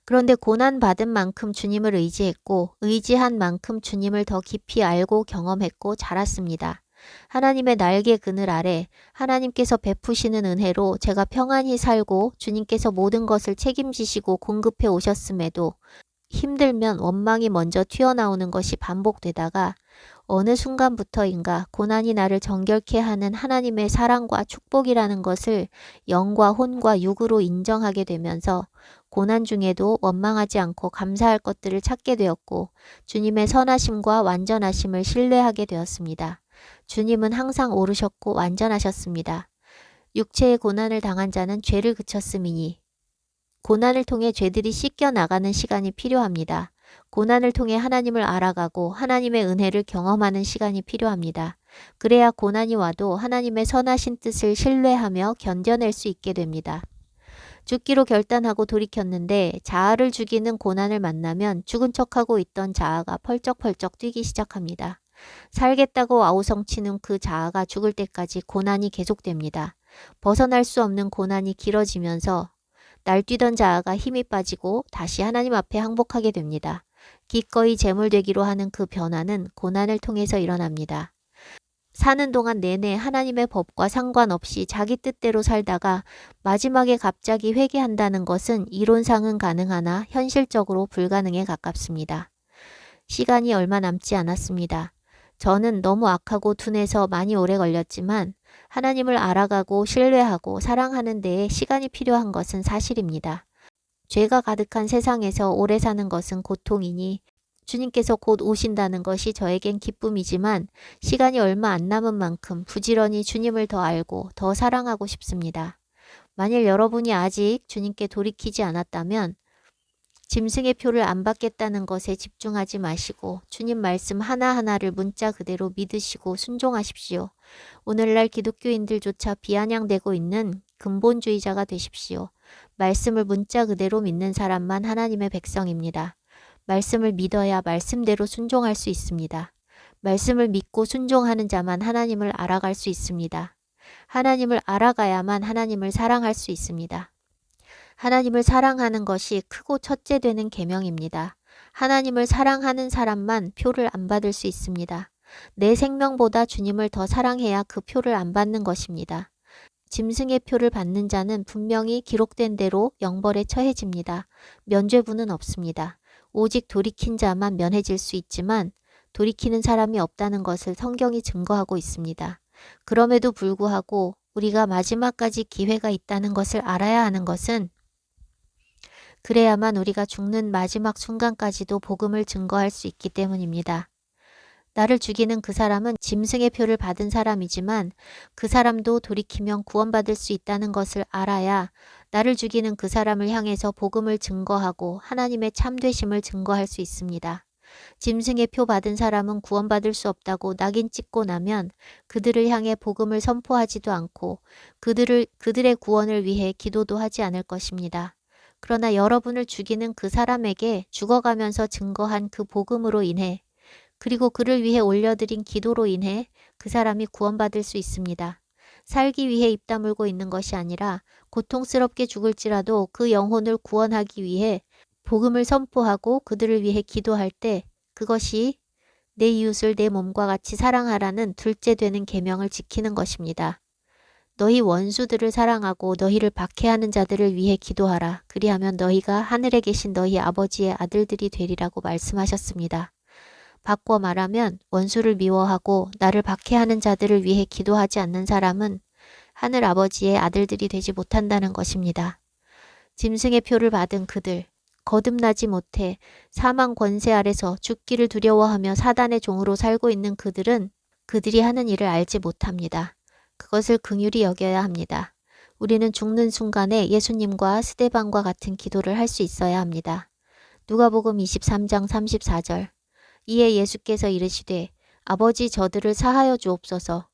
그런데 고난받은 만큼 주님을 의지했고 의지한 만큼 주님을 더 깊이 알고 경험했고 자랐습니다. 하나님의 날개 그늘 아래 하나님께서 베푸시는 은혜로 제가 평안히 살고 주님께서 모든 것을 책임지시고 공급해 오셨음에도 힘들면 원망이 먼저 튀어나오는 것이 반복되다가 어느 순간부터인가 고난이 나를 정결케 하는 하나님의 사랑과 축복이라는 것을 영과 혼과 육으로 인정하게 되면서 고난 중에도 원망하지 않고 감사할 것들을 찾게 되었고 주님의 선하심과 완전하심을 신뢰하게 되었습니다. 주님은 항상 오르셨고 완전하셨습니다. 육체의 고난을 당한 자는 죄를 그쳤음이니 고난을 통해 죄들이 씻겨 나가는 시간이 필요합니다. 고난을 통해 하나님을 알아가고 하나님의 은혜를 경험하는 시간이 필요합니다. 그래야 고난이 와도 하나님의 선하신 뜻을 신뢰하며 견뎌낼 수 있게 됩니다. 죽기로 결단하고 돌이켰는데 자아를 죽이는 고난을 만나면 죽은 척하고 있던 자아가 펄쩍펄쩍 뛰기 시작합니다. 살겠다고 아우성치는 그 자아가 죽을 때까지 고난이 계속됩니다. 벗어날 수 없는 고난이 길어지면서 날뛰던 자아가 힘이 빠지고 다시 하나님 앞에 항복하게 됩니다. 기꺼이 제물되기로 하는 그 변화는 고난을 통해서 일어납니다. 사는 동안 내내 하나님의 법과 상관없이 자기 뜻대로 살다가 마지막에 갑자기 회개한다는 것은 이론상은 가능하나 현실적으로 불가능에 가깝습니다. 시간이 얼마 남지 않았습니다. 저는 너무 악하고 둔해서 많이 오래 걸렸지만 하나님을 알아가고 신뢰하고 사랑하는 데에 시간이 필요한 것은 사실입니다. 죄가 가득한 세상에서 오래 사는 것은 고통이니 주님께서 곧 오신다는 것이 저에겐 기쁨이지만 시간이 얼마 안 남은 만큼 부지런히 주님을 더 알고 더 사랑하고 싶습니다. 만일 여러분이 아직 주님께 돌이키지 않았다면 짐승의 표를 안 받겠다는 것에 집중하지 마시고 주님 말씀 하나하나를 문자 그대로 믿으시고 순종하십시오. 오늘날 기독교인들조차 비아냥대고 있는 근본주의자가 되십시오. 말씀을 문자 그대로 믿는 사람만 하나님의 백성입니다. 말씀을 믿어야 말씀대로 순종할 수 있습니다. 말씀을 믿고 순종하는 자만 하나님을 알아갈 수 있습니다. 하나님을 알아가야만 하나님을 사랑할 수 있습니다. 하나님을 사랑하는 것이 크고 첫째 되는 계명입니다. 하나님을 사랑하는 사람만 표를 안 받을 수 있습니다. 내 생명보다 주님을 더 사랑해야 그 표를 안 받는 것입니다. 짐승의 표를 받는 자는 분명히 기록된 대로 영벌에 처해집니다. 면죄부는 없습니다. 오직 돌이킨 자만 면해질 수 있지만 돌이키는 사람이 없다는 것을 성경이 증거하고 있습니다. 그럼에도 불구하고 우리가 마지막까지 기회가 있다는 것을 알아야 하는 것은 그래야만 우리가 죽는 마지막 순간까지도 복음을 증거할 수 있기 때문입니다. 나를 죽이는 그 사람은 짐승의 표를 받은 사람이지만 그 사람도 돌이키면 구원받을 수 있다는 것을 알아야 나를 죽이는 그 사람을 향해서 복음을 증거하고 하나님의 참되심을 증거할 수 있습니다. 짐승의 표 받은 사람은 구원받을 수 없다고 낙인 찍고 나면 그들을 향해 복음을 선포하지도 않고 그들의 구원을 위해 기도도 하지 않을 것입니다. 그러나 여러분을 죽이는 그 사람에게 죽어가면서 증거한 그 복음으로 인해 그리고 그를 위해 올려드린 기도로 인해 그 사람이 구원받을 수 있습니다. 살기 위해 입 다물고 있는 것이 아니라 고통스럽게 죽을지라도 그 영혼을 구원하기 위해 복음을 선포하고 그들을 위해 기도할 때 그것이 내 이웃을 내 몸과 같이 사랑하라는 둘째 되는 계명을 지키는 것입니다. 너희 원수들을 사랑하고 너희를 박해하는 자들을 위해 기도하라. 그리하면 너희가 하늘에 계신 너희 아버지의 아들들이 되리라고 말씀하셨습니다. 바꿔 말하면 원수를 미워하고 나를 박해하는 자들을 위해 기도하지 않는 사람은 하늘 아버지의 아들들이 되지 못한다는 것입니다. 짐승의 표를 받은 그들, 거듭나지 못해 사망 권세 아래서 죽기를 두려워하며 사단의 종으로 살고 있는 그들은 그들이 하는 일을 알지 못합니다. 그것을 긍휼히 여겨야 합니다. 우리는 죽는 순간에 예수님과 스데반과 같은 기도를 할 수 있어야 합니다. 누가복음 23장 34절 이에 예수께서 이르시되 아버지 저들을 사하여 주옵소서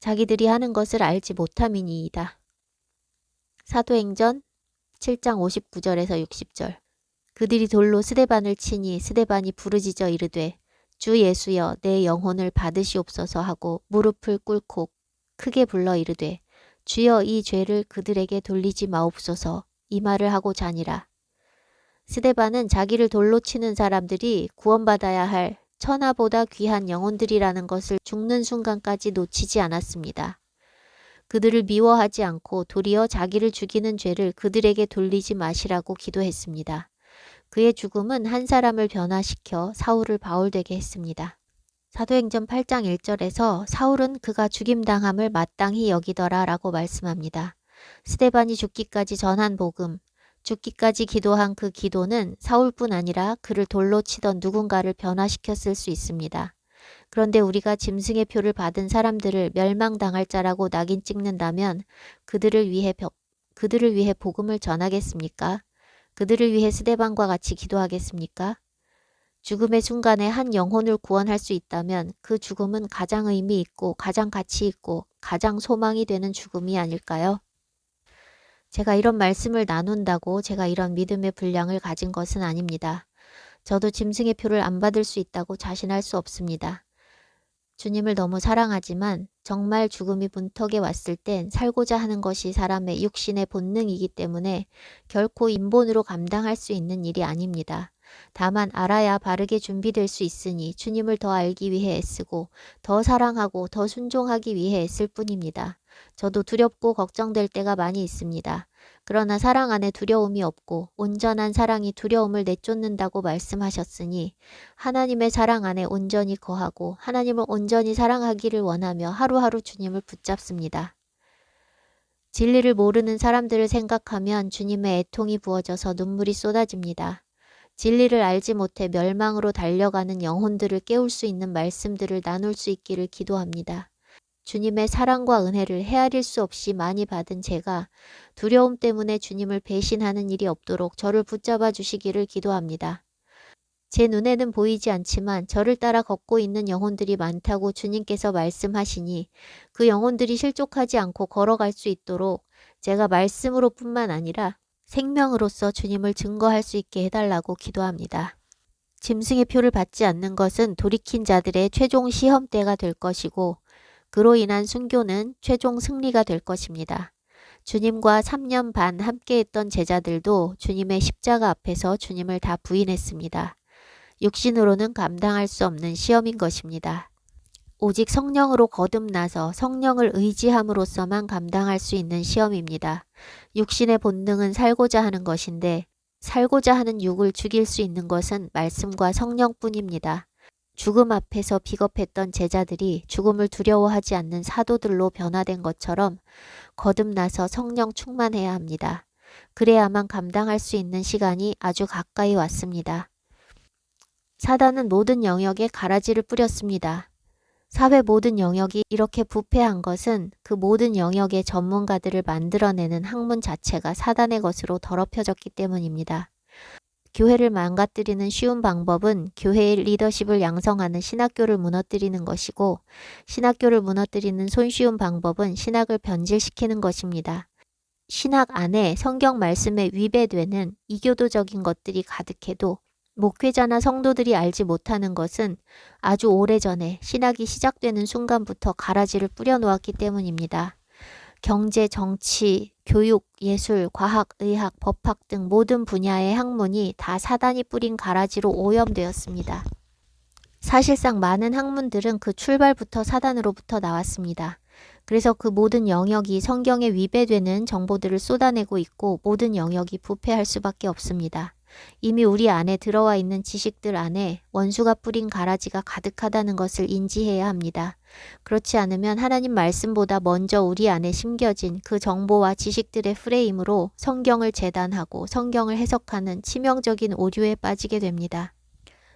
자기들이 하는 것을 알지 못함이니이다. 사도행전 7장 59절에서 60절 그들이 돌로 스데반을 치니 스데반이 부르짖어 이르되 주 예수여 내 영혼을 받으시옵소서 하고 무릎을 꿇고 크게 불러 이르되 주여 이 죄를 그들에게 돌리지 마옵소서 이 말을 하고 자니라. 스데반은 자기를 돌로 치는 사람들이 구원받아야 할 천하보다 귀한 영혼들이라는 것을 죽는 순간까지 놓치지 않았습니다. 그들을 미워하지 않고 도리어 자기를 죽이는 죄를 그들에게 돌리지 마시라고 기도했습니다. 그의 죽음은 한 사람을 변화시켜 사울을 바울되게 했습니다. 사도행전 8장 1절에서 사울은 그가 죽임당함을 마땅히 여기더라 라고 말씀합니다. 스데반이 죽기까지 전한 복음, 죽기까지 기도한 그 기도는 사울뿐 아니라 그를 돌로 치던 누군가를 변화시켰을 수 있습니다. 그런데 우리가 짐승의 표를 받은 사람들을 멸망당할 자라고 낙인 찍는다면 그들을 위해 복음을 전하겠습니까? 그들을 위해 스데반과 같이 기도하겠습니까? 죽음의 순간에 한 영혼을 구원할 수 있다면 그 죽음은 가장 의미 있고 가장 가치 있고 가장 소망이 되는 죽음이 아닐까요? 제가 이런 말씀을 나눈다고 제가 이런 믿음의 분량을 가진 것은 아닙니다. 저도 짐승의 표를 안 받을 수 있다고 자신할 수 없습니다. 주님을 너무 사랑하지만 정말 죽음이 문턱에 왔을 땐 살고자 하는 것이 사람의 육신의 본능이기 때문에 결코 인본으로 감당할 수 있는 일이 아닙니다. 다만 알아야 바르게 준비될 수 있으니 주님을 더 알기 위해 애쓰고 더 사랑하고 더 순종하기 위해 애쓸 뿐입니다. 저도 두렵고 걱정될 때가 많이 있습니다. 그러나 사랑 안에 두려움이 없고 온전한 사랑이 두려움을 내쫓는다고 말씀하셨으니 하나님의 사랑 안에 온전히 거하고 하나님을 온전히 사랑하기를 원하며 하루하루 주님을 붙잡습니다. 진리를 모르는 사람들을 생각하면 주님의 애통이 부어져서 눈물이 쏟아집니다. 진리를 알지 못해 멸망으로 달려가는 영혼들을 깨울 수 있는 말씀들을 나눌 수 있기를 기도합니다. 주님의 사랑과 은혜를 헤아릴 수 없이 많이 받은 제가 두려움 때문에 주님을 배신하는 일이 없도록 저를 붙잡아 주시기를 기도합니다. 제 눈에는 보이지 않지만 저를 따라 걷고 있는 영혼들이 많다고 주님께서 말씀하시니 그 영혼들이 실족하지 않고 걸어갈 수 있도록 제가 말씀으로 뿐만 아니라 생명으로서 주님을 증거할 수 있게 해달라고 기도합니다. 짐승의 표를 받지 않는 것은 돌이킨 자들의 최종 시험대가 될 것이고 그로 인한 순교는 최종 승리가 될 것입니다. 주님과 3년 반 함께했던 제자들도 주님의 십자가 앞에서 주님을 다 부인했습니다. 육신으로는 감당할 수 없는 시험인 것입니다. 오직 성령으로 거듭나서 성령을 의지함으로써만 감당할 수 있는 시험입니다. 육신의 본능은 살고자 하는 것인데 살고자 하는 육을 죽일 수 있는 것은 말씀과 성령뿐입니다. 죽음 앞에서 비겁했던 제자들이 죽음을 두려워하지 않는 사도들로 변화된 것처럼 거듭나서 성령 충만해야 합니다. 그래야만 감당할 수 있는 시간이 아주 가까이 왔습니다. 사단은 모든 영역에 가라지를 뿌렸습니다. 사회 모든 영역이 이렇게 부패한 것은 그 모든 영역의 전문가들을 만들어내는 학문 자체가 사단의 것으로 더럽혀졌기 때문입니다. 교회를 망가뜨리는 쉬운 방법은 교회의 리더십을 양성하는 신학교를 무너뜨리는 것이고 신학교를 무너뜨리는 손쉬운 방법은 신학을 변질시키는 것입니다. 신학 안에 성경 말씀에 위배되는 이교도적인 것들이 가득해도 목회자나 성도들이 알지 못하는 것은 아주 오래전에 신학이 시작되는 순간부터 가라지를 뿌려놓았기 때문입니다. 경제, 정치, 교육, 예술, 과학, 의학, 법학 등 모든 분야의 학문이 다 사단이 뿌린 가라지로 오염되었습니다. 사실상 많은 학문들은 그 출발부터 사단으로부터 나왔습니다. 그래서 그 모든 영역이 성경에 위배되는 정보들을 쏟아내고 있고 모든 영역이 부패할 수밖에 없습니다. 이미 우리 안에 들어와 있는 지식들 안에 원수가 뿌린 가라지가 가득하다는 것을 인지해야 합니다. 그렇지 않으면 하나님 말씀보다 먼저 우리 안에 심겨진 그 정보와 지식들의 프레임으로 성경을 재단하고 성경을 해석하는 치명적인 오류에 빠지게 됩니다.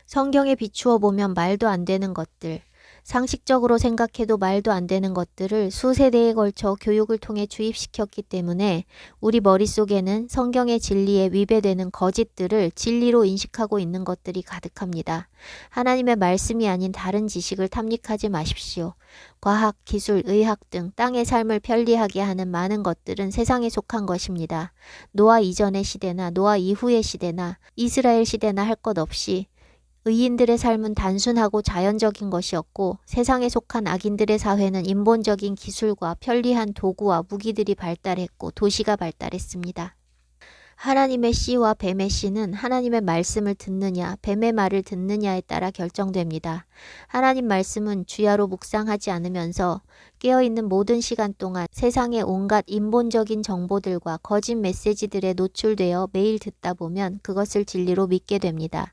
성경에 비추어 보면 말도 안 되는 것들, 상식적으로 생각해도 말도 안 되는 것들을 수세대에 걸쳐 교육을 통해 주입시켰기 때문에 우리 머릿속에는 성경의 진리에 위배되는 거짓들을 진리로 인식하고 있는 것들이 가득합니다. 하나님의 말씀이 아닌 다른 지식을 탐닉하지 마십시오. 과학, 기술, 의학 등 땅의 삶을 편리하게 하는 많은 것들은 세상에 속한 것입니다. 노아 이전의 시대나 노아 이후의 시대나 이스라엘 시대나 할 것 없이 의인들의 삶은 단순하고 자연적인 것이었고 세상에 속한 악인들의 사회는 인본적인 기술과 편리한 도구와 무기들이 발달했고 도시가 발달했습니다. 하나님의 씨와 뱀의 씨는 하나님의 말씀을 듣느냐 뱀의 말을 듣느냐에 따라 결정됩니다. 하나님 말씀은 주야로 묵상하지 않으면서 깨어있는 모든 시간 동안 세상의 온갖 인본적인 정보들과 거짓 메시지들에 노출되어 매일 듣다 보면 그것을 진리로 믿게 됩니다.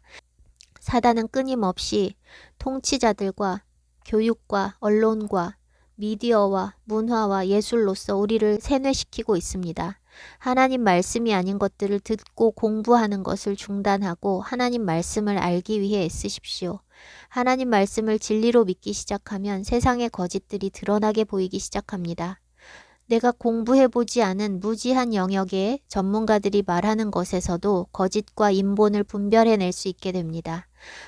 사단은 끊임없이 통치자들과 교육과 언론과 미디어와 문화와 예술로서 우리를 세뇌시키고 있습니다. 하나님 말씀이 아닌 것들을 듣고 공부하는 것을 중단하고 하나님 말씀을 알기 위해 애쓰십시오. 하나님 말씀을 진리로 믿기 시작하면 세상의 거짓들이 드러나게 보이기 시작합니다. 내가 공부해보지 않은 무지한 영역의 전문가들이 말하는 것에서도 거짓과 인본을 분별해낼 수 있게 됩니다.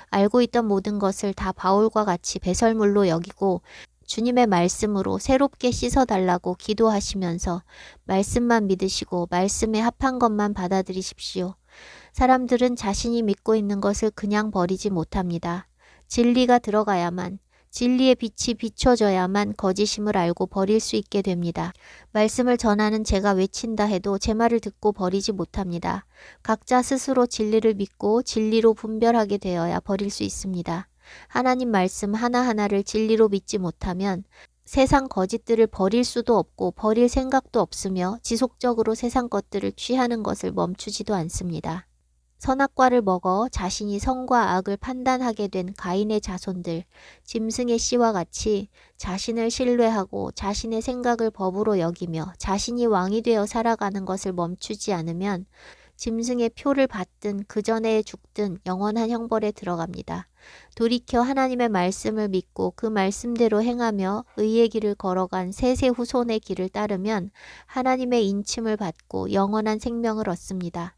알고 있던 모든 것을 다 바울과 같이 배설물로 여기고 주님의 말씀으로 새롭게 씻어달라고 기도하시면서 말씀만 믿으시고 말씀에 합한 것만 받아들이십시오. 사람들은 자신이 믿고 있는 것을 그냥 버리지 못합니다. 진리가 들어가야만 진리의 빛이 비춰져야만 거짓임을 알고 버릴 수 있게 됩니다. 말씀을 전하는 제가 외친다 해도 제 말을 듣고 버리지 못합니다. 각자 스스로 진리를 믿고 진리로 분별하게 되어야 버릴 수 있습니다. 하나님 말씀 하나하나를 진리로 믿지 못하면 세상 거짓들을 버릴 수도 없고 버릴 생각도 없으며 지속적으로 세상 것들을 취하는 것을 멈추지도 않습니다. 선악과를 먹어 자신이 선과 악을 판단하게 된 가인의 자손들, 짐승의 씨와 같이 자신을 신뢰하고 자신의 생각을 법으로 여기며 자신이 왕이 되어 살아가는 것을 멈추지 않으면 짐승의 표를 받든 그 전에 죽든 영원한 형벌에 들어갑니다. 돌이켜 하나님의 말씀을 믿고 그 말씀대로 행하며 의의 길을 걸어간 셋의 후손의 길을 따르면 하나님의 인침을 받고 영원한 생명을 얻습니다.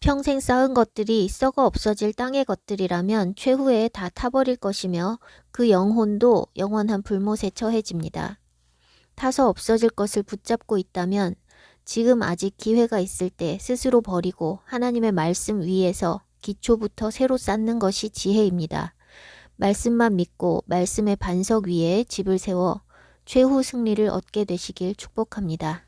평생 쌓은 것들이 썩어 없어질 땅의 것들이라면 최후에 다 타버릴 것이며 그 영혼도 영원한 불못에 처해집니다. 타서 없어질 것을 붙잡고 있다면 지금 아직 기회가 있을 때 스스로 버리고 하나님의 말씀 위에서 기초부터 새로 쌓는 것이 지혜입니다. 말씀만 믿고 말씀의 반석 위에 집을 세워 최후 승리를 얻게 되시길 축복합니다.